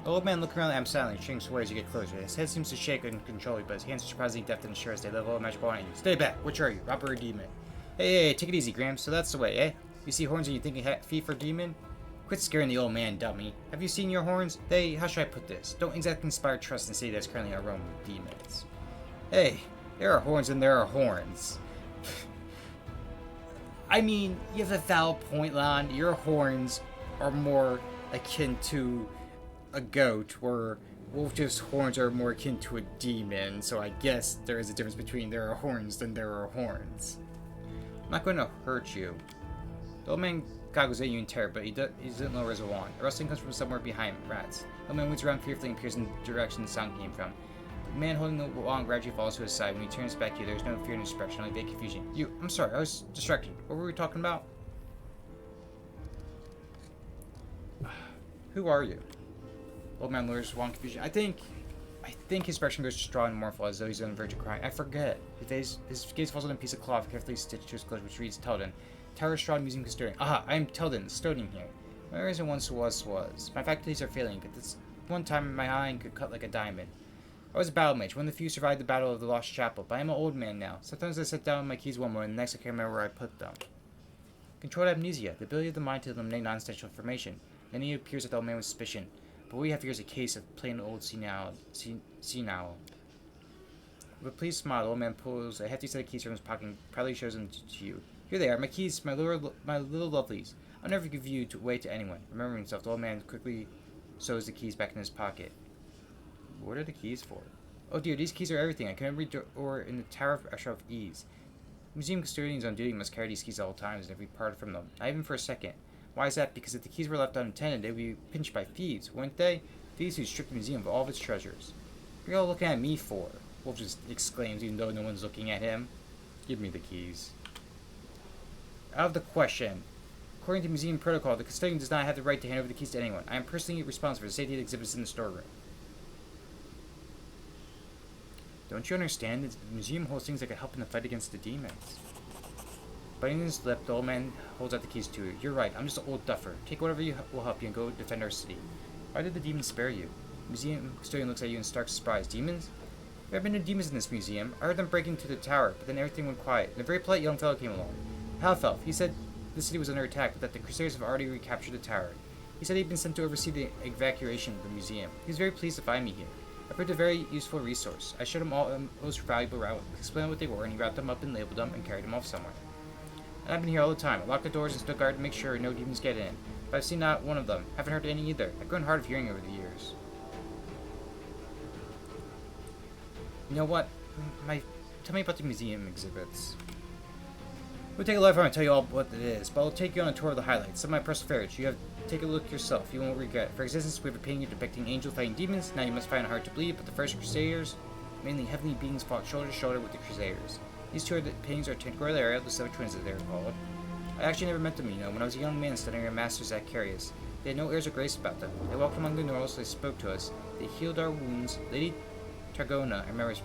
The old man looking around at him silently, shrinks away as you get closer. His head seems to shake uncontrollably, but his hands are surprisingly deft and sure as they level a match ball on you. Stay back! Which are you? Robber or demon? Hey, take it easy, Grams. So that's the way, eh? You see horns and you think you thief or demon? Quit scaring the old man, dummy. Have you seen your horns? They, how should I put this? Don't exactly inspire trust in a city that's currently overrun with demons. Hey, there are horns and there are horns. I mean, you have a valid point, Lon. Your horns are more akin to a goat, where Wolf's horns are more akin to a demon, so I guess there is a difference between there are horns than there are horns. I'm not going to hurt you. The old man goggles at you in terror, but he doesn't lower his wand. A rustling comes from somewhere behind rats. The old man moves around fearfully and peers in the direction the sound came from. The man holding the wand gradually falls to his side. When he turns back to you, there's no fear in his expression, only vague confusion. I'm sorry, I was distracted. What were we talking about? Who are you? Old man lowers his wand confusion. I think his expression goes strong and mournful, as though he's on the verge of crying. I forget. His gaze falls on a piece of cloth carefully stitched to his clothes, which reads Teldon. Tower Straw Museum Custodian. Aha, I am Teldon, custodian here. My reason once was. My faculties are failing, but this one time my eye could cut like a diamond. I was a battle mage, one of the few survived the Battle of the Lost Chapel, but I am an old man now. Sometimes I set down my keys one morning, and the next I can't remember where I put them. Controlled amnesia, the ability of the mind to eliminate non-essential information. Then he appears at the old man with suspicion. But what we have here is a case of plain old senile. With a pleased smile, the old man pulls a hefty set of keys from his pocket and proudly shows them to you. Here they are, my keys, my little lovelies. I'll never give you away to anyone. Remembering himself, the old man quickly sews the keys back in his pocket. What are the keys for? Oh dear, these keys are everything. I can every door in the Tower of Usher of Ease. Museum custodians on duty must carry these keys at all times and every part from them. Not even for a second. Why is that? Because if the keys were left unattended, they would be pinched by thieves, wouldn't they? Thieves who stripped the museum of all of its treasures. What are you all looking at me for? Wolf just exclaims, even though no one's looking at him. Give me the keys. Out of the question. According to museum protocol, the custodian does not have the right to hand over the keys to anyone. I am personally responsible for the safety of the exhibits in the storeroom. Don't you understand? The museum holds things that could help in the fight against the demons. Biting his lip, the old man holds out the keys to you. You're right, I'm just an old duffer. Take whatever will help you and go defend our city. Why did the demons spare you? The museum custodian looks at you in stark surprise. Demons? There have been no demons in this museum. I heard them breaking through the tower, but then everything went quiet, and a very polite young fellow came along. Half-elf. He said the city was under attack, but that the Crusaders have already recaptured the tower. He said he'd been sent to oversee the evacuation of the museum. He was very pleased to find me here. I proved a very useful resource. I showed him all the most valuable relics, explained what they were, and he wrapped them up and labeled them and carried them off somewhere. And I've been here all the time. I locked the doors and stood guard to make sure no demons get in. But I've seen not one of them. Haven't heard any either. I've grown hard of hearing over the years. You know what? Tell me about the museum exhibits. We'll take a lifetime and tell you all what it is, but I'll take you on a tour of the highlights. Some of my precious favorites. You have to take a look yourself. You won't regret. For existence, we have a painting depicting angels fighting demons. Now you must find it hard to believe, but the first Crusaders, mainly heavenly beings, fought shoulder to shoulder with the Crusaders. These two paintings are Tinker the Ariel, the Seven Twins as they are called. I actually never met them, you know. When I was a young man studying our masters at Carius, they had no airs of grace about them. They walked among the Norls, they spoke to us, they healed our wounds. Lady Targona, I remember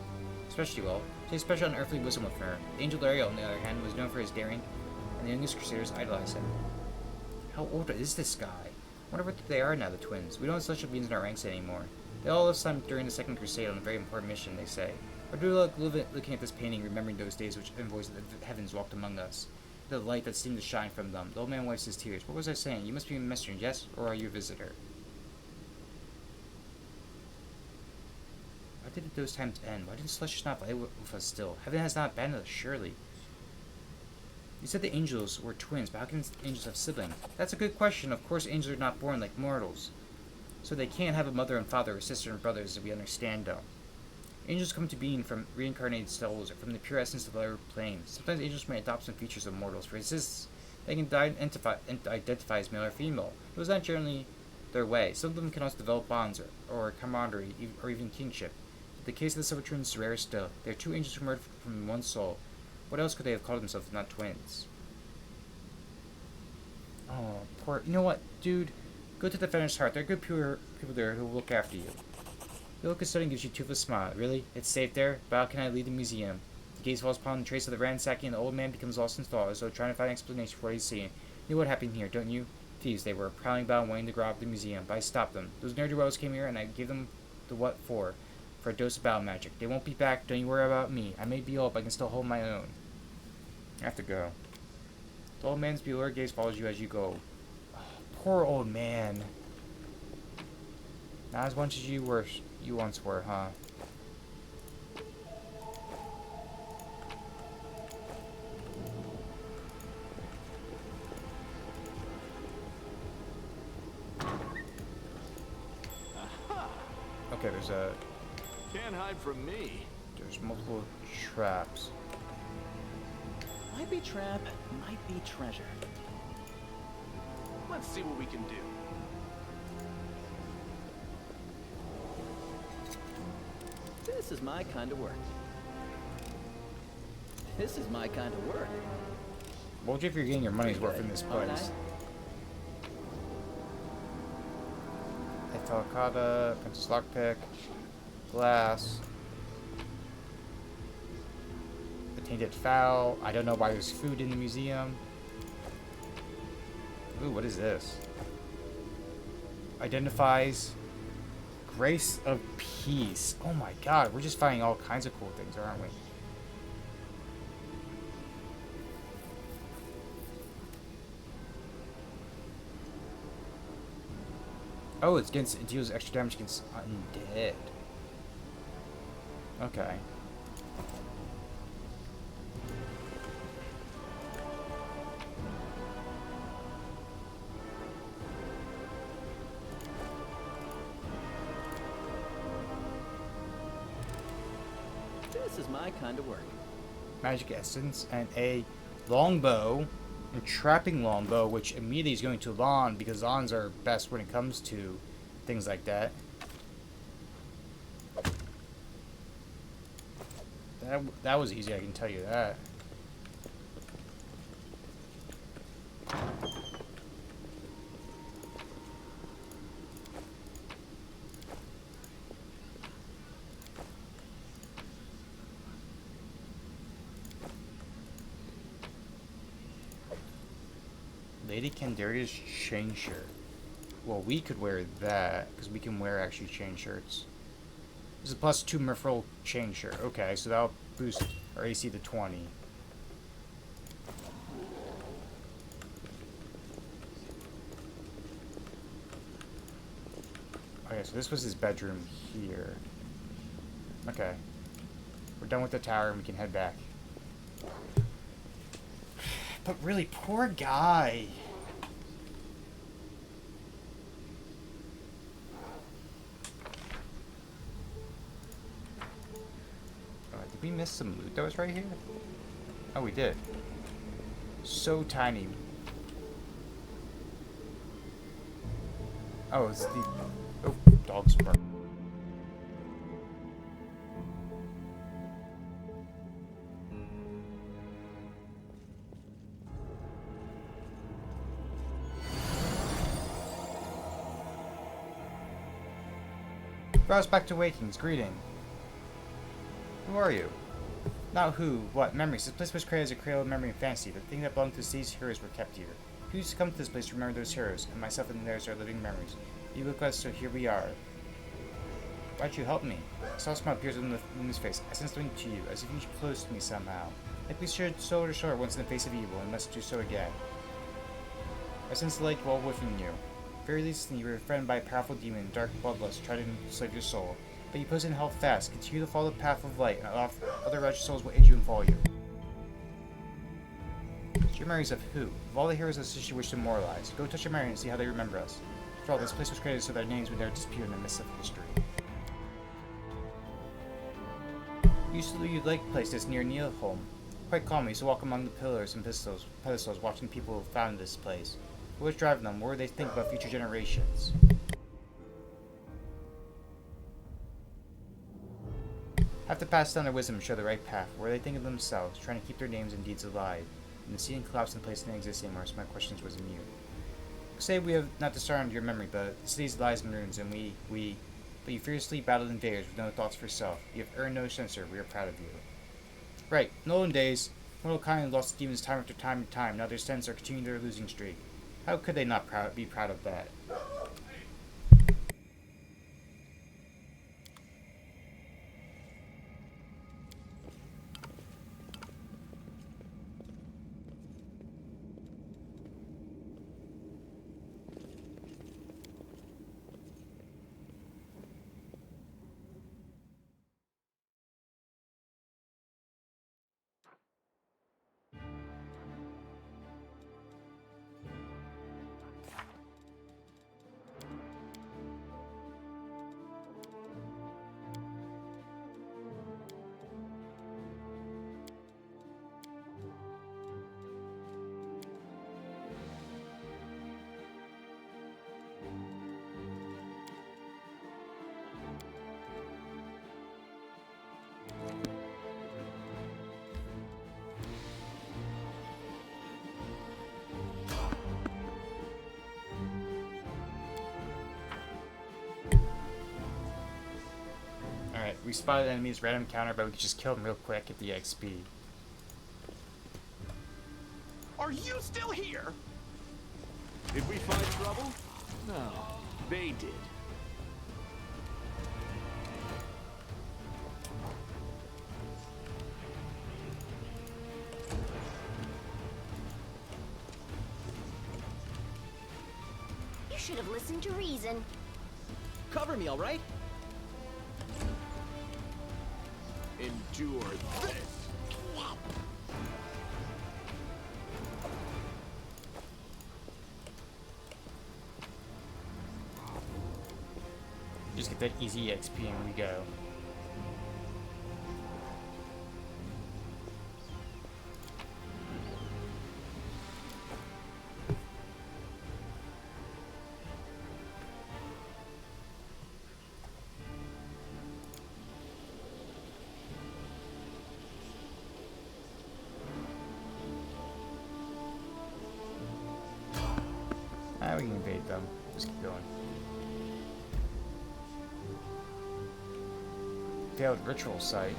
especially well. She had special unearthly wisdom with her. The Angel Ariel, on the other hand, was known for his daring, and the youngest Crusaders idolized him. How old is this guy? I wonder what they are now, the twins. We don't have celestial beings in our ranks anymore. They all lived some during the Second Crusade on a very important mission, they say. I do like looking at this painting, remembering those days which envoys of the heavens walked among us. The light that seemed to shine from them. The old man wipes his tears. What was I saying? You must be a messenger, yes? Or are you a visitor? Why did those times end? Why did the Celestials not fight with us still? Heaven has not abandoned us, surely. You said the angels were twins, but how can angels have siblings? That's a good question. Of course, angels are not born like mortals. So they can't have a mother and father or sister and brothers, as we understand them. Angels come to being from reincarnated souls or from the pure essence of other planes. Sometimes angels may adopt some features of mortals. For instance, they can identify as male or female. It was not generally their way. Some of them can also develop bonds or camaraderie or even kingship. But the case of the Silver Twins is rarer still. They are two angels who emerged from one soul. What else could they have called themselves if not twins? Oh, poor... You know what, dude? Go to the Defender's Heart. There are good people there who will look after you. The old custodian gives you a toothless smile. Really? It's safe there? But how can I leave the museum? The gaze falls upon the trace of the ransacking, and the old man becomes lost in thought, as though trying to find an explanation for what he's seeing. You know what happened here, don't you? thieves. They were prowling about wanting to rob the museum, but I stopped them. Those ne'er-do-wells came here, and I gave them the what for a dose of battle magic. They won't be back. Don't you worry about me. I may be old, but I can still hold my own. I have to go. The old man's bewildered gaze follows you as you go. Oh, poor old man. Not as much as you once were, huh? Okay, Can't hide from me. there's multiple traps. Might be trap, might be treasure. Let's see what we can do. This is my kind of work. This is my kind of work. What if you're getting your money's worth in this place? Falcata, Princess Lockpick, glass, the tainted fowl. I don't know why there's food in the museum. Ooh, what is this? Identifies Grace of Peace. Oh my god, we're just finding all kinds of cool things, aren't we? Oh, it deals extra damage against undead. Okay. This is my kind of work. Magic essence and a longbow. Trapping longbow, which immediately is going to Lon because Lons are best when it comes to things like that. That was easy, I can tell you that. Lady Candaria's chain shirt. Well, we could wear that, because we can wear actually chain shirts. This is a +2 Merfolk chain shirt. Okay, so that'll boost our AC to 20. Okay, so this was his bedroom here. Okay. We're done with the tower and we can head back. But really, poor guy. Did we miss some loot that was right here? Oh, we did. So tiny. Oh, it's the... Oh, dog's bark. Rouse back to wakings. Greeting. Who are you? Not who, what, memories. This place was created as a cradle of memory and fantasy. The thing that belonged to these heroes were kept here. Who used to come to this place to remember those heroes, and myself and theirs are living memories. You look us, so here we are. Why'd you help me? A soft smile appears on Luna's face. I sense something to you, as if you were close to me somehow. Like we shared shoulder to shoulder once in the face of evil, and must do so again. I sense the light dwell within you. Very recently, you were threatened by a powerful demon, dark bloodlust, tried to enslave your soul. But you posted and held fast. Continue to follow the path of light, and other righteous souls will aid you and follow you. Your memories of who? Of all the heroes that you wish to immortalize. Go touch your memory and see how they remember us. After all, this place was created so their names would never disappear in the midst of history. Usually you'd like places near Neilholm. Quite calm, we used to walk among the pillars and pedestals watching people who founded this place. Who was driving them? What would they think about future generations? Have to pass down their wisdom and show the right path. What are they thinking of themselves, trying to keep their names and deeds alive? And the scene collapsed in place and didn't exist anymore, so my questions was immune. Say we have not discerned your memory, but the city's lies in ruins, and but you fiercely battled invaders with no thoughts for self. You have earned no censor. We are proud of you. Right. In olden days, mortal kind lost demons time after time and time. Now their descendants are continuing their losing streak. How could they not be proud of that? Alright, we spotted enemies, random encounter, but we could just kill them real quick, get the XP. Are you still here? Did we find trouble? No, they did. You should have listened to reason. Cover me, all right? Endure this! Just get that easy XP and we go. We can invade them. Just keep going. Failed ritual site.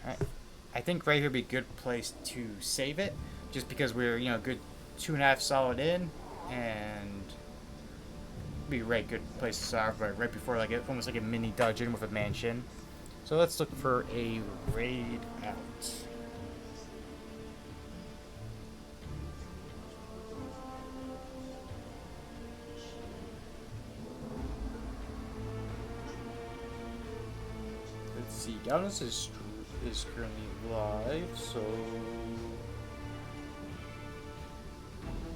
Alright. I think right here would be a good place to save it. Just because we're, you know, good 2.5 solid in. And be a right good place to start, right before like almost like a mini dungeon with a mansion. So let's look for a raid out. Let's see, Galnus is currently live, so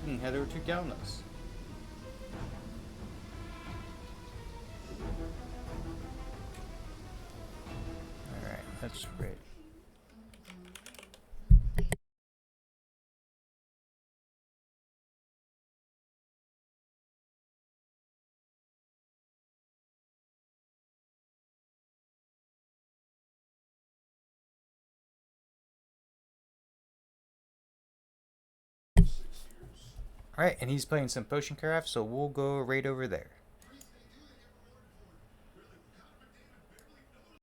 we can head over to Galnus. That's great. Alright, and he's playing some potion craft, so we'll go right over there.